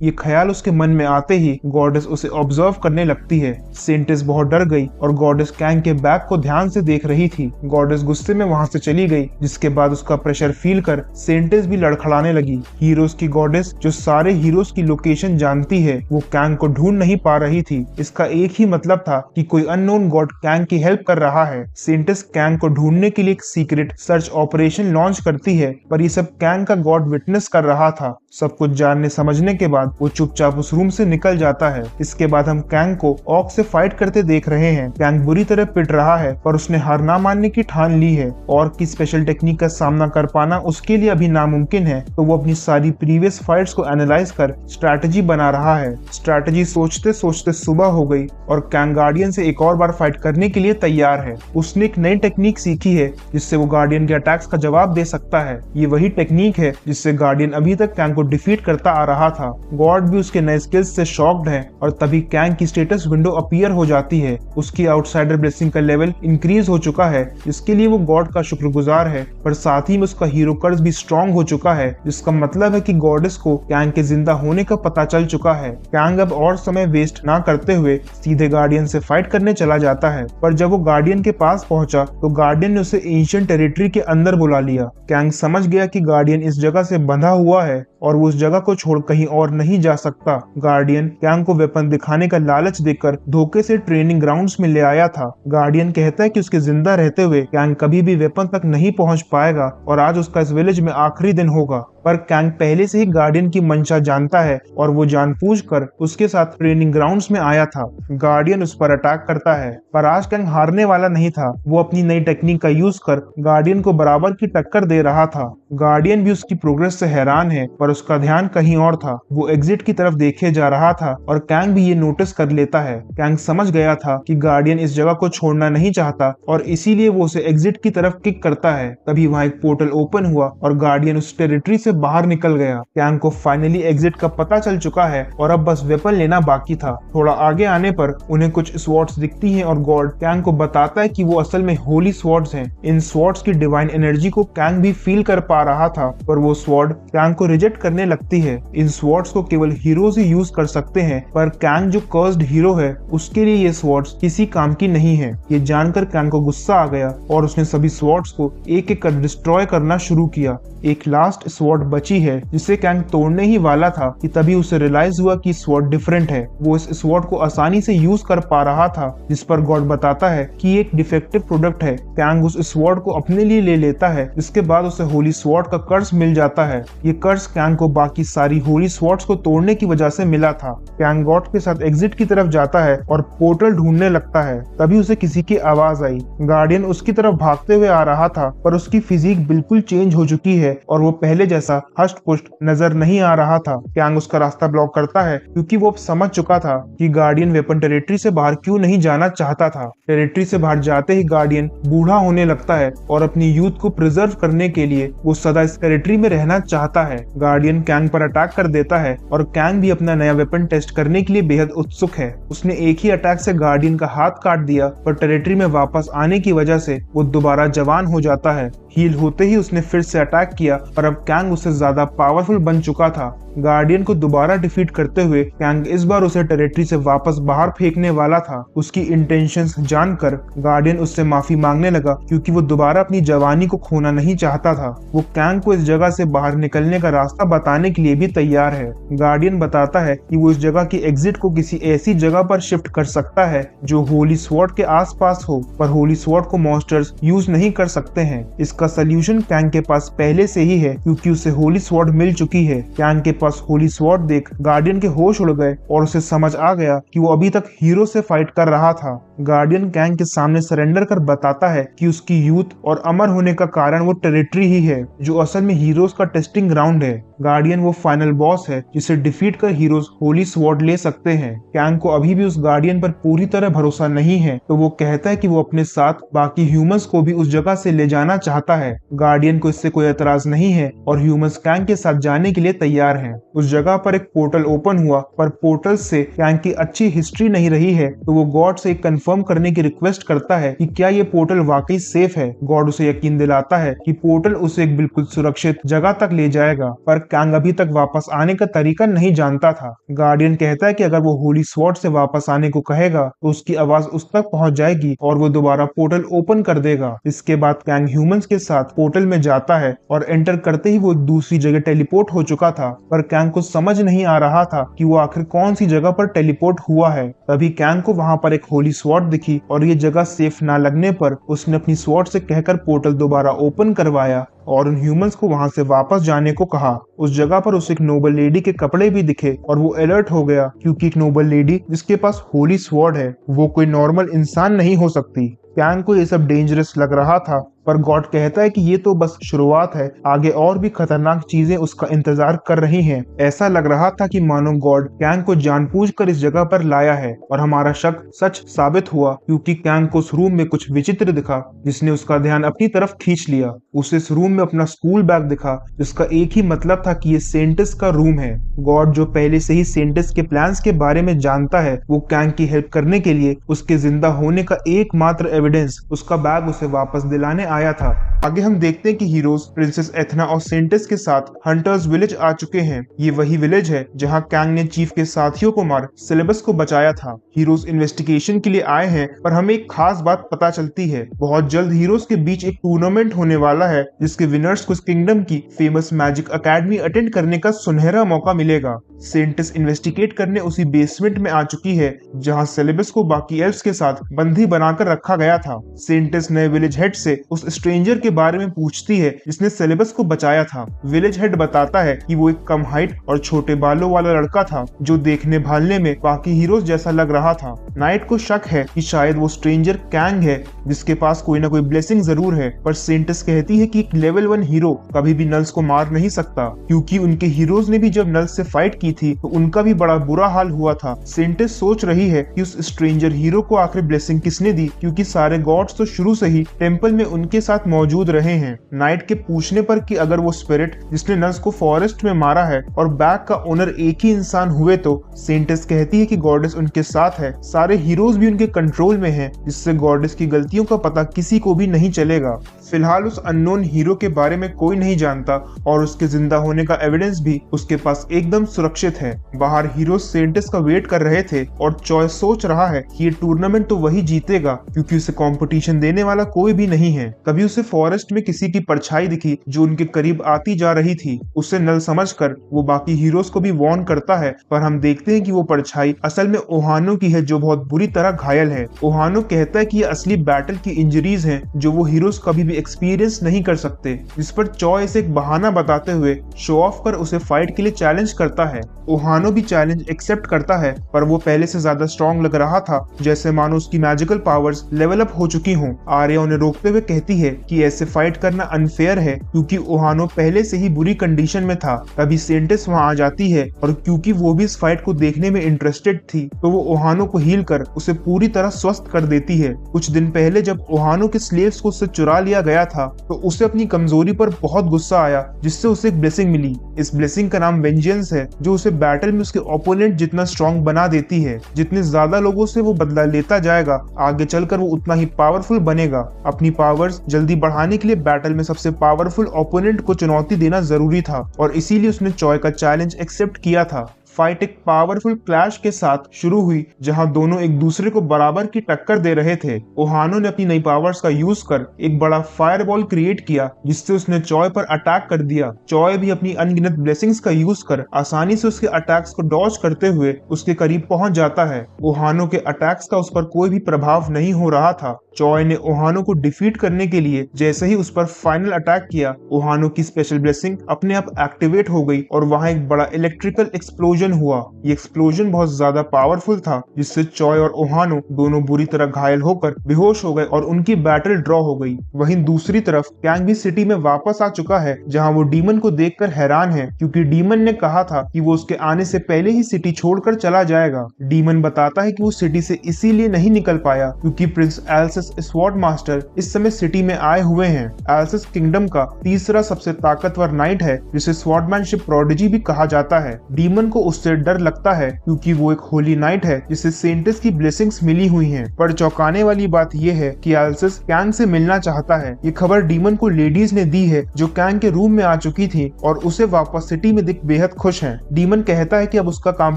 ये ख्याल उसके मन में आते ही गॉडेस उसे ऑब्जर्व करने लगती है। सेंटिस बहुत डर गई और गॉडेस कैंग के बैग को ध्यान से देख रही थी। गॉडेस गुस्से में वहां से चली गई, जिसके बाद उसका प्रेशर फील कर सेंटिस भी लड़खड़ाने लगी। हीरोज की गॉडेस जो सारे हीरोज की लोकेशन जानती है, वो कैंग को ढूंढ नहीं पा रही थी। इसका एक ही मतलब था कि कोई अननोन गॉड कैंग की हेल्प कर रहा है। सेंटिस कैंग को ढूंढने के लिए एक सीक्रेट सर्च ऑपरेशन लॉन्च करती है, पर ये सब कैंग का गॉड विटनेस कर रहा था। सब कुछ जानने समझने के बाद वो चुपचाप उस रूम से निकल जाता है। इसके बाद हम कैंग को ऑक से फाइट करते देख रहे हैं। कैंग बुरी तरह पिट रहा है पर उसने हार ना मानने की ठान ली है। ऑर्क की स्पेशल टेक्निक का सामना कर पाना उसके लिए अभी नामुमकिन है, तो वो अपनी सारी प्रीवियस फाइट्स को एनालाइज कर स्ट्रैटेजी बना रहा है। स्ट्रैटेजी सोचते सोचते सुबह हो गई और कैंग गार्डियन से एक और बार फाइट करने के लिए तैयार है। उसने एक नई टेक्निक सीखी है जिससे वो गार्डियन के अटैक्स का जवाब दे सकता है। ये वही टेक्निक है जिससे गार्डियन अभी तक कैंग को डिफीट करता आ रहा था। गॉड भी उसके नए स्किल्स से शॉक्ड है और तभी कैंग की स्टेटस विंडो अपीयर हो जाती है। उसकी आउटसाइडर ब्लेसिंग का लेवल इंक्रीज हो चुका है, जिसके लिए वो गॉड का शुक्रगुजार है, पर साथ ही में उसका हीरो कर्ज भी स्ट्रॉन्ग हो चुका है, जिसका मतलब है कि गॉडेस को कैंग के जिंदा होने का पता चल चुका है। कैंग अब और समय वेस्ट ना करते हुए सीधे गार्डियन से फाइट करने चला जाता है, पर जब वो गार्डियन के पास पहुंचा तो गार्डियन ने उसे एंशिएंट टेरिटरी के अंदर बुला लिया। कैंग समझ गया कि गार्डियन इस जगह से बंधा हुआ है और वो उस जगह को छोड़ कहीं और नहीं जा सकता। गार्डियन कैंग को वेपन दिखाने का लालच देकर धोखे से ट्रेनिंग ग्राउंड्स में ले आया था। गार्डियन कहता है कि उसके जिंदा रहते हुए कैंग कभी भी वेपन तक नहीं पहुंच पाएगा और आज उसका इस विलेज में आखिरी दिन होगा। पर कैंग पहले से ही गार्डियन की मंशा जानता है और वो जानबूझकर उसके साथ ट्रेनिंग ग्राउंड्स में आया था। गार्डियन उस पर अटैक करता है, पर आज कैंग हारने वाला नहीं था। वो अपनी नई टेक्निक का यूज कर गार्डियन को बराबर की टक्कर दे रहा था। गार्डियन भी उसकी प्रोग्रेस से हैरान है, पर उसका ध्यान कहीं और था। वो एग्जिट की तरफ देखे जा रहा था और कैंग भी ये नोटिस कर लेता है। कैंग समझ गया था कि गार्डियन इस जगह को छोड़ना नहीं चाहता और इसीलिए वो उसे एग्जिट की तरफ किक करता है। तभी वहाँ एक पोर्टल ओपन हुआ और गार्डियन उस टेरिटरी से बाहर निकल गया। कैंग को फाइनली एग्जिट का पता चल चुका है और अब बस वेपन लेना बाकी था। थोड़ा आगे आने पर उन्हें कुछ स्वॉर्ड्स दिखती हैं और गॉड कैंग को बताता है कि वो असल में होली स्वॉर्ड्स हैं। इन स्वॉर्ड्स की डिवाइन एनर्जी को कैंग भी फील कर पा रहा था, पर वो स्वॉर्ड कैंग को रिजेक्ट करने लगती है। इन स्वॉर्ड्स को केवल हीरोज ही यूज कर सकते हैं, पर कैंग जो कर्स्ड हीरो है उसके लिए ये स्वॉर्ड्स किसी काम की नहीं है। ये जानकर कैंग को गुस्सा आ गया और उसने सभी स्वॉर्ड्स को एक एक कर डिस्ट्रॉय करना शुरू किया। एक लास्ट स्वॉर्ड बची है जिसे कैंग तोड़ने ही वाला था कि तभी उसे रियलाइज हुआ कि स्वॉर्ड डिफरेंट है। वो इस स्वॉर्ड को आसानी से यूज कर पा रहा था, जिस पर गॉड बताता है कि ये एक डिफेक्टिव प्रोडक्ट है। कैंग उस स्वॉर्ड को अपने लिए ले लेता है, जिसके बाद उसे होली स्वॉर्ड का कर्ज मिल जाता है। ये कर्ज कैंग को बाकी सारी होली स्वॉर्ड्स को तोड़ने की वजह से मिला था। कैंग गॉड के साथ एग्जिट की तरफ जाता है और पोर्टल ढूंढने लगता है। तभी उसे किसी की आवाज आई। गार्डियन उसकी तरफ भागते हुए आ रहा था, पर उसकी फिजिक बिल्कुल चेंज हो चुकी है और वो पहले जैसा हष्ट पुष्ट नजर नहीं आ रहा था। कैंग उसका रास्ता ब्लॉक करता है क्योंकि वो अब समझ चुका था कि गार्डियन वेपन टेरिटरी से बाहर क्यों नहीं जाना चाहता था। टेरिटरी से बाहर जाते ही गार्डियन बूढ़ा होने लगता है और अपनी यूथ को प्रिजर्व करने के लिए वो सदा इस टेरिटरी में रहना चाहता है। गार्डियन कैंग पर अटैक कर देता है और कैंग भी अपना नया वेपन टेस्ट करने के लिए बेहद उत्सुक है। उसने एक ही अटैक से गार्डियन का हाथ काट दिया, पर टेरिटरी में वापस आने की वजह से वो दोबारा जवान हो जाता है। हील होते ही उसने फिर से अटैक किया, पर अब कैंग उससे ज्यादा पावरफुल बन चुका था। गार्डियन को दोबारा डिफीट करते हुए कैंग इस बार उसे टेरिटरी से वापस बाहर फेंकने वाला था। उसकी इंटेंशंस जानकर गार्डियन उससे माफी मांगने लगा क्योंकि वो दोबारा अपनी जवानी को खोना नहीं चाहता था। वो कैंग को इस जगह से बाहर निकलने का रास्ता बताने के लिए भी तैयार है। गार्डियन बताता है कि वो इस जगह की एग्जिट को किसी ऐसी जगह पर शिफ्ट कर सकता है जो होली स्वॉर्ड के आसपास हो, पर होली स्वॉर्ड को मॉन्स्टर्स यूज नहीं कर सकते हैं। इसका सोल्यूशन कैंग के पास पहले से ही है क्योंकि उसे होली स्वॉर्ड मिल चुकी है। कैंग के पास होली स्वॉर्ड देख गार्डियन के होश उड़ गए और उसे समझ आ गया कि वो अभी तक हीरो से फाइट कर रहा था। गार्डियन कैंग के सामने सरेंडर कर बताता है कि उसकी यूथ और अमर होने का कारण वो टेरिटरी ही है, जो असल में हीरोज का टेस्टिंग ग्राउंड है। गार्डियन वो फाइनल बॉस है जिसे डिफीट कर हीरोज होली स्वॉर्ड ले सकते हैं। कैंग को अभी भी उस गार्डियन पर पूरी तरह भरोसा नहीं है, तो वो कहता है कि वो अपने साथ बाकी ह्यूमंस को भी उस जगह से ले जाना चाहता है। गार्डियन को इससे कोई एतराज नहीं है और ह्यूमंस कैंग के साथ जाने के लिए तैयार हैं। उस जगह पर एक पोर्टल ओपन हुआ, पर पोर्टल से कैंग की अच्छी हिस्ट्री नहीं रही है, तो वो गॉड से कंफर्म करने की रिक्वेस्ट करता है कि क्या ये पोर्टल वाकई सेफ है। गॉड उसे यकीन दिलाता है कि पोर्टल उसे एक बिल्कुल सुरक्षित जगह तक ले जाएगा, पर कैंग अभी तक वापस आने का तरीका नहीं जानता था। गार्डियन कहता है कि अगर वो होली स्वॉर्ड से वापस आने को कहेगा तो उसकी आवाज उस तक पहुंच जाएगी और वो दोबारा पोर्टल ओपन कर देगा। इसके बाद कैंग ह्यूमंस के साथ पोर्टल में जाता है और एंटर करते ही वो दूसरी जगह टेलीपोर्ट हो चुका था, पर कैंग को समझ नहीं आ रहा था कि वो आखिर कौन सी जगह पर टेलीपोर्ट हुआ है। तभी कैंग को वहां पर एक होली स्वॉर्ड दिखी और ये जगह सेफ ना लगने पर उसने अपनी स्वॉर्ड से कहकर पोर्टल दोबारा ओपन करवाया और उन ह्यूमंस को वहां से वापस जाने को कहा। उस जगह पर उसे एक नोबल लेडी के कपड़े भी दिखे और वो अलर्ट हो गया, क्योंकि एक नोबल लेडी जिसके पास होली स्वॉर्ड है वो कोई नॉर्मल इंसान नहीं हो सकती। कैंग को ये सब डेंजरस लग रहा था, पर गॉड कहता है कि ये तो बस शुरुआत है, आगे और भी खतरनाक चीजें उसका इंतजार कर रही हैं। ऐसा लग रहा था कि मानो गॉड कैंग को जानबूझकर इस जगह पर लाया है और हमारा शक सच साबित हुआ, क्योंकि कैंग को उस रूम में कुछ विचित्र दिखा जिसने उसका ध्यान अपनी तरफ खींच लिया। उसे इस रूम में अपना स्कूल बैग दिखा जिसका एक ही मतलब था कि ये सेंटिस का रूम है। गॉड जो पहले से ही सेंटिस के प्लान्स के बारे में जानता है, वो कैंग की हेल्प करने के लिए उसके जिंदा होने का एकमात्र एविडेंस उसका बैग उसे वापस दिलाने आया था। आगे हम देखते हैं कि हीरोज प्रिंसेस एथना और सेंटिस के साथ हंटर्स विलेज आ चुके हैं। ये वही विलेज है जहां कैंग ने चीफ के साथियों को मार सिलेबस को बचाया था। हीरोज इन्वेस्टिगेशन के लिए आए हैं, पर हमें एक खास बात पता चलती है। बहुत जल्द हीरोज के बीच एक टूर्नामेंट होने वाला है जिसके विनर्स को इस किंगडम की फेमस मैजिक अकेडमी अटेंड करने का सुनहरा मौका मिलेगा। सेंटिस इन्वेस्टिगेट करने उसी बेसमेंट में आ चुकी है जहां सिलेबस को बाकी एल्फ्स के साथ बंदी बनाकर रखा गया था। सेंटिस नए विलेज हेड से उस स्ट्रेंजर के बारे में पूछती है जिसने सिलेबस को बचाया था। विलेज हेड बताता है कि वो एक कम हाइट और छोटे बालों वाला लड़का था जो देखने भालने में बाकी हीरोज जैसा लग रहा था। नाइट को शक है कि शायद वो स्ट्रेंजर कैंग है जिसके पास कोई ना कोई ब्लेसिंग जरूर है, पर सेंटिस कहती है कि एक लेवल 1 हीरो कभी भी नल्स को मार नहीं सकता, क्योंकि उनके हीरोज ने भी जब नल्स से फाइट की थी तो उनका भी बड़ा बुरा हाल हुआ था। सेंटिस सोच रही है कि उस स्ट्रेंजर हीरो को आखिर ब्लेसिंग किसने दी, क्योंकि सारे गॉड्स तो शुरू से ही टेंपल में उनके साथ मौजूद रहे हैं। नाइट के पूछने पर कि अगर वो स्पिरिट जिसने नल्स को फॉरेस्ट में मारा है और बैग का ओनर एक ही इंसान हुए, तो सेंटिस कहती है कि गॉडेस उनके साथ है, सारे हीरोज भी उनके कंट्रोल में हैं, जिससे गॉडेस की गलतियों का पता किसी को भी नहीं चलेगा। फिलहाल उस अननोन हीरो के बारे में कोई नहीं जानता और उसके जिंदा होने का एविडेंस भी उसके पास एकदम सुरक्षित है। बाहर हीरो सेंटिस का वेट कर रहे थे और चॉय सोच रहा है कि ये टूर्नामेंट तो वही जीतेगा, क्योंकि उसे कंपटीशन देने वाला कोई भी नहीं है। तभी उसे फॉरेस्ट में किसी की परछाई दिखी जो उनके करीब आती जा रही थी। उसे नल समझकर वो बाकी हीरोज को भी वार्न करता है, पर हम देखते हैं कि वो परछाई असल में ओहानो की है जो बहुत बुरी तरह घायल है। ओहानो कहता है कि ये असली बैटल की इंजरीज हैं जो वो हीरोज कभी भी एक्सपीरियंस नहीं कर सकते, जिस पर चॉय इसे एक बहाना बताते हुए शो ऑफ कर उसे फाइट के लिए चैलेंज करता है। ओहानो भी चैलेंज एक्सेप्ट करता है, पर वो पहले से ज्यादा स्ट्रॉन्ग लग रहा था, जैसे मानो उसकी मैजिकल पावर्स लेवल अप हो चुकी हों। आर्या उन्हें रोकते हुए कहती है कि ऐसे फाइट करना अनफेयर है, क्योंकि ओहानो पहले से ही बुरी कंडीशन में था। तभी सेंटिस वहां आ जाती है और क्योंकि वो भी इस फाइट को देखने में इंटरेस्टेड थी, तो वो ओहानो को हील कर उसे पूरी तरह स्वस्थ कर देती है। कुछ दिन पहले जब ओहानो के स्लेव्स को उससे चुरा लिया गया था, तो उसे अपनी कमजोरी पर बहुत गुस्सा आया, जिससे उसे एक ब्लेसिंग मिली। इस ब्लेसिंग का नाम वेंजेंस है, जो उसे बैटल में उसके ओपोनेंट जितना स्ट्रॉन्ग बना देती है। जितने ज्यादा लोगों से वो बदला लेता जाएगा, आगे चलकर वो उतना ही पावरफुल बनेगा। अपनी पावर्स जल्दी बढ़ाने के लिए बैटल में सबसे पावरफुल ओपोनेंट को चुनौती देना जरूरी था और इसीलिए उसने चॉय का चैलेंज एक्सेप्ट किया था। फाइट एक पावरफुल क्लैश के साथ शुरू हुई, जहां दोनों एक दूसरे को बराबर की टक्कर दे रहे थे। ओहानो ने अपनी नई पावर्स का यूज कर एक बड़ा फायरबॉल क्रिएट किया, जिससे उसने चॉय पर अटैक कर दिया। चॉय भी अपनी अनगिनत ब्लेसिंग्स का यूज कर आसानी से उसके अटैक्स को डॉज करते हुए उसके करीब पहुंच जाता है। ओहानो के अटैक्स का उस पर कोई भी प्रभाव नहीं हो रहा था। चॉय ने ओहानो को डिफीट करने के लिए जैसे ही उस पर फाइनल अटैक किया, ओहानो की स्पेशल ब्लेसिंग अपने आप एक्टिवेट हो गई और वहां एक बड़ा इलेक्ट्रिकल एक्सप्लोजन हुआ। ये एक्सप्लोजन बहुत ज्यादा पावरफुल था, जिससे चॉय और ओहानो दोनों बुरी तरह घायल होकर बेहोश हो गए और उनकी बैटल ड्रॉ हो गई। वहीं दूसरी तरफ कैंग भी सिटी में वापस आ चुका है, जहां वो डीमन को देखकर हैरान है, क्योंकि डीमन ने कहा था कि वो उसके आने से पहले ही सिटी छोड़कर चला जाएगा। डीमन बताता है कि वो सिटी से इसीलिए नहीं निकल पाया क्योंकि प्रिंस एल्सिस स्वॉर्ड मास्टर इस समय सिटी में आए हुए हैं। एल्सिस किंगडम का तीसरा सबसे ताकतवर नाइट है, जिसे स्वॉर्डमैनशिप प्रोडिजी भी कहा जाता है। डीमन को उससे डर लगता है क्योंकि वो एक होली नाइट है जिसे सेंटिस की ब्लेसिंग्स मिली हुई हैं। पर चौंकाने वाली बात यह है कि एल्सिस कैंग से मिलना चाहता है। ये खबर डीमन को लेडीज ने दी है, जो कैंग के रूम में आ चुकी थी और उसे वापस सिटी में देख बेहद खुश हैं। डीमन कहता है कि अब उसका काम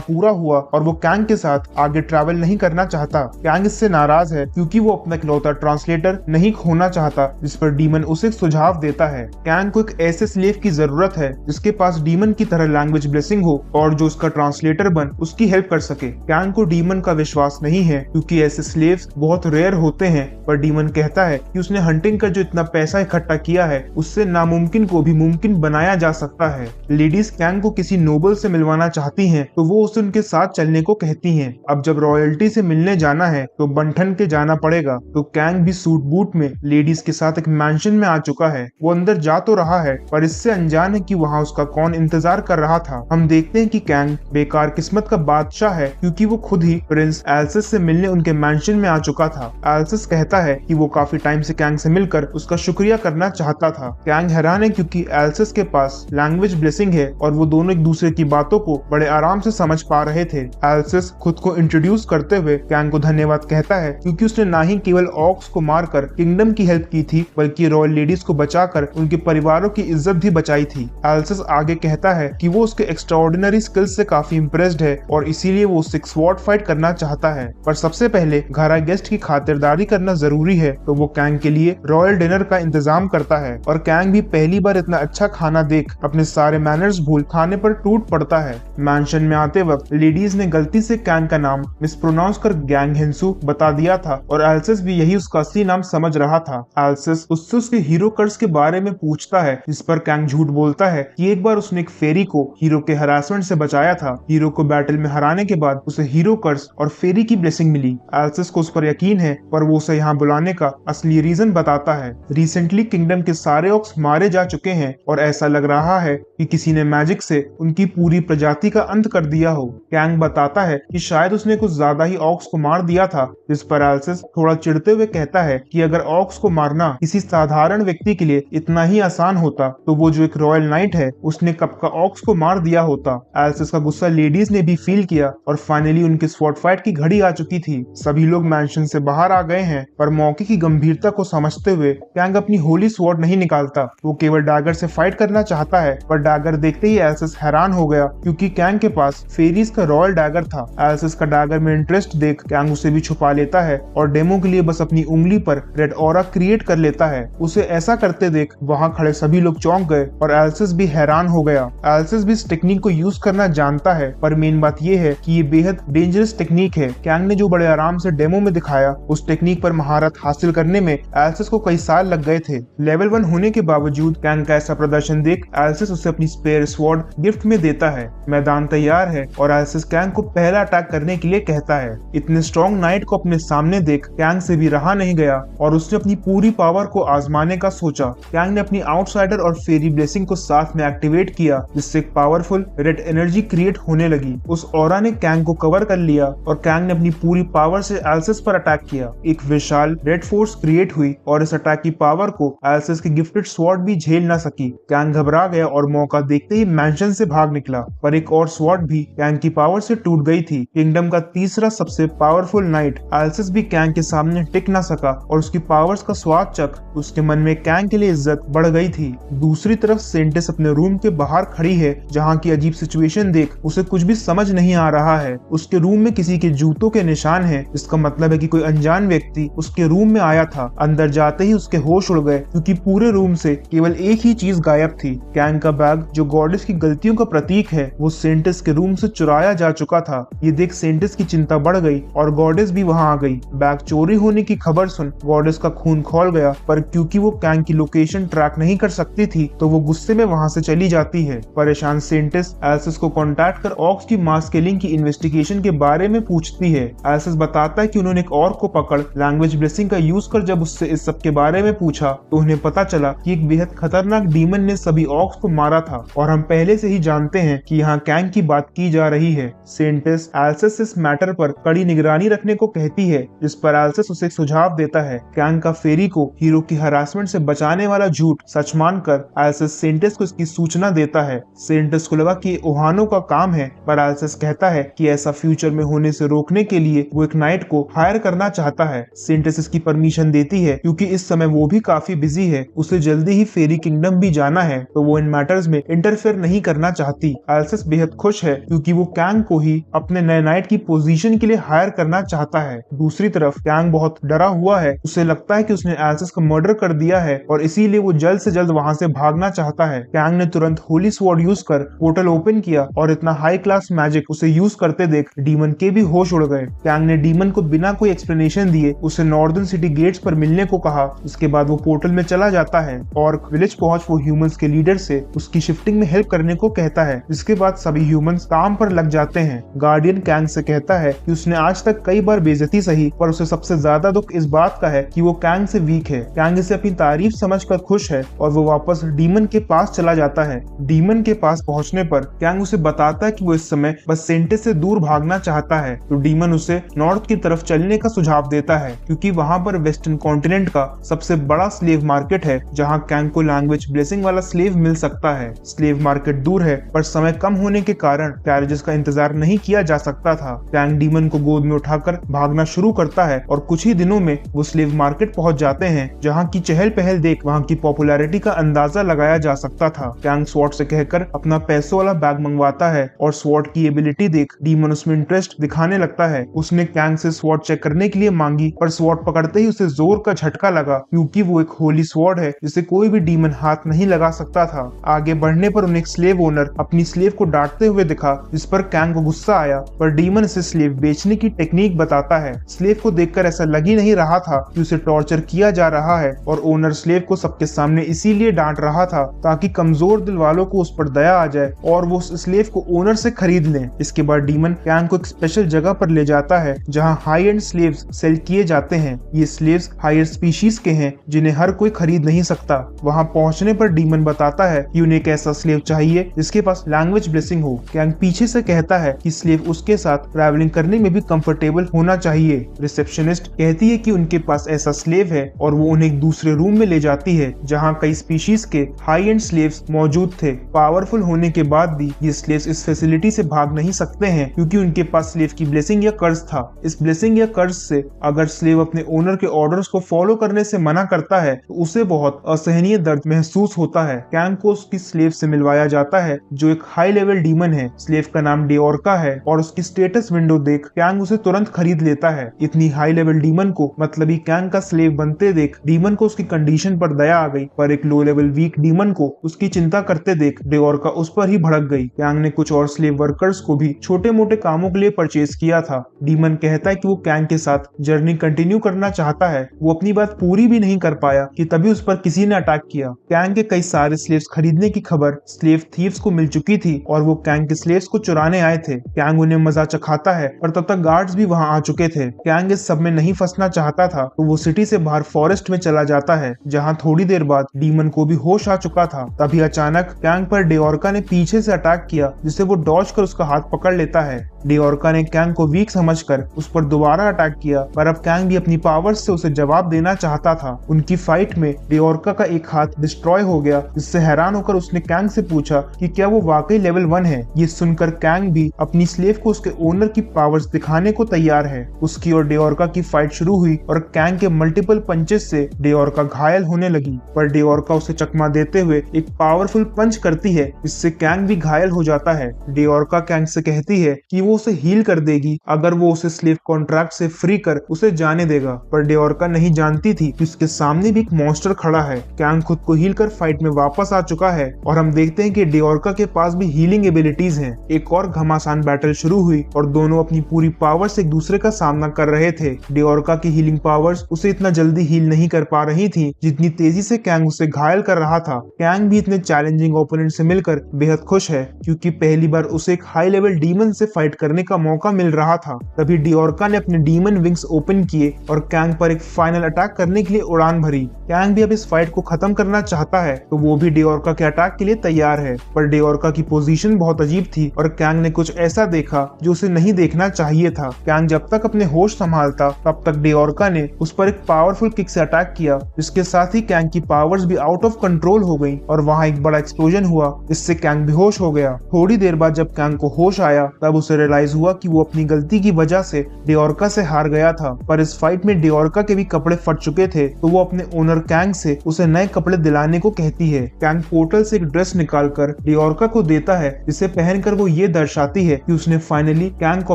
पूरा हुआ और वो कैंग के साथ आगे ट्रैवल नहीं करना चाहता। कैंग इससे नाराज है क्योंकि वो अपना इकलौता ट्रांसलेटर नहीं खोना चाहता, जिस पर डीमन उसे सुझाव देता है। कैंग को एक ऐसे स्लेव की जरूरत है जिसके पास डीमन की तरह लैंग्वेज ब्लेसिंग हो और जो उसका ट्रांसलेटर बन उसकी हेल्प कर सके। कैंग को डीमन का विश्वास नहीं है क्योंकि ऐसे स्लेव्स बहुत रेयर होते हैं, पर डीमन कहता है कि उसने हंटिंग कर जो इतना पैसा इकट्ठा किया है उससे नामुमकिन को भी मुमकिन बनाया जा सकता है। लेडीज कैंग को किसी नोबल से मिलवाना चाहती हैं, तो वो उसे उनके साथ चलने को कहती हैं। अब जब रॉयल्टी से मिलने जाना है तो बंठन के जाना पड़ेगा, तो कैंग भी सूट बूट में लेडीज के साथ एक मैंशन में आ चुका है। वो अंदर जा तो रहा है पर इससे अनजान है कि वहाँ उसका कौन इंतजार कर रहा था। हम देखते हैं कि कैंग बेकार किस्मत का बादशाह है क्योंकि वो खुद ही प्रिंस एल्सिस से मिलने उनके मैंशन में आ चुका था। एल्सिस कहता है कि वो काफी टाइम से कैंग से मिलकर उसका शुक्रिया करना चाहता था। कैंग हैरान है क्योंकि एल्सिस के पास लैंग्वेज ब्लेसिंग है और वो दोनों एक दूसरे की बातों को बड़े आराम से समझ पा रहे थे। एल्सिस खुद को इंट्रोड्यूस करते हुए कैंग को धन्यवाद कहता है क्योंकि उसने ना ही केवल ऑक्स को मारकर किंगडम की हेल्प की थी, बल्कि रॉयल लेडीज को बचाकर उनके परिवारों की इज्जत भी बचाई थी। एल्सिस आगे कहता है कि वो उसके एक्स्ट्राऑर्डिनरी स्किल्स से काफी इम्प्रेस्ड है और इसीलिए वो उससे स्वॉर्ड फाइट करना चाहता है, पर सबसे पहले घर आए गेस्ट की खातिरदारी करना जरूरी है। तो वो कैंग के लिए रॉयल डिनर का इंतजाम करता है और कैंग भी पहली बार इतना अच्छा खाना देख अपने सारे मैनर्स भूल खाने पर टूट पड़ता है। मैंशन में आते वक्त लेडीज ने गलती से कैंग का नाम मिसप्रोनाउंस कर गैंग हेंसू बता दिया था और एल्सिस भी यही उसका असली नाम समझ रहा था। एल्सिस उससे उसके हीरो कर्स के बारे में पूछता है, जिस पर कैंग झूठ बोलता है कि एक बार उसने एक फेरी को हीरो के हरासमेंट से बचाया था। हीरो को बैटल में हराने के बाद उसे हीरो कर्स और फेरी की ब्लेसिंग मिली। एल्सिस को उस पर यकीन है, पर वो उसे यहाँ बुलाने का असली रीजन बताता है। रिसेंटली किंगडम के सारे ऑक्स मारे जा चुके हैं और ऐसा लग रहा है कि किसी ने मैजिक से उनकी पूरी प्रजाति का अंत कर दिया हो। कैंग बताता है कि शायद उसने कुछ ज्यादा ही ऑक्स को मार दिया था, जिस पर एल्सिस थोड़ा चिढ़ते हुए कहता है कि अगर ऑक्स को मारना किसी साधारण व्यक्ति के लिए इतना ही आसान होता तो वो जो एक रॉयल नाइट है उसने कब का ऑक्स को मार दिया होता। एल्सिस का गुस्सा लेडीज ने भी फील किया और फाइनली उनकी स्वॉर्ड फाइट की घड़ी आ चुकी थी। सभी लोग मैंशन से बाहर आ गए हैं, पर मौके की गंभीरता को समझते हुए कैंग अपनी होली स्वॉर्ड नहीं निकालता। वो केवल डैगर से फाइट करना चाहता है, पर डैगर देखते ही एल्सिस हैरान हो गया क्योंकि कैंग के पास फेरीज का रॉयल डैगर था। एल्सिस का डैगर में इंटरेस्ट देख कैंग उसे भी छुपा लेता है और डेमो के लिए बस अपनी उंगली पर रेड ऑरा क्रिएट कर लेता है। उसे ऐसा करते देख वहां खड़े सभी लोग चौंक गए और एल्सिस भी हैरान हो गया। एल्सिस भी इस टेक्निक को यूज करना जानता है, पर मेन बात यह है कि ये बेहद डेंजरस टेक्निक है। कैंग ने जो बड़े आराम से डेमो में दिखाया, उस टेक्निक पर महारत हासिल करने में एल्सिस को कई साल लग गए थे। लेवल 1 होने के बावजूद कैंग का ऐसा प्रदर्शन देख एल्सिस उसे अपनी स्पेयर स्वॉर्ड गिफ्ट में देता है। मैदान तैयार है और एल्सिस कैंग को पहला अटैक करने के लिए कहता है। इतने स्ट्रॉन्ग नाइट को अपने सामने देख कैंग से भी रहा नहीं गया और उसने अपनी पूरी पावर को आजमाने का सोचा। कैंग ने अपनी आउटसाइडर और फेरी ब्लेसिंग को साथ में एक्टिवेट किया, जिससे एक पावरफुल रेड एनर्जी क्रिएट होने लगी। उस ऑरा ने कैंग को कवर कर लिया और कैंग ने अपनी पूरी पावर से एल्सिस पर अटैक किया। एक विशाल रेड फोर्स क्रिएट हुई और इस अटैक की पावर को एल्सिस की गिफ्टेड स्वॉर्ड भी झेल न सकी। कैंग घबरा गया और मौका देखते ही मैंशन से भाग निकला, पर एक और स्वॉर्ड भी कैंग की पावर से टूट गई थी। किंगडम का तीसरा सबसे पावरफुल नाइट एल्सिस भी कैंग के सामने टिक न सका और उसकी पावर्स का स्वाद चख उसके मन में कैंग के लिए इज्जत बढ़ गई थी। दूसरी तरफ सेंटिस अपने रूम के बाहर खड़ी है, जहाँ की अजीब सिचुएशन देख उसे कुछ भी समझ नहीं आ रहा है। उसके रूम में किसी के जूतों के निशान हैं, इसका मतलब है कि कोई अनजान व्यक्ति उसके रूम में आया था। अंदर जाते ही उसके होश उड़ गए क्योंकि पूरे रूम से केवल एक ही चीज गायब थी। कैंग का बैग, जो गॉडेस की गलतियों का प्रतीक है, वो सेंटिस के रूम से चुराया जा चुका था। ये देख सेंटिस की चिंता बढ़ गई और गॉडेस भी वहां आ गई। बैग चोरी होने की खबर सुन गॉडेस का खून खौल गया, पर क्योंकि वो कैंग की लोकेशन ट्रैक नहीं कर सकती थी तो वो गुस्से में वहां से चली जाती है। परेशान सेंटिस एल्सिस को कांटेक्ट कर ऑक्स की मास किलिंग की इन्वेस्टिगेशन के बारे में पूछती है। एल्सिस बताता है कि उन्होंने एक और को पकड़ लैंग्वेज ब्लेसिंग का यूज कर जब उससे इस सब के बारे में पूछा तो उन्हें पता चला कि एक बेहद खतरनाक डीमन ने सभी ऑक्स को मारा था और हम पहले से ही जानते हैं कि यहाँ कैंग की बात की जा रही है। सेंटिस एल्सिस इस मैटर पर कड़ी निगरानी रखने को कहती है, जिस पर एल्सिस उसे सुझाव देता है। कैंग का फेरी को हीरो की हरासमेंट से बचाने वाला झूठ सच मानकर एल्सिस सेंटिस को इसकी सूचना देता है। सेंटिस को लगा कि ओहानो का काम है, पर एल्सिस कहता है कि ऐसा फ्यूचर में होने से रोकने के लिए वो एक नाइट को हायर करना चाहता है। सेंटिस इसकी परमिशन देती है क्योंकि इस समय वो भी काफी बिजी है, उसे जल्दी ही फेरी किंगडम भी जाना है, तो वो इन मैटर्स में इंटरफेयर नहीं करना चाहती। एल्सिस बेहद खुश है क्योंकि वो कैंग को ही अपने नए नाइट की पोजीशन के लिए हायर करना चाहता है। दूसरी तरफ कैंग बहुत डरा हुआ है, उसे लगता है कि उसने एल्सिस का मर्डर कर दिया है और इसीलिए वो जल्द से जल्द वहां से भागना चाहता है। कैंग ने तुरंत होली स्वॉर्ड यूज कर पोर्टल ओपन किया और इतना हाई क्लास मैजिक उसे यूज करते देख डीमन के भी होश उड़ गए। कैंग ने डीमन को बिना कोई एक्सप्लेनेशन दिए उसे नॉर्दर्न सिटी गेट्स पर मिलने को कहा। इसके बाद वो पोर्टल में चला जाता है और विलेज पहुंच वो ह्यूमंस के लीडर से उसकी शिफ्टिंग में हेल्प करने को कहता है। इसके बाद सभी ह्यूमंस काम पर लग जाते हैं। गार्डियन कैंग से कहता है कि उसने आज तक कई बार बेइज्जती सही, पर उसे सबसे ज्यादा दुख इस बात का है कि वो कैंग से वीक है। कैंग इसे अपनी तारीफ समझकर खुश है और वो वापस डीमन के पास चला जाता है। डीमन के पास पहुंचने पर कैंग उसे बताता है कि वो इस समय बस सेंटिस से दूर भागना चाहता है, तो डीमन उसे नॉर्थ की तरफ चलने का सुझाव देता है क्योंकि वहां पर वेस्टर्न कॉन्टिनेंट का सबसे बड़ा स्लेव मार्केट है जहां कैंग को लैंग्वेज ब्लेसिंग वाला स्लेव मिल सकता है। स्लेव मार्केट दूर है, पर समय कम होने के कारण कैरेजेस का इंतजार नहीं किया जा सकता था। कैंग डीमन को गोद में उठाकर भागना शुरू करता है और कुछ ही दिनों में वो स्लेव मार्केट पहुंच जाते हैं जहां की चहल पहल देख वहां की पॉपुलैरिटी का अंदाजा लगाया जा सकता था। कैंग स्वॉर्ड से कहकर अपना पैसों वाला बैग मंगवाता है और स्वॉर्ड की एबिलिटी देख डीमन उसमें इंटरेस्ट दिखाने लगता है। उसने कैंग से स्वॉर्ड चेक करने के लिए मांगी, पर स्वॉर्ड पकड़ते ही उसे जोर का झटका लगा क्योंकि वो एक होली स्वॉर्ड है जिसे कोई भी डीमन हाथ नहीं लगा सकता था। आगे बढ़ने पर उन्हें एक स्लेव ओनर अपनी स्लेव को डांटते हुए दिखा, जिस पर कैंग को गुस्सा आया, पर डीमन इसे स्लेव बेचने की टेक्निक बताता है। स्लेव को देखकर ऐसा लग ही नहीं रहा था कि उसे टॉर्चर किया जा रहा है और ओनर स्लेव को सबके सामने इसीलिए डांट रहा था ताकि कमजोर दिल वालों को उस पर दया आ जाए और वो उस स्लेव को ओनर से खरीद लें। इसके बाद डीमन कैंग को एक स्पेशल जगह पर ले जाता है जहां हाई एंड स्लेव्स सेल किए जाते हैं। ये स्लेव्स हायर स्पीशीज के हैं जिन्हें हर कोई खरीद नहीं सकता। वहां पहुंचने पर डीमन बताता है कि उन्हें एक ऐसा स्लेव चाहिए जिसके पास लैंग्वेज ब्लेसिंग हो। कैंग पीछे से कहता है कि स्लेव उसके साथ ट्रैवलिंग करने में भी कंफर्टेबल होना चाहिए। रिसेप्शनिस्ट कहती है कि उनके पास ऐसा स्लेव है और वो उन्हें एक दूसरे रूम में ले जाती है जहां कई स्पीशीज के हाई एंड स्लेव्स मौजूद थे। पावरफुल होने के बाद भी ये स्लेव्स इस फैसिलिटी से भाग नहीं सकते हैं क्योंकि उनके पास स्लेव की ब्लेसिंग या कर्ज था। इस ब्लेसिंग या कर्ज से अगर स्लेव अपने ओनर के ऑर्डर्स को फॉलो करने से मना करता है तो उसे बहुत असहनीय दर्द महसूस होता है। कैंग को उसकी स्लेव से मिलवाया जाता है जो एक हाई लेवल डीमन है। स्लेव का नाम डेओरका है और उसकी स्टेटस विंडो देख कैंग उसे तुरंत खरीद लेता है। इतनी हाई लेवल डीमन को मतलब ही कैंग का स्लेव बनते देख डीमन को उसकी कंडीशन पर दया आ गई, पर एक लो लेवल वीक डीमन को उसकी चिंता करते देख डेओरका उस पर ही भड़क गई। कैंग ने कुछ और स्लेव वर्कर्स को भी छोटे मोटे कामों के लिए परचेज किया था। डीमन कहता है कि वो कैंग के साथ जर्नी कंटिन्यू करना चाहता है। वो अपनी बात पूरी भी नहीं कर पाया कि तभी उस पर किसी ने अटैक किया। कैंग के कई सारे स्लेव्स खरीदने की खबर स्लेव थीव्स को मिल चुकी थी और वो कैंग के स्लेव्स को चुराने आए थे। कैंग उन्हें मजा चखाता है और तब तक गार्ड्स भी वहां आ चुके थे। कैंग इस सब में नहीं फंसना चाहता था तो वो सिटी से बाहर फॉरेस्ट में चला जाता है जहां थोड़ी देर बाद डीमन को भी होश आ चुका था। तभी अचानक कैंग पर डेओरका ने पीछे से अटैक किया जिसे वो डॉज कर उसका हाथ पकड़ लेता है। डेओरका ने कैंग को वीक समझकर उस पर दोबारा अटैक किया, पर अब कैंग भी अपनी पावर्स से उसे जवाब देना चाहता था। उनकी फाइट में डेओरका का एक हाथ डिस्ट्रॉय हो गया, जिससे हैरान होकर उसने कैंग से पूछा कि क्या वो वाकई लेवल 1 है। ये सुनकर कैंग भी अपनी स्लेव को उसके ओनर की पावर्स दिखाने को तैयार है। उसकी और डेओरका की फाइट शुरू हुई और कैंग के मल्टीपल पंचेस से डेओरका घायल होने लगी, पर डेओरका उसे चकमा देते हुए एक पावरफुल पंच करती है जिससे कैंग भी घायल हो जाता है। डेओरका कैंग से कहती है कि वो वो उसे हील कर देगी अगर वो उसे स्लेव कॉन्ट्रैक्ट से फ्री कर उसे जाने देगा। पर डेओर्का नहीं जानती थी कि उसके सामने भी एक मॉन्स्टर खड़ा है। कैंग खुद को हील कर फाइट में वापस आ चुका है और हम देखते हैं कि डेओर्का के पास भी हीलिंग एबिलिटीज हैं। एक और घमासान बैटल शुरू हुई और दोनों अपनी पूरी पावर से एक दूसरे का सामना कर रहे थे। डेओर्का की हीलिंग पावर्स उसे इतना जल्दी हील नहीं कर पा रही थी जितनी तेजी से कैंग उसे घायल कर रहा था। कैंग भी इतने चैलेंजिंग ओपोनेंट से मिलकर बेहद खुश है क्योंकि पहली बार उसे एक हाई लेवल डीमन से फाइट करने का मौका मिल रहा था। तभी डेओर्का ने अपने डीमन विंग्स ओपन किए और कैंग पर एक फाइनल अटैक करने के लिए उड़ान भरी। कैंग भी अब इस फाइट को खत्म करना चाहता है तो वो भी डेओर्का के अटैक के लिए तैयार है। पर डेओर्का की पोजीशन बहुत अजीब थी और कैंग ने कुछ ऐसा देखा जो उसे नहीं देखना चाहिए था। कैंग जब तक अपने होश संभालता तब तक डेओर्का ने उस पर एक पावरफुल किक से अटैक किया, जिसके साथ ही कैंग की पावर्स भी आउट ऑफ कंट्रोल हो गई और वहां एक बड़ा एक्सप्लोजन हुआ जिससे कैंग बेहोश हो गया। थोड़ी देर बाद जब कैंग को होश आया तब उसे रियलाइज हुआ कि वो अपनी गलती की वजह से डेओर्का से हार गया था। पर इस फाइट में डेओर्का के भी कपड़े फट चुके थे तो वो अपने ओनर कैंग से उसे नए कपड़े दिलाने को कहती है। कैंग पोर्टल से एक ड्रेस निकालकर डेओर्का को देता है जिसे पहनकर वो ये दर्शाती है कि उसने फाइनली कैंग को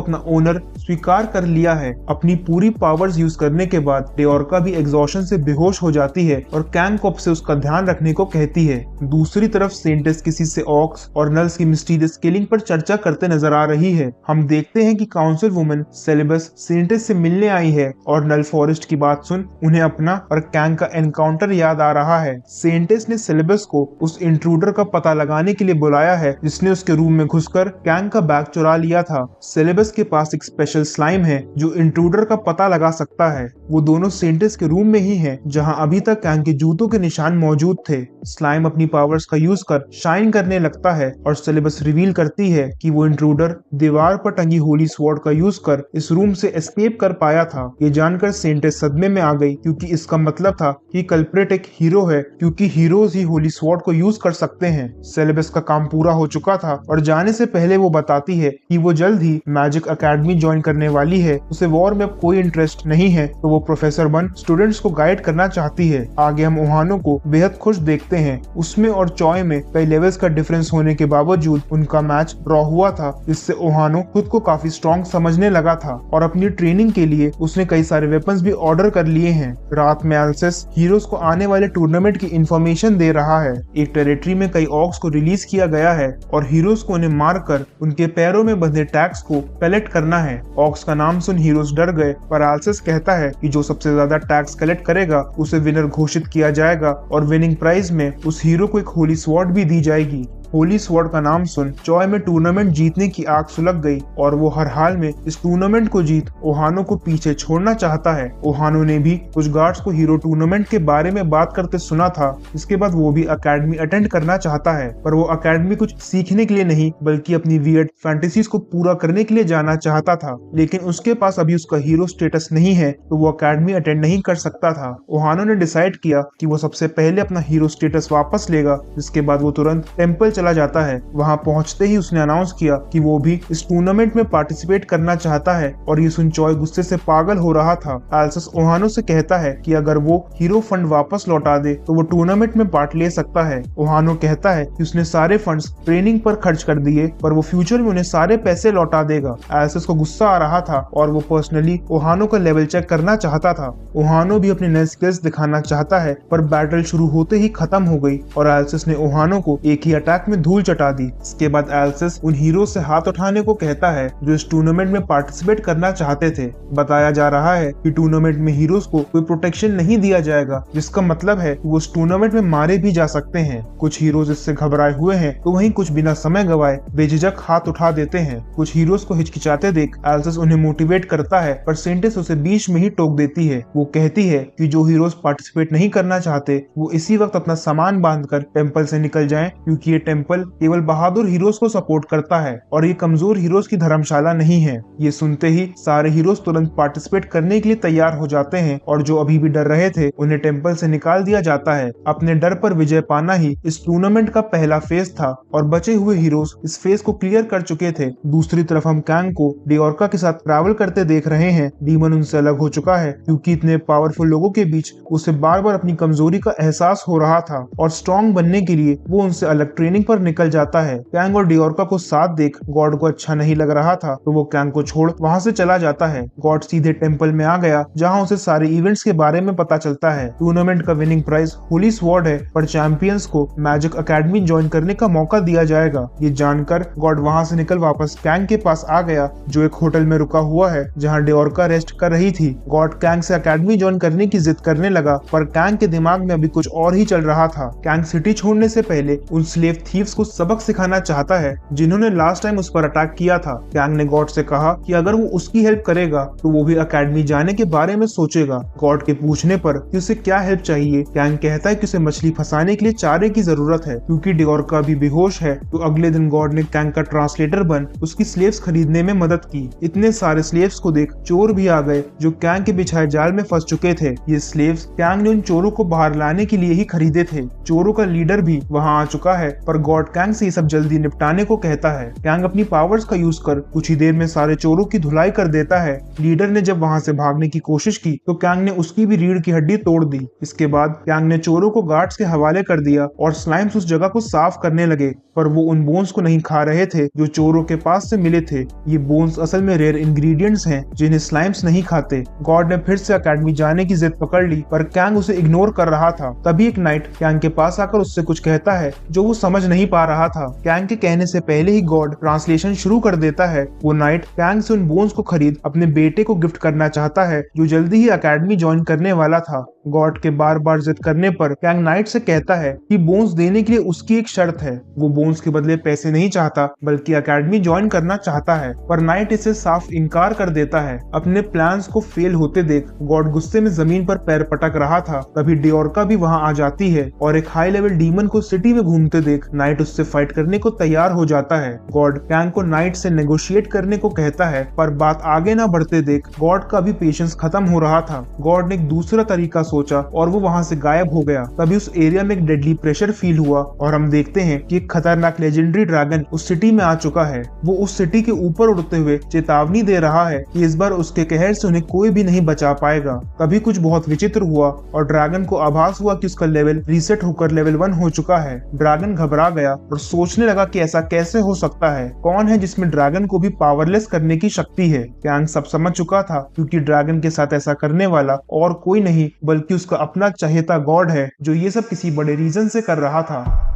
अपना ओनर स्वीकार कर लिया है। अपनी पूरी पावर्स यूज करने के बाद डेओर्का भी एग्जॉशन से बेहोश हो जाती है और कैंग को से उसका ध्यान रखने को कहती है। दूसरी तरफ सेंटेस किसी से ऑक्स और नल्स की मिस्टीरियस किलिंग पर चर्चा करते नजर आ रही है। हम देखते हैं कि काउंसिल वुमन सेलेबस सेंटेस से मिलने आई है और नल फॉरेस्ट की बात सुन उन्हें अपना और कैंग का एनकाउंटर याद आ रहा है। सेंटेस ने सेलेबस को उस इंट्रूडर का पता लगाने के लिए बुलाया है जिसने उसके रूम में घुसकर कैंग का बैग चुरा लिया था। सेलेबस के पास एक स्पेशल स्लाइम है जो इंट्रूडर का पता लगा सकता है। वो दोनों सेंटेस के रूम में ही हैं जहां अभी तक कैंग के जूतों के निशान मौजूद थे। स्लाइम अपनी पावर्स का यूज कर शाइन करने लगता है और सेलेबस रिवील करती है कि वो इंट्रूडर दीवार पर टंगी होली स्वॉर्ड का यूज कर इस रूम से एस्केप कर पाया था। ये जानकर सेंटेस सदमे में आ गई क्योंकि इसका मतलब था कि कल्प्रेट एक हीरो है क्योंकि हीरोज ही होली स्वॉर्ड को यूज कर सकते हैं। सेलेबस का काम पूरा हो चुका था और जाने से पहले वो बताती है कि वो जल्द ही मैजिक अकेडमी ज्वाइन करने वाली है। उसे वॉर में अब कोई इंटरेस्ट नहीं है तो वो प्रोफेसर बन स्टूडेंट्स को गाइड करना चाहती है। आगे हम ओहानो को बेहद खुश देखते हैं। उसमें और चॉय में कई लेवल्स का डिफरेंस होने के बावजूद उनका मैच ड्रॉ हुआ था, जिससे ओहानो खुद को काफी स्ट्रॉन्ग समझने लगा था और अपनी ट्रेनिंग के लिए उसने कई सारे वेपन्स भी ऑर्डर कर लिए हैं। रात में एल्सेस हीरोज को आने वाले टूर्नामेंट की इंफॉर्मेशन दे रहा है। एक टेरिटरी में कई ऑक्स को रिलीज किया गया है और हीरोज को उन्हें मारकर उनके पैरों में बंधे टैग्स को कलेक्ट करना है। ऑक्स का नाम सुन हीरोज डर गए पर एल्सेस कहता है कि जो सबसे ज्यादा टैग्स कलेक्ट करेगा उसे विनर घोषित किया जाएगा और विनिंग प्राइज में उस हीरो को एक होली स्वॉर्ड भी दी जाएगी। होली स्वॉर्ड का नाम सुन चॉय में टूर्नामेंट जीतने की आग सुलग गई और वो हर हाल में इस टूर्नामेंट को जीत ओहानो को पीछे छोड़ना चाहता है। ओहानो ने भी कुछ गार्ड्स को हीरो टूर्नामेंट के बारे में बात करते सुना था। इसके बाद वो भी अकेडमी अटेंड करना चाहता है पर वो अकेडमी कुछ सीखने के लिए नहीं बल्कि अपनी वियर्ड फैंटेसीज को पूरा करने के लिए जाना चाहता था, लेकिन उसके पास अभी उसका हीरो स्टेटस नहीं है तो वो अकेडमी अटेंड नहीं कर सकता था। ओहानो ने डिसाइड किया कि वो सबसे पहले अपना हीरो स्टेटस वापस लेगा, जिसके बाद वो तुरंत टेम्पल चला जाता है। वहां पहुंचते ही उसने अनाउंस किया कि वो भी इस टूर्नामेंट में पार्टिसिपेट करना चाहता है और ये सुन चॉय गुस्से से पागल हो रहा था। एल्सेस ओहानो से कहता है कि अगर वो हीरो फंड वापस लौटा दे तो वो टूर्नामेंट में पार्ट ले सकता है। ओहानो कहता है कि उसने सारे फंड्स ट्रेनिंग पर खर्च कर दिए पर वो फ्यूचर में उन्हें सारे पैसे लौटा देगा। एल्सेस को गुस्सा आ रहा था और वो पर्सनली ओहानो का लेवल चेक करना चाहता था। ओहानो भी अपने नए स्किल्स दिखाना चाहता है पर बैटल शुरू होते ही खत्म हो गई और एल्सेस ने ओहानो को एक ही अटैक में धूल चटा दी। इसके बाद एल्सेस उन हीरो से हाथ उठाने को कहता है जो इस टूर्नामेंट में पार्टिसिपेट करना चाहते थे। बताया जा रहा है कि टूर्नामेंट में हीरोज को कोई प्रोटेक्शन नहीं दिया जाएगा, जिसका मतलब है कि वो इस टूर्नामेंट में मारे भी जा सकते हैं। कुछ हीरोज इससे घबराए हुए हैं तो वहीं कुछ बिना समय गवाए बेझिझक हाथ उठा देते हैं। कुछ हीरोज को हिचकिचाते देख एल्सेस उन्हें मोटिवेट करता है पर सेंटेस उसे बीच में ही टोक देती है। वो कहती है कि जो हीरोज पार्टिसिपेट नहीं करना चाहते वो इसी वक्त अपना सामान बांधकर टेम्पल से निकल जाएं, क्योंकि ये टेम्पल केवल बहादुर हीरोज को सपोर्ट करता है और ये कमजोर हीरोज की धर्मशाला नहीं है। ये सुनते ही सारे हीरोज तुरंत पार्टिसिपेट करने के लिए तैयार हो जाते हैं और जो अभी भी डर रहे थे उन्हें टेम्पल से निकाल दिया जाता है। अपने डर पर विजय पाना ही इस टूर्नामेंट का पहला फेज था और बचे हुए हीरोज इस फेज को क्लियर कर चुके थे। दूसरी तरफ हम कैंग को डेओर्का के साथ ट्रैवल करते देख रहे हैं। डीमन उनसे अलग हो चुका है क्योंकि इतने पावरफुल लोगों के बीच उसे बार बार अपनी कमजोरी का एहसास हो रहा था और स्ट्रॉन्ग बनने के लिए वो उनसे अलग ट्रेनिंग पर निकल जाता है। कैंग और डिओरका को साथ देख गॉड को अच्छा नहीं लग रहा था, तो वो कैंग को छोड़ वहाँ से चला जाता है। गॉड सीधे टेंपल में आ गया, जहाँ उसे सारे इवेंट्स के बारे में पता चलता है। टूर्नामेंट का विनिंग प्राइज होली स्वॉर्ड है, पर चैंपियंस को मैजिक अकेडमी ज्वाइन करने का मौका दिया जाएगा। ये जानकर गॉड वहाँ से निकल वापस कैंग के पास आ गया, जो एक होटल में रुका हुआ है, जहाँ डिओरका रेस्ट कर रही थी। गॉड कैंग से अकेडमी ज्वाइन करने की जिद करने लगा, पर कैंग के दिमाग में अभी कुछ और ही चल रहा था। कैंग सिटी छोड़ने से पहले उन स्लेव थीव्स को सबक सिखाना चाहता है, जिन्होंने लास्ट टाइम उस पर अटैक किया था। कैंग ने गॉड से कहा कि अगर वो उसकी हेल्प करेगा तो वो भी अकेडमी जाने के बारे में सोचेगा। गॉड के पूछने पर कि उसे क्या हेल्प चाहिए, कैंग कहता है कि उसे मछली फंसाने के लिए चारे की जरूरत है, क्योंकि डिओरका भी बेहोश है। तो अगले दिन गॉड ने कैंग का ट्रांसलेटर बन उसकी स्लेव्स खरीदने में मदद की। इतने सारे स्लेव्स को देख चोर भी आ गए, जो कैंग के बिछाए जाल में फंस चुके थे। ये स्लेव्स कैंग ने उन चोरों को बाहर लाने के लिए ही खरीदे थे। चोरों का लीडर भी वहाँ आ चुका है, पर गॉड कैंग से ये सब जल्दी निपटाने को कहता है। कैंग अपनी पावर्स का यूज कर कुछ ही देर में सारे चोरों की धुलाई कर देता है। लीडर ने जब वहाँ से भागने की कोशिश की तो कैंग ने उसकी भी रीढ़ की हड्डी तोड़ दी। इसके बाद कैंग ने चोरों को गार्ड्स के हवाले कर दिया और स्लाइम्स उस जगह को साफ करने लगे, पर वो उन बोन्स को नहीं खा रहे थे जो चोरों के पास से मिले थे। ये बोन्स असल में रेयर इंग्रेडिएंट्स हैं, जिन्हें स्लाइम्स नहीं खाते। गॉड ने फिर से अकेडमी जाने की जिद पकड़ ली, पर कैंग उसे इग्नोर कर रहा था। तभी एक नाइट कैंग के पास आकर उससे कुछ कहता है जो वो समझ नहीं पा रहा था। कैंग के कहने से पहले ही गॉड ट्रांसलेशन शुरू कर देता है। वो नाइट कैंग से उन बोन्स को खरीद अपने बेटे को गिफ्ट करना चाहता है, जो जल्दी ही अकेडमी ज्वाइन करने वाला था। गॉड के बार बार जिद करने पर कैंग नाइट से कहता है कि बोन्स देने के लिए उसकी एक शर्त है। वो बोन्स के बदले पैसे नहीं चाहता, बल्कि अकेडमी ज्वाइन करना चाहता है, पर नाइट इसे साफ इनकार कर देता है। अपने प्लान्स को फेल होते देख गॉड गुस्से में जमीन पर पैर पटक रहा था। तभी डिओरका भी वहां आ जाती है और एक हाई लेवल डीमन को सिटी में घूमते देख नाइट उससे फाइट करने को तैयार हो जाता है। गॉड कैंग को नाइट से नेगोशिएट करने को कहता है, पर बात आगे ना बढ़ते देख गॉड का भी पेशेंस खत्म हो रहा था। गॉड ने एक दूसरा तरीका सोचा और वो वहां से गायब हो गया। तभी उस एरिया में एक डेडली प्रेशर फील हुआ और हम देखते हैं कि एक खतरनाक लेजेंडरी ड्रैगन उस सिटी में आ चुका है। वो उस सिटी के ऊपर उड़ते हुए चेतावनी दे रहा है कि इस बार उसके कहर से उन्हें कोई भी नहीं बचा पाएगा। तभी कुछ बहुत विचित्र हुआ और ड्रैगन को आभास हुआ कि उसका लेवल रीसेट होकर लेवल 1 हो चुका है। ड्रैगन घबरा गया और सोचने लगा कि ऐसा कैसे हो सकता है, कौन है जिसमें ड्रैगन को भी पावरलेस करने की शक्ति है। कैंग सब समझ चुका था, क्योंकि ड्रैगन के साथ ऐसा करने वाला और कोई नहीं बल्कि उसका अपना चहेता गॉड है, जो ये सब किसी बड़े रीजन से कर रहा था।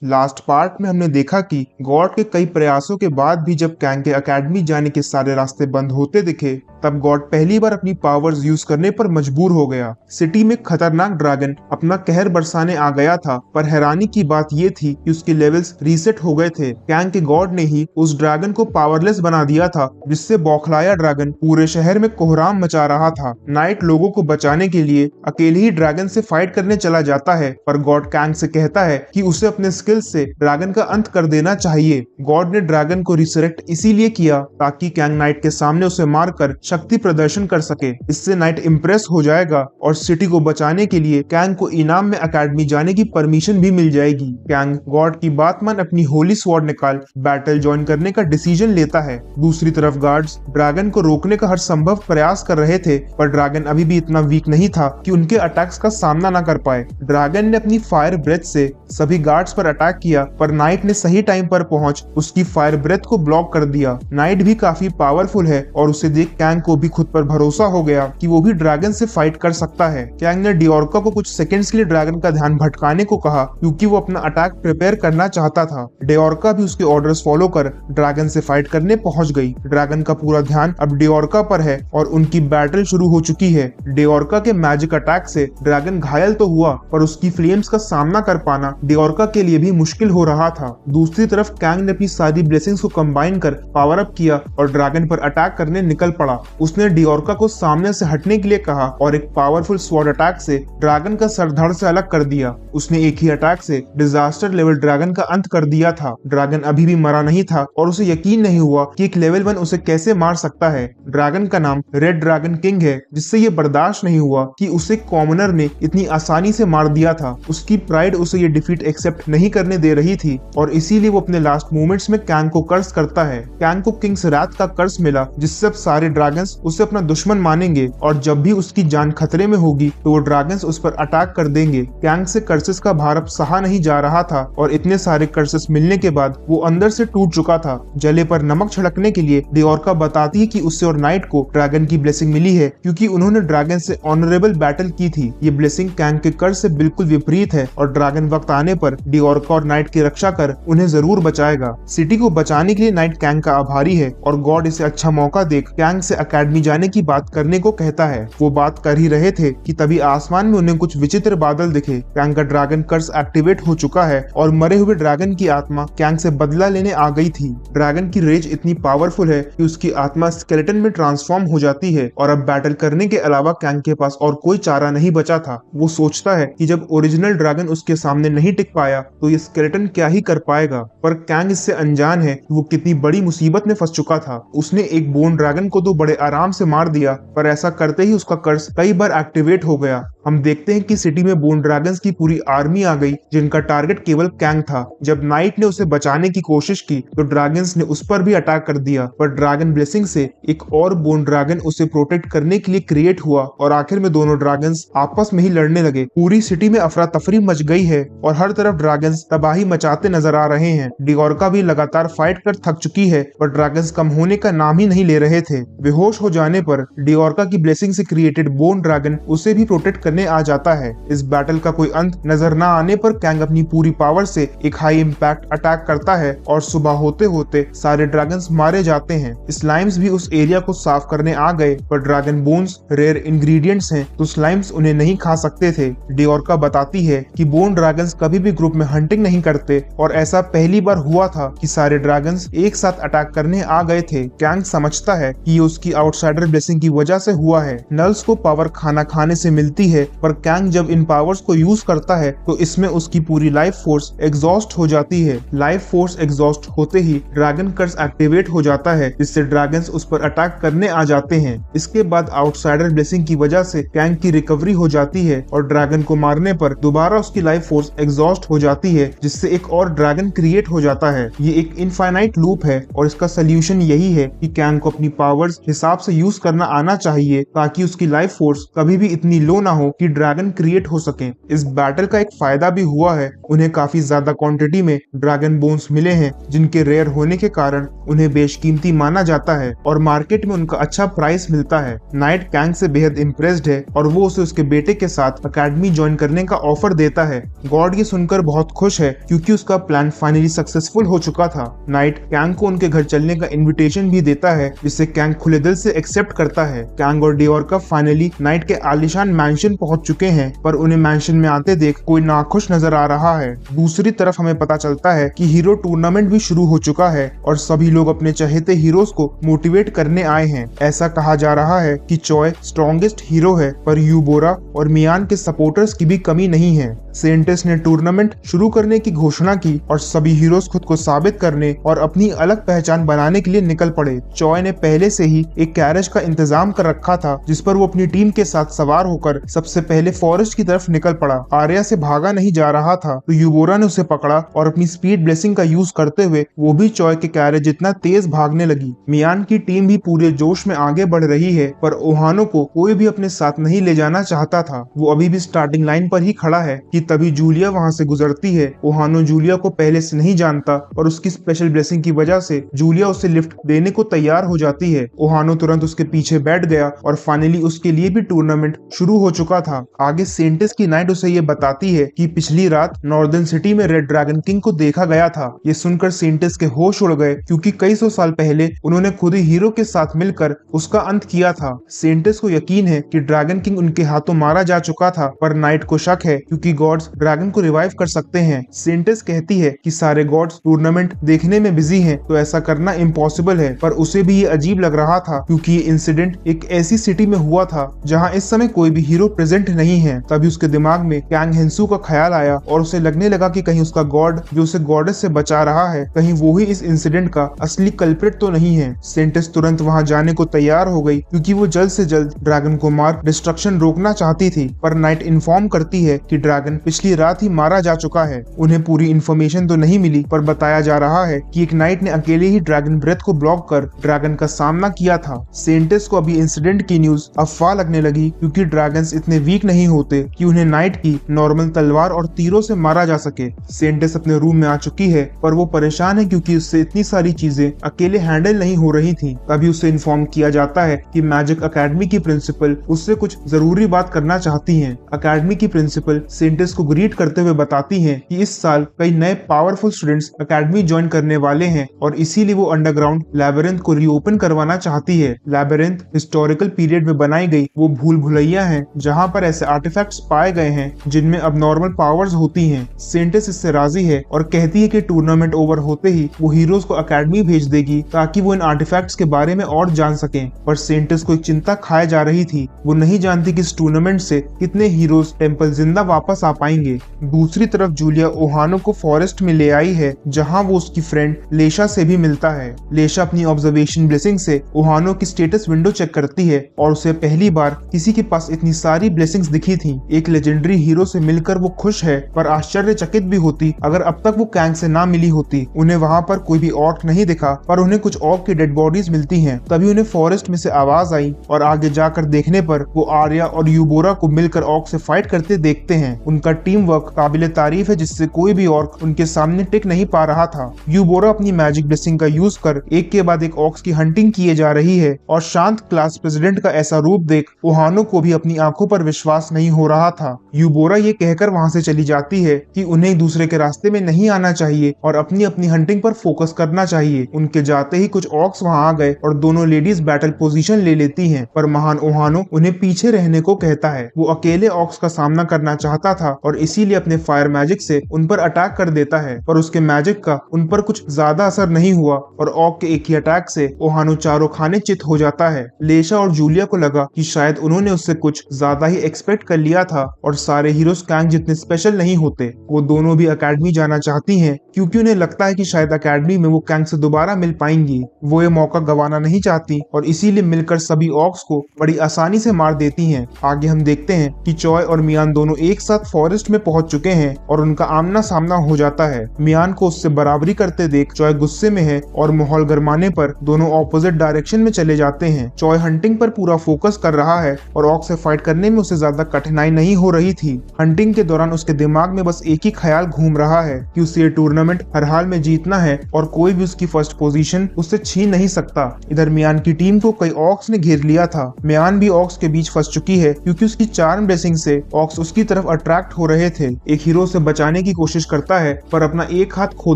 लास्ट पार्ट में हमने देखा कि गॉड के कई प्रयासों के बाद भी जब कैंग के अकेडमी जाने के सारे रास्ते बंद होते दिखे, तब गॉड पहली बार अपनी पावर्स यूज करने पर मजबूर हो गया। सिटी में खतरनाक ड्रैगन अपना कहर बरसाने आ गया था, पर हैरानी की बात ये थी कि उसके लेवल्स रीसेट हो गए थे। कैंग के गॉड ने ही उस ड्रैगन को पावरलेस बना दिया था, जिससे बौखलाया ड्रैगन पूरे शहर में कोहराम मचा रहा था। नाइट लोगों को बचाने के लिए अकेले ही ड्रैगन से फाइट करने चला जाता है, पर गॉड कैंग से कहता है कि उसे अपने स्किल्स से ड्रैगन का अंत कर देना चाहिए। गॉड ने ड्रैगन को रिसरेक्ट इसीलिए किया ताकि कैंग नाइट के सामने उसे मारकर शक्ति प्रदर्शन कर सके। इससे नाइट इम्प्रेस हो जाएगा और सिटी को बचाने के लिए कैंग को इनाम में अकेडमी जाने की परमिशन भी मिल जाएगी। कैंग गॉड की बात मान अपनी होली स्वॉर्ड निकाल बैटल ज्वाइन करने का डिसीजन लेता है। दूसरी तरफ गार्ड्स ड्रैगन को रोकने का हर संभव प्रयास कर रहे थे, पर ड्रैगन अभी भी इतना वीक नहीं था कि उनके अटैक्स का सामना न कर पाए। ड्रैगन ने अपनी फायर ब्रेथ से सभी गार्ड्स पर अटैक किया, पर नाइट ने सही टाइम पर पहुंच उसकी फायर ब्रेथ को ब्लॉक कर दिया। नाइट भी काफी पावरफुल है और उसे देख कैंग को भी खुद पर भरोसा हो गया कि वो भी ड्रैगन से फाइट कर सकता है। कैंग ने डिओरका को कुछ सेकंड्स के लिए ड्रैगन का ध्यान भटकाने को कहा, क्योंकि वो अपना अटैक प्रिपेयर करना चाहता था। डिओरका भी उसके ऑर्डर्स फॉलो कर ड्रैगन से फाइट करने पहुंच गई। ड्रैगन का पूरा ध्यान अब डिओरका पर है और उनकी बैटल शुरू हो चुकी है। डिओरका के मैजिक अटैक से ड्रैगन घायल तो हुआ, पर उसकी फ्लेम्स का सामना कर पाना डिओरका के लिए भी मुश्किल हो रहा था। दूसरी तरफ कैंग ने अपनी सारी ब्लेसिंग्स को कंबाइन कर पावर अप किया और ड्रैगन पर अटैक करने निकल पड़ा। उसने डिओरका को सामने से हटने के लिए कहा और एक पावरफुल स्वॉर्ड अटैक से ड्रैगन का सर धड़ से अलग कर दिया। उसने एक ही अटैक से डिजास्टर लेवल ड्रैगन का अंत कर दिया था। ड्रैगन अभी भी मरा नहीं था और उसे यकीन नहीं हुआ कि एक लेवल 1 उसे कैसे मार सकता है। ड्रैगन का नाम रेड ड्रैगन किंग है, जिससे ये बर्दाश्त नहीं हुआ कि उसे कॉमनर ने इतनी आसानी से मार दिया था। उसकी प्राइड उसे ये डिफीट एक्सेप्ट नहीं करने दे रही थी और इसीलिए वो अपने लास्ट मोमेंट्स में कैंग को कर्स करता है। कैंग को किंग्स रात का कर्स मिला, जिससे अब सारे ड्रैगन ड्रैगन्स उसे अपना दुश्मन मानेंगे और जब भी उसकी जान खतरे में होगी तो वो ड्रैगन्स उस पर अटैक कर देंगे। कैंग से कर्सेस का भार अब सहा नहीं जा रहा था और इतने सारे कर्सेस मिलने के बाद वो अंदर से टूट चुका था। जले पर नमक छिड़कने के लिए डिओरका बताती है कि उससे और नाइट को ड्रैगन की ब्लेसिंग मिली है क्योंकि उन्होंने ड्रैगन से ऑनरेबल बैटल की थी। ये ब्लेसिंग कैंग के कर्ज से बिल्कुल विपरीत है और ड्रैगन वक्त आने पर डिओरका और नाइट की रक्षा कर उन्हें जरूर बचाएगा। सिटी को बचाने के लिए नाइट कैंग का आभारी है और गॉड इसे अच्छा मौका देख कैंग से अकेडमी जाने की बात करने को कहता है। वो बात कर ही रहे थे कि तभी आसमान में उन्हें कुछ विचित्र बादल दिखे। कैंग का ड्रैगन कर्स एक्टिवेट हो चुका है और मरे हुए ड्रैगन की आत्मा कैंग से बदला लेने आ गई थी। ड्रैगन की रेज इतनी पावरफुल है कि उसकी आत्मा स्केलेटन में ट्रांसफॉर्म हो जाती है और अब बैटल करने के अलावा कैंग के पास और कोई चारा नहीं बचा था। वो सोचता है कि जब ओरिजिनल ड्रैगन उसके सामने नहीं टिक पाया तो ये स्केलेटन क्या ही कर पाएगा, पर कैंग इससे अनजान है कि वो कितनी बड़ी मुसीबत में फंस चुका था। उसने एक बोन ड्रैगन को तो बड़े आराम से मार दिया, पर ऐसा करते ही उसका कर्स कई बार एक्टिवेट हो गया। हम देखते हैं कि सिटी में बोन ड्रैगन्स की पूरी आर्मी आ गई जिनका टारगेट केवल कैंग था। जब नाइट ने उसे बचाने की कोशिश की तो ड्रैगन्स ने उस पर भी अटैक कर दिया, पर ड्रैगन ब्लेसिंग से एक और बोन ड्रैगन उसे प्रोटेक्ट करने के लिए क्रिएट हुआ और आखिर में दोनों ड्रैगन्स आपस में ही लड़ने लगे। पूरी सिटी में अफरा तफरी मच गई है और हर तरफ ड्रैगन्स तबाही मचाते नजर आ रहे हैं। डिओरका भी लगातार फाइट कर थक चुकी है पर ड्रैगन्स कम होने का नाम ही नहीं ले रहे थे। बेहोश हो जाने पर डिओरका की ब्लेसिंग से क्रिएटेड बोन ड्रैगन उसे भी प्रोटेक्ट करने आ जाता है। इस बैटल का कोई अंत नजर न आने पर कैंग अपनी पूरी पावर से एक हाई इम्पैक्ट अटैक करता है और सुबह होते होते सारे ड्रैगन्स मारे जाते हैं। स्लाइम्स भी उस एरिया को साफ करने आ गए, पर ड्रैगन बोन्स रेयर इंग्रेडिएंट्स हैं तो स्लाइम्स उन्हें नहीं खा सकते थे। डिओरका बताती है कि बोन ड्रैगन्स कभी भी ग्रुप में हंटिंग नहीं करते और ऐसा पहली बार हुआ था कि सारे ड्रैगन्स एक साथ अटैक करने आ गए थे। कैंग समझता है कि ये उसकी आउटसाइडर ब्लेसिंग की वजह से हुआ है। नल्स को पावर खाना खाने से मिलती है, पर कैंग जब इन पावर्स को यूज करता है तो इसमें उसकी पूरी लाइफ फोर्स एग्जॉस्ट हो जाती है। लाइफ फोर्स एग्जॉस्ट होते ही ड्रैगन कर्स एक्टिवेट हो जाता है जिससे ड्रैगन्स उस पर अटैक करने आ जाते हैं। इसके बाद आउटसाइडर ब्लेसिंग की वजह से कैंग की रिकवरी हो जाती है और ड्रैगन को मारने पर दोबारा उसकी लाइफ फोर्स एग्जॉस्ट हो जाती है जिससे एक और ड्रैगन क्रिएट हो जाता है। ये एक इनफाइनाइट लूप है और इसका सोल्यूशन यही है कि कैंग को अपनी पावर्स हिसाब से यूज करना आना चाहिए ताकि उसकी लाइफ फोर्स कभी भी इतनी लो ना हो कि ड्रैगन क्रिएट हो सके। इस बैटल का एक फायदा भी हुआ है, उन्हें काफी ज्यादा क्वांटिटी में ड्रैगन बोन्स मिले हैं जिनके रेयर होने के कारण उन्हें बेशकीमती माना जाता है और मार्केट में उनका अच्छा प्राइस मिलता है। नाइट कैंग से बेहद इम्प्रेस्ड है और वो उसे उसके बेटे के साथ अकेडमी ज्वाइन करने का ऑफर देता है। गॉड ये सुनकर बहुत खुश है क्योंकि उसका प्लान फाइनली सक्सेसफुल हो चुका था। नाइट कैंग को उनके घर चलने का इन्विटेशन भी देता है जिसे कैंग खुले दिल से एक्सेप्ट करता है। कैंग और डिओरका फाइनली नाइट के आलीशान मैंशन पहुंच चुके हैं, पर उन्हें मैंशन में आते देख कोई नाखुश नजर आ रहा है। दूसरी तरफ हमें पता चलता है कि हीरो टूर्नामेंट भी शुरू हो चुका है और सभी लोग अपने चहेते हीरोज को मोटिवेट करने आए हैं। ऐसा कहा जा रहा है कि चॉय स्ट्रॉन्गेस्ट हीरो है, पर यूबोरा और मियान के सपोर्टर्स की भी कमी नहीं है। सेंटिस ने टूर्नामेंट शुरू करने की घोषणा की और सभी हीरोज खुद को साबित करने और अपनी अलग पहचान बनाने के लिए निकल पड़े। चॉय ने पहले से ही एक कैरेज का इंतजाम कर रखा था जिस पर वो अपनी टीम के साथ सवार होकर सबसे पहले फॉरेस्ट की तरफ निकल पड़ा। आर्या से भागा नहीं जा रहा था तो यूबोरा ने उसे पकड़ा और अपनी स्पीड ब्लेसिंग का यूज करते हुए वो भी चॉय के कैरेज जितना तेज भागने लगी। मियान की टीम भी पूरे जोश में आगे बढ़ रही है, पर ओहानो को कोई भी अपने साथ नहीं ले जाना चाहता था। वो अभी भी स्टार्टिंग लाइन पर ही खड़ा है कि तभी जूलिया वहां से गुजरती है। ओहानो जूलिया को पहले से नहीं जानता और उसकी स्पेशल ब्लेसिंग की वजह से जूलिया उसे लिफ्ट देने को तैयार हो जाती है। ओहानो तुरंत उसके पीछे बैठ गया और फाइनली उसके लिए भी टूर्नामेंट शुरू हो चुका था। आगे सेंटिस की नाइट उसे ये बताती है कि पिछली रात नॉर्दर्न सिटी में रेड ड्रैगन किंग को देखा गया था। ये सुनकर सेंटिस के होश उड़ गए क्योंकि कई सौ साल पहले उन्होंने खुद ही हीरो के साथ मिलकर उसका अंत किया था। सेंटिस को यकीन है कि ड्रैगन किंग उनके हाथों मारा जा चुका था, पर नाइट को शक है क्योंकि गॉड्स ड्रैगन को रिवाइव कर सकते हैं। सेंटिस कहती है कि सारे गॉड्स टूर्नामेंट देखने में बिजी हैं, तो ऐसा करना इम्पॉसिबल है, पर उसे भी ये अजीब लग रहा था क्योंकि ये इंसिडेंट एक ऐसी सिटी में हुआ था जहां इस समय कोई भी हीरो प्रेजेंट नहीं है। तभी उसके दिमाग में कैंग हेंसू का ख्याल आया और उसे लगने लगा कि कहीं उसका गॉड जो उसे गॉडेस से बचा रहा है, कहीं वो ही इस इंसिडेंट का असली कल्प्रिट तो नहीं है। सेंटिस तुरंत वहां जाने को तैयार हो गई क्योंकि वो जल्द से जल्द ड्रैगन को मार डिस्ट्रक्शन रोकना चाहती थी, पर नाइट इन्फॉर्म करती है कि ड्रैगन पिछली रात ही मारा जा चुका है। उन्हें पूरी इन्फॉर्मेशन तो नहीं मिली, पर बताया जा रहा है कि एक नाइट ने अकेले ही ड्रैगन ब्रेथ को ब्लॉक कर ड्रैगन का सामना किया था। सेंटेस को अभी इंसिडेंट की न्यूज अफवाह लगने लगी क्योंकि ड्रैगन्स इतने वीक नहीं होते कि उन्हें नाइट की नॉर्मल तलवार और तीरों से मारा जा सके। सेंटेस अपने रूम में आ चुकी है पर वो परेशान है क्योंकि उससे इतनी सारी चीजें अकेले हैंडल नहीं हो रही थी। तभी उसे इन्फॉर्म किया जाता है कि मैजिक अकेडमी की प्रिंसिपल उससे कुछ जरूरी बात करना चाहती हैं। अकेडमी की प्रिंसिपल सेंटेस को ग्रीट करते हुए बताती हैं कि इस साल कई नए पावरफुल स्टूडेंट्स अकेडमी ज्वाइन करने वाले हैं और इसीलिए वो अंडरग्राउंड लैबिरिंथ को रीओपन करवाना चाहती है। लैबिरिंथ हिस्टोरिकल पीरियड में बनाई गई वो भूल भुलैया है जहाँ पर ऐसे आर्टिफैक्ट्स पाए गए हैं जिनमें अब नॉर्मल पावर्स होती हैं। सेंटेस इससे राजी है और कहती है कि टूर्नामेंट ओवर होते ही वो हीरोज को अकेडमी भेज देगी ताकि वो इन आर्टिफैक्ट्स के बारे में और जान सकें। पर सेंटेस को एक चिंता खाए जा रही थी। वो नहीं जानती कि इस टूर्नामेंट से कितने हीरोज टेंपल जिंदा वापस आ पाएंगे। दूसरी तरफ जूलिया ओहानो को फॉरेस्ट में ले आई है जहां वो उसकी फ्रेंड लेशा से भी मिलता है। लेशा अपनी ऑब्जर्वेशन ब्लेसिंग से ओहानो की स्टेटस विंडो चेक करती है और उसे पहली बार किसी के पास इतनी सारी ब्लेसिंग्स दिखी थी। एक लेजेंडरी हीरो से मिलकर वो खुश है पर आश्चर्यचकित भी होती अगर अब तक वो कैंग से ना मिली होती। उन्हें वहाँ पर कोई भी ऑर्क नहीं दिखा पर उन्हें कुछ ऑर्क की डेड बॉडीज मिलती हैं। तभी उन्हें फॉरेस्ट में से आवाज आई और आगे जाकर देखने पर वो आर्या और यूबोरा को मिलकर ऑर्क से फाइट करते देखते हैं। उनका टीम वर्क काबिले तारीफ है जिससे कोई भी ऑर्क उनके सामने टिक नहीं पा रहा था। यूबोरा अपनी मैजिक ब्लेसिंग का यूज कर एक के बाद एक ऑर्क्स की हंटिंग किए जा रही है और शांत क्लास प्रेसिडेंट का ऐसा रूप देख ओहानो को भी अपनी आंखों पर विश्वास नहीं हो रहा था। यूबोरा ये कहकर वहां से चली जाती है कि उन्हें एक दूसरे के रास्ते में नहीं आना चाहिए और अपनी अपनी हंटिंग पर फोकस करना चाहिए। उनके जाते ही कुछ ऑर्क्स वहां आ गए और दोनों लेडीज बैटल पोजीशन ले लेती हैं पर महान ओहानो उन्हें पीछे रहने को कहता है। वो अकेले ऑर्क्स का सामना करना चाहता था और इसीलिए अपने फायर मैजिक से उन पर अटैक कर देता है पर उसके मैजिक का उन पर कुछ ज्यादा असर नहीं हुआ और ऑर्क के एक ही अटैक से ओहानो चारों खाने चित हो जाता है। लेशा और जूलिया को लगा कि शायद उन्होंने उससे कुछ ज्यादा ही एक्सपेक्ट कर लिया था और सारे हीरोज कैंग जितने स्पेशल नहीं होते। वो दोनों भी अकेडमी जाना चाहती हैं क्योंकि उन्हें लगता है कि शायद अकेडमी में वो कैंग से दोबारा मिल पाएंगी। वो ये मौका गंवाना नहीं चाहती और इसीलिए मिलकर सभी ऑर्क्स को बड़ी आसानी से मार देती हैं। आगे हम देखते हैं कि चॉय और मियान दोनों एक साथ फॉरेस्ट में पहुंच चुके हैं और उनका आमना सामना हो जाता है। मियान को उससे बराबरी करते देख चॉय गुस्से में है और माहौल गरमाने पर दोनों ऑपोजिट डायरेक्शन में चले जाते हैं। चॉय हंटिंग पर पूरा फोकस कर रहा है और ऑर्क से फाइट करने में उसे ज्यादा कठिनाई नहीं हो रही थी। हंटिंग के दौरान उसके दिमाग में बस एक ही ख्याल घूम रहा है कि उसे ये टूर्नामेंट हर हाल में जीतना है और कोई भी उसकी फर्स्ट पोजीशन उससे छीन नहीं सकता। इधर मियान की टीम को कई ऑर्क्स ने घेर लिया था। मियान भी ऑर्क्स के बीच फंस चुकी है क्योंकि उसकी चार्म ब्लेसिंग से ऑर्क्स उसकी तरफ अट्रैक्ट हो रहे थे। एक हीरो से बचाने की कोशिश करता है पर अपना एक हाथ खो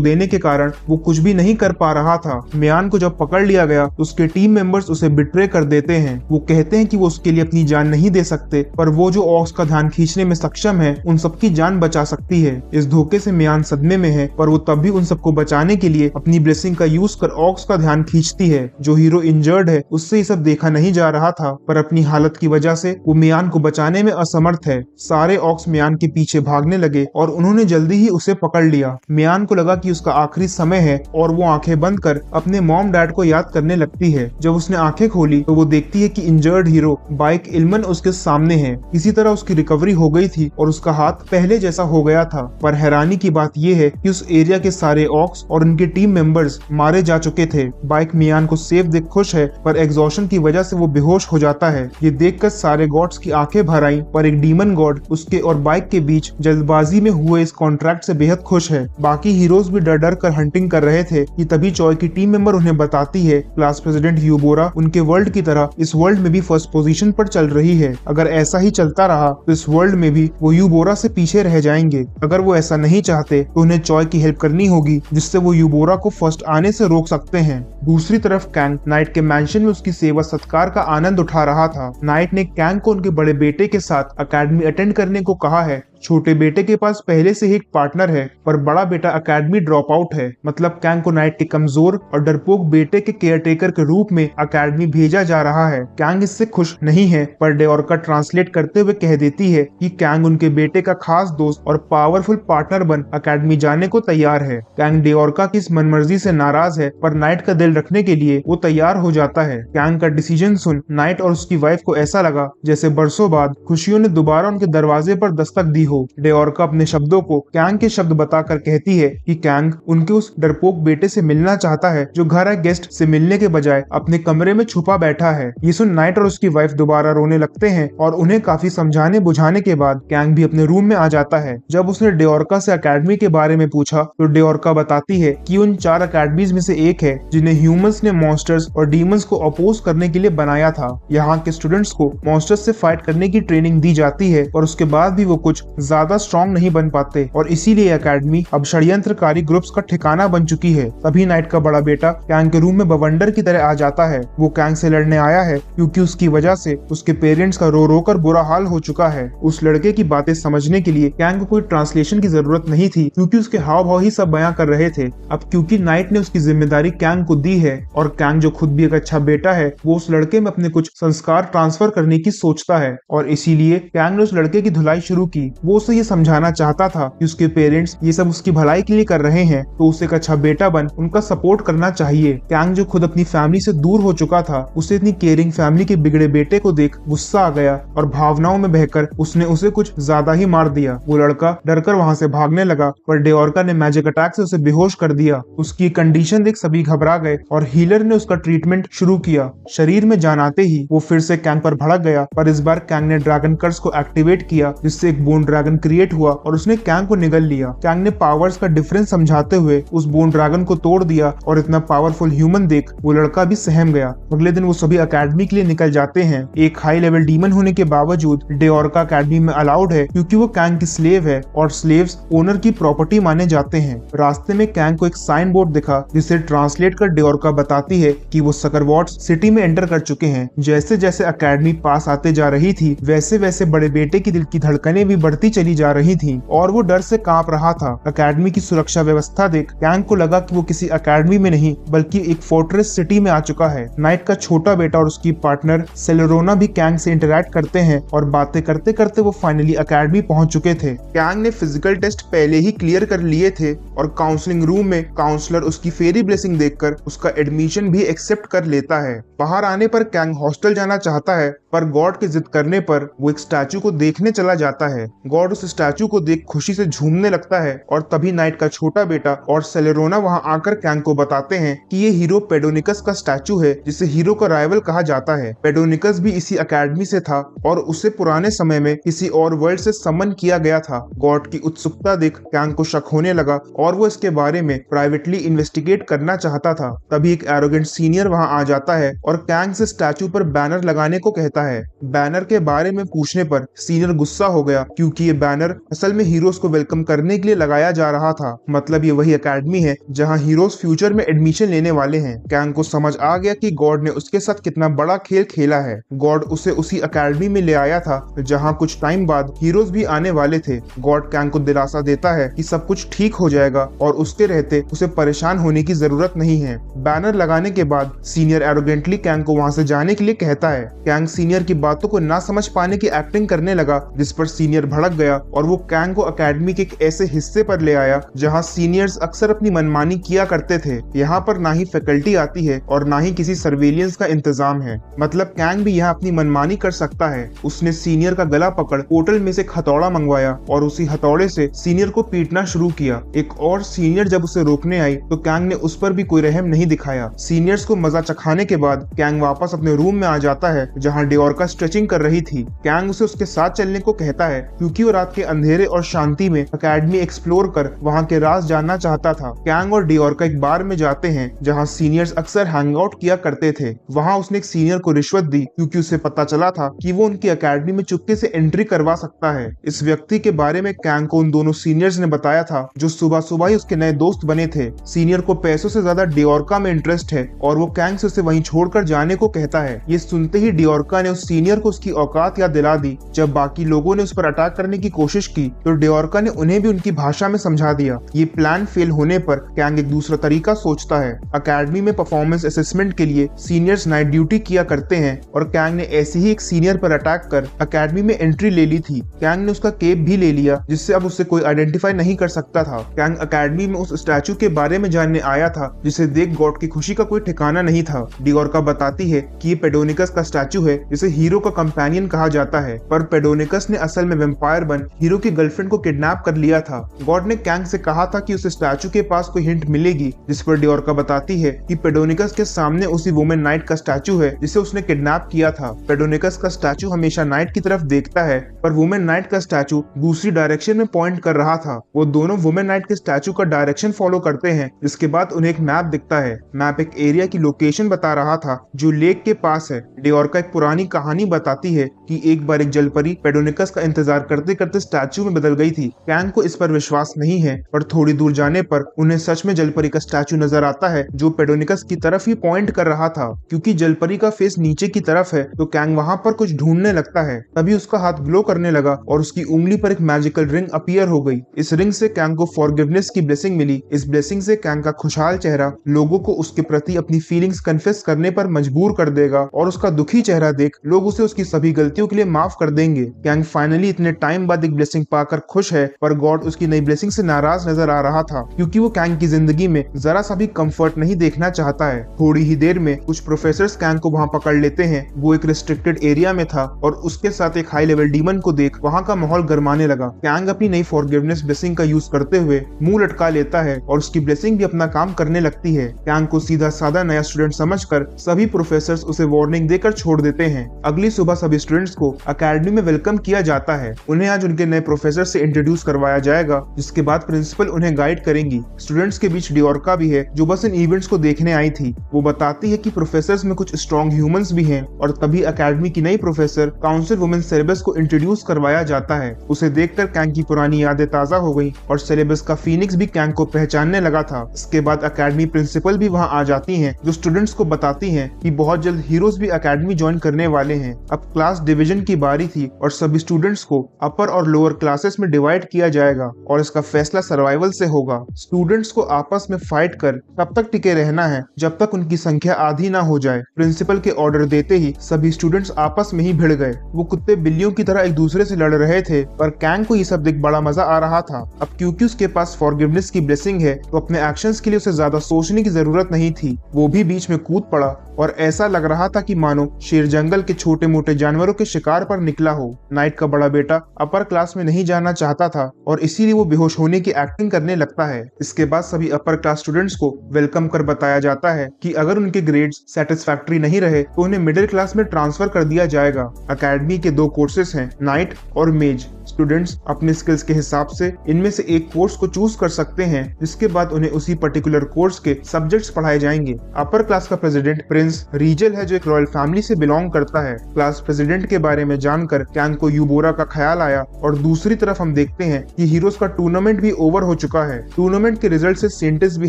देने के कारण वो कुछ भी नहीं कर पा रहा था। मियान को जब पकड़ लिया गया तो उसके टीम मेंबर्स उसे बिट्रे कर देते हैं। वो कहते हैं कि वो उसके लिए अपनी जान नहीं दे सकते पर वो जो ऑर्क्स का ध्यान खींचने में सक्षम है उन सबकी जान बचा सकती है। इस धोखे से मियान सदमे में है पर वो तब भी उन सबको बचाने के लिए अपनी ब्लेसिंग का यूज कर ऑर्क्स का ध्यान खींचती है। जो हीरो इंजर्ड है उससे ये सब देखा नहीं जा रहा था पर अपनी हालत की वजह से वो मियान को बचाने में असमर्थ है। सारे ऑर्क्स मियान के पीछे भागने लगे और उन्होंने जल्दी ही उसे पकड़ लिया। मियान को लगा कि उसका आखिरी समय है और वो आंखें बंद कर अपने मॉम डैड को याद करने लगती है। जब उसने आंखें खोली तो वो देखती है कि इंजर्ड हीरो बाइक इल्मन उसके सामने है। इसी तरह उसकी रिकवरी हो गई थी और उसका हाथ पहले जैसा हो गया था। पर हैरानी की बात यह है कि उस एरिया के सारे ऑर्क्स और उनके टीम मेंबर्स मारे जा चुके थे। बाइक मियान को सेफ देख खुश है पर एग्जॉशन की वजह से वो बेहोश हो जाता है। ये देखकर सारे गॉड्स की आंखें भर आईं पर एक डीमन गॉड उसके और बाइक के बीच जल्दबाजी में हुए इस कॉन्ट्रैक्ट से बेहद खुश है। बाकी हीरोज भी डर डर कर हंटिंग कर रहे थे कि तभी चॉय की टीम मेंबर उन्हें बताती है क्लास प्रेसिडेंट यूबोरा उनके वर्ल्ड की तरह इस वर्ल्ड में भी फर्स्ट पोजीशन पर चल रही है। अगर ऐसा ही चलता रहा तो इस वर्ल्ड में भी वो यूबोरा से पीछे रह जाएंगे। अगर वो ऐसा नहीं चाहते तो उन्हें चॉय की हेल्प करनी होगी जिससे वो यूबोरा को फर्स्ट आने से रोक सकते हैं। दूसरी तरफ कैंग नाइट के मैंशन में उसकी सेवा सत्कार का आनंद उठा रहा था। नाइट ने कैंग को उनके बड़े बेटे के साथ अकेडमी अटेंड करने को कहा है। छोटे बेटे के पास पहले से ही एक पार्टनर है पर बड़ा बेटा अकेडमी ड्रॉप आउट है। मतलब कैंग को नाइट के कमजोर और डरपोक बेटे के केयरटेकर के रूप में अकेडमी भेजा जा रहा है। कैंग इससे खुश नहीं है पर डेओरका ट्रांसलेट करते हुए कह देती है कि कैंग उनके बेटे का खास दोस्त और पावरफुल पार्टनर बन अकेडमी जाने को तैयार है। कैंग डेओरका की इस मनमर्जी से नाराज है पर नाइट का दिल रखने के लिए वो तैयार हो जाता है। कैंग का डिसीजन सुन नाइट और उसकी वाइफ को ऐसा लगा जैसे बरसों बाद खुशियों ने दोबारा उनके दरवाजे पर दस्तक दी हो। डेओर्का अपने शब्दों को कैंग के शब्द बताकर कहती है कि कैंग उनके उस डरपोक बेटे से मिलना चाहता है जो घर आए गेस्ट से मिलने के बजाय अपने कमरे में छुपा बैठा है। ये सुन नाइट और उसकी वाइफ दोबारा रोने लगते हैं और उन्हें काफी समझाने बुझाने के बाद कैंग भी अपने रूम में आ जाता है। जब उसने डेओर्का से अकेडमी के बारे में पूछा तो डेओर्का बताती है कि उन 4 अकेडमीज में से एक है जिन्हें ह्यूमंस ने मॉन्स्टर्स और डीमंस को अपोज करने के लिए बनाया था। यहाँ के स्टूडेंट्स को मॉन्स्टर्स से फाइट करने की ट्रेनिंग दी जाती है और उसके बाद भी वो कुछ ज्यादा स्ट्रॉन्ग नहीं बन पाते और इसीलिए अकेडमी अब षड्यंत्रकारी ग्रुप्स का ठिकाना बन चुकी है। तभी नाइट का बड़ा बेटा कैंग के रूम में बवंडर की तरह आ जाता है। वो कैंग से लड़ने आया है क्योंकि उसकी वजह से उसके पेरेंट्स का रो रो कर बुरा हाल हो चुका है। उस लड़के की बातें समझने के लिए कैंग को कोई ट्रांसलेशन की जरूरत नहीं थी क्योंकि उसके हाव भाव ही सब बयां कर रहे थे। अब क्योंकि नाइट ने उसकी जिम्मेदारी कैंग को दी है और कैंग जो खुद भी एक अच्छा बेटा है, वो उस लड़के में अपने कुछ संस्कार ट्रांसफर करने की सोचता है और इसीलिए कैंग ने उस लड़के की धुलाई शुरू की। वो उसे ये समझाना चाहता था कि उसके पेरेंट्स ये सब उसकी भलाई के लिए कर रहे हैं तो उसे एक अच्छा बेटा बन उनका सपोर्ट करना चाहिए। कैंग जो खुद अपनी फैमिली से दूर हो चुका था, उसे इतनी केयरिंग फैमिली के बिगड़े बेटे को देख गुस्सा आ गया और भावनाओं में बहकर उसने उसे कुछ ज्यादा ही मार दिया। वो लड़का डरकर वहाँ से भागने लगा पर डेओर्का ने मैजिक अटैक से उसे बेहोश कर दिया। उसकी कंडीशन देख सभी घबरा गए और हीलर ने उसका ट्रीटमेंट शुरू किया। शरीर में जान आते ही वो फिर से कैंग पर भड़क गया पर इस बार कैंग ने ड्रैगन कर्स को एक्टिवेट किया जिससे एक बोन ड्रैगन क्रिएट हुआ और उसने कैंग को निगल लिया। कैंग ने पावर्स का डिफरेंस समझाते हुए उस बोन ड्रैगन को तोड़ दिया और इतना पावरफुल ह्यूमन देख वो लड़का भी सहम गया। अगले दिन वो सभी अकेडमी के लिए निकल जाते हैं। एक हाई लेवल डीमन होने के बावजूद डेओर्का अकेडमी में अलाउड है क्योंकि वो कैंग की स्लेव है और स्लेव्स ओनर की प्रॉपर्टी माने जाते हैं। रास्ते में कैंग को एक साइन बोर्ड दिखा जिसे ट्रांसलेट कर डेओर्का बताती है कि वो सकरवॉट्स सिटी में एंटर कर चुके हैं। जैसे जैसे अकेडमी पास आते जा रही थी वैसे वैसे बड़े बेटे की दिल की धड़कनें भी बढ़ती चली जा रही थी और वो डर से कांप रहा था। अकेडमी की सुरक्षा व्यवस्था देख कैंग को लगा कि वो किसी अकेडमी में नहीं बल्कि एक फोर्ट्रेस सिटी में आ चुका है। नाइट का छोटा बेटा और उसकी पार्टनर सेलेरोना भी कैंग से इंटरैक्ट करते हैं और बातें करते करते वो फाइनली अकेडमी पहुंच चुके थे। कैंग ने फिजिकल टेस्ट पहले ही क्लियर कर लिए थे और काउंसलिंग रूम में काउंसलर उसकी फेरी ब्लेसिंग देखकर उसका एडमिशन भी एक्सेप्ट कर लेता है। बाहर आने पर कैंग हॉस्टल जाना चाहता है पर गॉड की जिद करने पर वो एक स्टैचू को देखने चला जाता है। गॉड उस स्टैचू को देख खुशी से झूमने लगता है और तभी नाइट का छोटा बेटा और सेलेरोना वहां आकर कैंग को बताते हैं कि ये हीरो पेडोनिकस का स्टैचू है जिसे हीरो का राइवल कहा जाता है। पेडोनिकस भी इसी अकेडमी से था और उसे पुराने समय में किसी और वर्ल्ड से समन किया गया था। गॉड की उत्सुकता देख कैंग को शक होने लगा और वो इसके बारे में प्राइवेटली इन्वेस्टिगेट करना चाहता था। तभी एक एरोगेंट सीनियर वहां आ जाता है और कैंग से स्टैचू पर बैनर लगाने को कहता है। बैनर के बारे में पूछने पर सीनियर गुस्सा हो गया क्योंकि ये बैनर असल में हीरोज को वेलकम करने के लिए लगाया जा रहा था। मतलब ये वही अकेडमी है जहां हीरोज फ्यूचर में एडमिशन लेने वाले हैं। कैंग को समझ आ गया कि गॉड ने उसके साथ कितना बड़ा खेल खेला है। गॉड उसे उसी अकेडमी में ले आया था जहां कुछ टाइम बाद हीरोज भी आने वाले थे। गॉड कैंग को दिलासा देता है कि सब कुछ ठीक हो जाएगा और उसके रहते उसे परेशान होने की जरूरत नहीं है। बैनर लगाने के बाद सीनियर एरोगेंटली कैंग को वहां से जाने के लिए कहता है। कैंग सीनियर की बातों को ना समझ पाने की एक्टिंग करने लगा जिस पर सीनियर भड़क गया और वो कैंग को अकेडमी के एक ऐसे हिस्से पर ले आया जहां सीनियर्स अक्सर अपनी मनमानी किया करते थे। यहाँ पर ना ही फैकल्टी आती है और ना ही किसी सर्वेलियंस का इंतजाम है। मतलब कैंग भी यहाँ अपनी मनमानी कर सकता है। उसने सीनियर का गला पकड़ पोर्टल में से हथौड़ा मंगवाया और उसी हथौड़े से सीनियर को पीटना शुरू किया। एक और सीनियर जब उसे रोकने आई तो कैंग ने उस पर भी कोई रहम नहीं दिखाया। सीनियर्स को मजा चखाने के बाद कैंग वापस अपने रूम में आ जाता है जहाँ डेओर्का स्ट्रेचिंग कर रही थी। कैंग उसे उसके साथ चलने को कहता है क्योंकि वो रात के अंधेरे और शांति में अकेडमी एक्सप्लोर कर वहाँ के राज जानना चाहता था। कैंग और डेओर्का एक बार में जाते हैं जहाँ सीनियर्स अक्सर हैंग आउट किया करते थे। वहाँ उसने एक सीनियर को रिश्वत दी क्योंकि उसे पता चला था कि वो उनकी अकेडमी में चुपके से एंट्री करवा सकता है। इस व्यक्ति के बारे में कैंग को उन दोनों सीनियर्स ने बताया था जो सुबह सुबह ही उसके नए दोस्त बने थे। सीनियर को पैसों से ज्यादा डेओर्का में इंटरेस्ट है और वो कैंग से उसे वहीं छोड़कर जाने को कहता है। ये सुनते ही डेओर्का ने उस सीनियर को उसकी औकात याद दिला दी। जब बाकी लोगों ने उस पर अटैक करने की कोशिश की तो डेओर्का ने उन्हें भी उनकी भाषा में समझा दिया। ये प्लान फेल होने पर कैंग एक दूसरा तरीका सोचता है। अकेडमी में परफॉर्मेंस असेसमेंट के लिए सीनियर्स नाइट ड्यूटी किया करते हैं और कैंग ने ऐसे ही एक सीनियर पर अटैक कर अकेडमी में एंट्री ले ली थी। कैंग ने उसका केप भी ले लिया जिससे अब उससे कोई आइडेंटिफाई नहीं कर सकता था। कैंग अकेडमी में उस स्टैचू के बारे में जानने आया था जिसे देख गॉड की खुशी का कोई ठिकाना नहीं था। डेओर्का बताती है कि ये पेडोनिकस का स्टैचू है जिसे हीरो का कंपेनियन कहा जाता है, पर पेडोनिकस ने असल में वेम्पायर इंस्पायर बन हीरो की गर्लफ्रेंड को किडनैप कर लिया था। गॉड ने कैंग से कहा था कि उस स्टैचू के पास कोई हिंट मिलेगी, जिस पर डिओरका बताती है कि पेडोनिकस के सामने उसी वुमेन नाइट का स्टैचू है जिसे उसने किडनैप किया था। पेडोनिकस का स्टैचू हमेशा नाइट की तरफ देखता है, पर वुमेन नाइट का स्टैचू दूसरी डायरेक्शन में पॉइंट कर रहा था। वो दोनों वुमेन नाइट के स्टैचू का डायरेक्शन फॉलो करते हैं, जिसके बाद उन्हें एक मैप दिखता है। मैप एक एरिया की लोकेशन बता रहा था जो लेक के पास है। डिओरका एक पुरानी कहानी बताती है कि एक बार एक जलपरी पेडोनिकस का इंतजार करते करते स्टैचू में बदल गई थी। कैंग को इस पर विश्वास नहीं है, पर थोड़ी दूर जाने पर उन्हें सच में जलपरी का स्टैचू नजर आता है जो पेडोनिकस की तरफ ही पॉइंट कर रहा था। क्योंकि जलपरी का फेस नीचे की तरफ है तो कैंग वहां पर कुछ ढूंढने लगता है। तभी उसका हाथ ग्लो करने लगा और उसकी उंगली पर एक मैजिकल रिंग अपीयर हो गई। इस रिंग से कैंग को फॉरगिवनेस की ब्लेसिंग मिली। इस ब्लेसिंग से कैंग का खुशहाल चेहरा लोगों को उसके प्रति अपनी फीलिंग्स कन्फेस करने पर मजबूर कर देगा और उसका दुखी चेहरा देख लोग उसे उसकी सभी गलतियों के लिए माफ कर देंगे। कैंग फाइनली इतने टाइम बाद एक ब्लेसिंग पाकर खुश है, पर गॉड उसकी नई ब्लेसिंग से नाराज नजर आ रहा था क्योंकि वो कैंग की जिंदगी में जरा सा भी कंफर्ट नहीं देखना चाहता है। थोड़ी ही देर में कुछ प्रोफेसर्स कैंग को वहां पकड़ लेते हैं। वो एक रिस्ट्रिक्टेड एरिया में था और उसके साथ एक हाई लेवल डीमन को देख वहां का माहौल गरमाने लगा। कैंग अपनी नई फॉरगिवनेस ब्लेसिंग का यूज करते हुए मुंह लटका लेता है और उसकी ब्लेसिंग भी अपना काम करने लगती है। कैंग को सीधा साधा नया स्टूडेंट समझकर सभी प्रोफेसर्स उसे वार्निंग देकर छोड़ देते हैं। अगली सुबह सभी स्टूडेंट्स को अकेडमी में वेलकम किया जाता है। उन्हें आज उनके नए प्रोफेसर से इंट्रोड्यूस करवाया जाएगा, जिसके बाद प्रिंसिपल उन्हें गाइड करेंगी। स्टूडेंट्स के बीच डिओरका भी है जो बस इन इवेंट्स को देखने आई थी। वो बताती है कि प्रोफेसर्स में कुछ स्ट्रॉन्ग ह्यूमंस भी हैं और तभी अकेडमी की नई प्रोफेसर काउंसिल वुमेन सेरेबस को इंट्रोड्यूस करवाया जाता है। उसे देखकर कैंग की पुरानी यादें ताजा हो गई और सेरेबस का फीनिक्स भी कैंग को पहचानने लगा था। इसके बाद अकेडमी प्रिंसिपल भी वहां आ जाती हैं, जो स्टूडेंट्स को बताती हैं कि बहुत जल्द हीरोज भी अकेडमी ज्वाइन करने वाले हैं। अब क्लास डिवीजन की बारी थी और सभी स्टूडेंट्स को अपर और लोअर क्लासेस में डिवाइड किया जाएगा और इसका फैसला सर्वाइवल से होगा। स्टूडेंट्स को आपस में फाइट कर तब तक टिके रहना है जब तक उनकी संख्या आधी ना हो जाए। प्रिंसिपल के ऑर्डर देते ही सभी स्टूडेंट्स आपस में ही भिड़ गए। वो कुत्ते बिल्लियों की तरह एक दूसरे से लड़ रहे थे, पर कैंग को ये सब देख बड़ा मजा आ रहा था। अब क्योंकि उसके पास फॉरगिवनेस की ब्लेसिंग है तो अपने एक्शंस के लिए उसे ज्यादा सोचने की जरूरत नहीं थी। वो भी बीच में कूद पड़ा और ऐसा लग रहा था कि मानो शेर जंगल के छोटे मोटे जानवरों के शिकार पर निकला हो। नाइट का बड़ा बेटा अपर क्लास में नहीं जाना चाहता था और इसीलिए वो बेहोश होने की एक्टिंग करने लगता है। इसके बाद सभी अपर क्लास स्टूडेंट्स को वेलकम कर बताया जाता है कि अगर उनके ग्रेड्स सेटिस्फैक्टरी नहीं रहे तो उन्हें मिडिल क्लास में ट्रांसफर कर दिया जाएगा। अकेडमी के 2 कोर्सेस हैं, नाइट और मेज। स्टूडेंट्स अपने स्किल्स के हिसाब से इनमें से एक कोर्स को चूज कर सकते हैं, जिसके बाद उन्हें उसी पर्टिकुलर कोर्स के सब्जेक्ट्स पढ़ाए जाएंगे। अपर क्लास का प्रेसिडेंट प्रिंस रीजल है जो एक रॉयल फैमिली से बिलोंग करता है। क्लास प्रेसिडेंट के बारे में जानकर कैंग को यूबोरा का ख्याल आया और दूसरी तरफ हम देखते हैं कि हीरोज का टूर्नामेंट भी ओवर हो चुका है। टूर्नामेंट के रिजल्ट से सेंटिस भी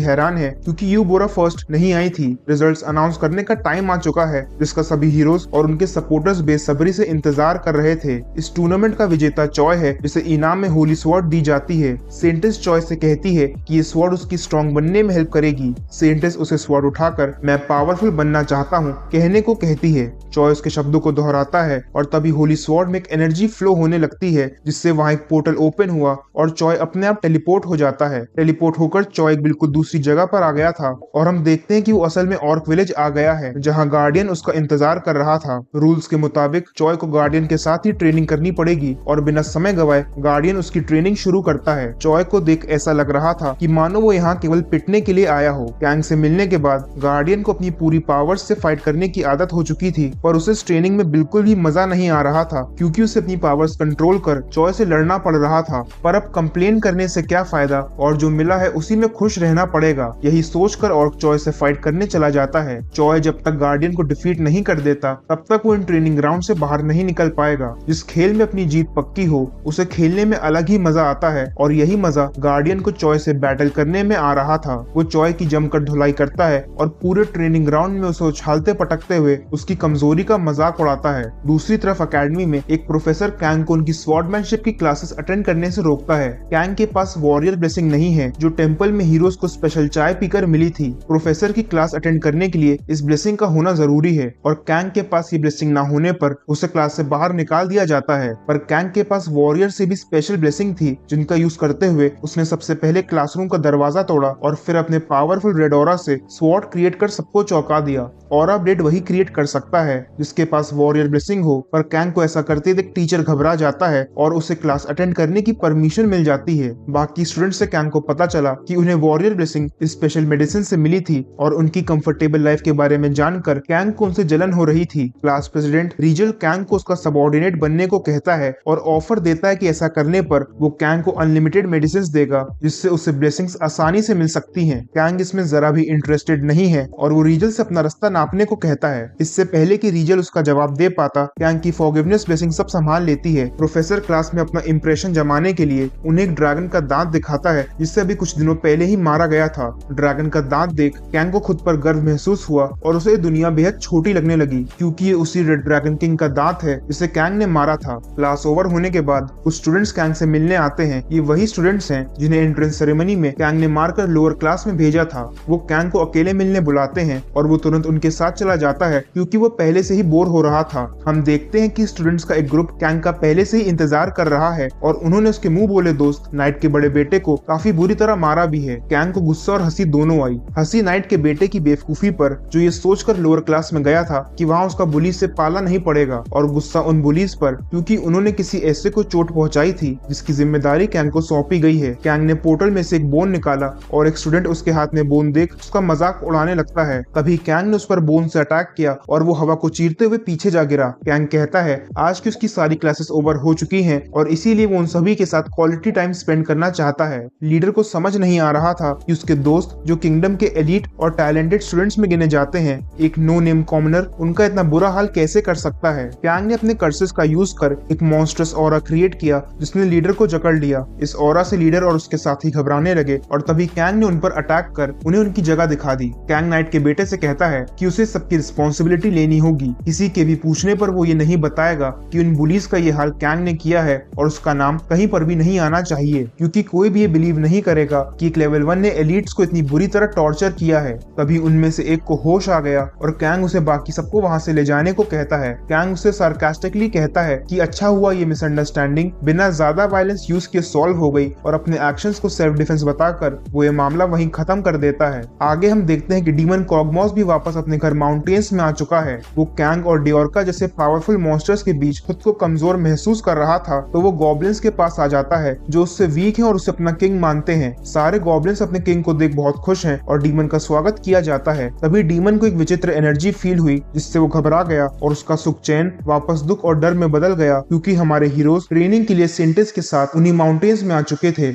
हैरान है क्योंकि यूबोरा फर्स्ट नहीं आई थी। रिजल्ट्स अनाउंस करने का टाइम आ चुका है, जिसका सभी हीरोज और उनके सपोर्टर्स बेसब्री से इंतजार कर रहे थे। इस टूर्नामेंट का विजेता चॉय है, जिसे इनाम में होली स्वॉर्ड दी जाती है। सेंटिस चॉय से कहती है कि ये स्वॉर्ड उसकी स्ट्रॉन्ग बनने में हेल्प करेगी। सेंटिस उसे स्वॉर्ड उठाकर मैं पावरफुल बनना चाहता हूँ कहने को कहती है। चॉय उसके शब्दों को दोहराता है और तभी होली स्वॉर्ड में एक एनर्जी फ्लो होने लगती है, जिससे वहाँ एक पोर्टल ओपन हुआ और चॉय अपने आप टेलीपोर्ट हो जाता है। टेलीपोर्ट होकर चॉय एक बिल्कुल दूसरी जगह पर आ गया था और हम देखते हैं कि वो असल में ऑर्क विलेज आ गया है, जहाँ गार्डियन उसका इंतजार कर रहा था। रूल्स के मुताबिक चॉय को गार्डियन के साथ ही ट्रेनिंग करनी पड़ेगी और बिना समय गवाए गार्डियन उसकी ट्रेनिंग शुरू करता है। चॉय को देख ऐसा लग रहा था कि मानो वो यहाँ केवल पिटने के लिए आया हो। कैंग से मिलने के बाद गार्डियन को अपनी पूरी पावर्स से फाइट करने की आदत हो चुकी थी, पर उसे इस ट्रेनिंग में बिल्कुल भी मजा नहीं आ रहा था क्योंकि उसे अपनी पावर्स कंट्रोल कर चॉय से लड़ना पड़ रहा था। पर अब कंप्लेन करने से क्या फायदा और जो मिला है उसी में खुश रहना पड़ेगा, यही सोचकर ऑर्क चॉय से फाइट करने चला जाता है। चॉय जब तक गार्डियन को डिफीट नहीं कर देता तब तक वो इन ट्रेनिंग ग्राउंड से बाहर नहीं निकल पाएगा। जिस खेल में अपनी जीत पक्की हो उसे खेलने में अलग ही मजा आता है और यही मजा गार्डियन को चॉय से बैटल करने में आ रहा था। वो चॉय की जमकर धुलाई करता है और पूरे ट्रेनिंग ग्राउंड में उसे उछालते पटकते हुए उसकी कमजोरी का मजाक उड़ाता है। दूसरी तरफ अकेडमी में एक प्रोफेसर कैंग को उनकी स्वॉर्डमैनशिप की क्लासेस अटेंड करने से रोकता है। कैंग के पास वॉरियर ब्लेसिंग नहीं है जो टेंपल में हीरोज को स्पेशल चाय पीकर मिली थी। प्रोफेसर की क्लास अटेंड करने के लिए इस ब्लेसिंग का होना जरूरी है और कैंग के पास ये ब्लेसिंग ना होने पर उसे क्लास से बाहर निकाल दिया जाता है। पर कैंग के पास वॉरियर से भी स्पेशल ब्लेसिंग थी जिनका यूज करते हुए उसने सबसे पहले क्लासरूम का दरवाजा तोड़ा और फिर अपने पावरफुल रेड ऑरा से स्वॉर्ड क्रिएट कर सबको चौंका दिया। ऑरा ब्लेड वही क्रिएट कर सकता है जिसके पास वॉरियर ब्लेसिंग हो, पर कैंग को ऐसा करते देख टीचर घबरा जाता है और उसे क्लास अटेंड करने की परमिशन मिल जाती है। बाकी स्टूडेंट से कैंग को पता चला कि उन्हें वॉरियर ब्लेसिंग स्पेशल मेडिसिन से मिली थी और उनकी कंफर्टेबल लाइफ के बारे में जानकर कैंग को उनसे जलन हो रही थी। क्लास प्रेसिडेंट रीजल कैंग को उसका सबऑर्डिनेट बनने को कहता है और ऑफर देता है कि ऐसा करने पर वो कैंग को अनलिमिटेड मेडिसिन देगा जिससे उसे ब्लेसिंग्स आसानी से मिल सकती हैं। कैंग इसमें जरा भी इंटरेस्टेड नहीं है और वो रीजल से अपना रास्ता नापने को कहता है। इससे पहले कि रीजल उसका जवाब दे पाता, कैंग की फॉरगिवनेस ब्लेसिंग सब संभाल लेती है। प्रोफेसर क्लास में अपना इंप्रेशन जमाने के लिए उन्हें एक ड्रैगन का दांत दिखाता है जिससे अभी कुछ दिनों पहले ही मारा गया था। ड्रैगन का दांत देख कैंग को खुद पर गर्व महसूस हुआ और उसे दुनिया बेहद छोटी लगने लगी क्योंकि ये उसी रेड ड्रैगन किंग का दांत है जिसे कैंग ने मारा था। क्लास ओवर होने के बाद कुछ स्टूडेंट्स कैंग से मिलने आते हैं। ये वही स्टूडेंट्स हैं जिन्हें एंट्रेंस सेरेमनी में कैंग ने मारकर लोअर क्लास में भेजा था। वो कैंग को अकेले मिलने बुलाते हैं और वो तुरंत उनके साथ चला जाता है क्योंकि वो पहले से ही बोर हो रहा था। हम देखते हैं कि स्टूडेंट्स का एक ग्रुप कैंग का पहले से ही इंतजार कर रहा है और उन्होंने उसके मुंह बोले दोस्त नाइट के बड़े बेटे को काफी बुरी तरह मारा भी है। कैंग को गुस्सा और हंसी दोनों आई। हंसी नाइट के बेटे की बेवकूफी पर जो ये सोचकर लोअर क्लास में गया था कि वहाँ उसका बुली से पाला नहीं पड़ेगा, और गुस्सा उन बुलीज पर क्योंकि उन्होंने किसी ऐसे को चोट पहुंचाई थी जिसकी जिम्मेदारी कैंग को सौंपी गई है। कैंग ने पोर्टल में से एक बोन निकाला और एक स्टूडेंट उसके हाथ में बोन देख उसका मजाक उड़ाने लगता है। तभी कैंग ने उस पर बोन से अटैक किया और वो हवा को चीरते हुए पीछे जा गिरा। कैंग कहता है आज की उसकी सारी क्लासेस ओवर हो चुकी हैं और इसीलिए वो उन सभी के साथ क्वालिटी टाइम स्पेंड करना चाहता है। लीडर को समझ नहीं आ रहा था कि उसके दोस्त जो किंगडम के एलीट और टैलेंटेड स्टूडेंट्स में गिने जाते हैं, एक नो नेम कॉमनर उनका इतना बुरा हाल कैसे कर सकता है। कैंग ने अपने कर्सेस का यूज कर एक मॉन्स्टरस ऑरा क्रिएट किया जिसने लीडर को जकड़ लिया। इस ऑरा से लीडर और उसके साथी घबराने लगे और तभी कैंग ने उन पर अटैक कर उन्हें उनकी जगह दिखा दी। कैंग नाइट के बेटे से कहता है कि उसे सबकी रिस्पॉन्सिबिलिटी लेनी होगी। किसी के भी पूछने पर वो ये नहीं बताएगा कि उन बुलीज का ये हाल कैंग ने किया है और उसका नाम कहीं पर भी नहीं आना चाहिए क्योंकि कोई भी ये बिलीव नहीं करेगा कि एक लेवल 1 ने एलीट्स को इतनी बुरी तरह टॉर्चर किया है। तभी उनमें से एक को होश आ गया और कैंग उसे बाकी सबको वहां से ले जाने को कहता है। कैंग उसे सार्कास्टिकली कहता है कि अच्छा हुआ ये मिसअंडरस्टैंडिंग बिना ज्यादा वायलेंस यूज किए सॉल्व हो गई और अपने एक्शंस को सेल्फ डिफेंस बताकर वो ये मामला वहीं खत्म कर देता है। आगे हम देखते हैं कि डीमन कॉगमॉस भी वापस अपने घर माउंटेन्स में आ चुका है। वो कैंग और डियोर्का जैसे पावरफुल मॉन्स्टर्स के बीच खुद को कमजोर महसूस कर रहा था तो वो गॉब्लिन्स के पास आ जाता है जो उससे वीक है और उसे अपना किंग मानते हैं। सारे गॉब्लिन्स अपने किंग को देख बहुत खुश हैं और डीमन का स्वागत किया जाता है। तभी डीमन को एक विचित्र एनर्जी फील हुई जिससे वो घबरा गया और उसका सुख चैन वापस दुख और डर में बदल गया क्योंकि हमारे हीरोज ट्रेनिंग के लिए सेंटिस के साथ उन्हीं माउंटेन्स में आ चुके थे।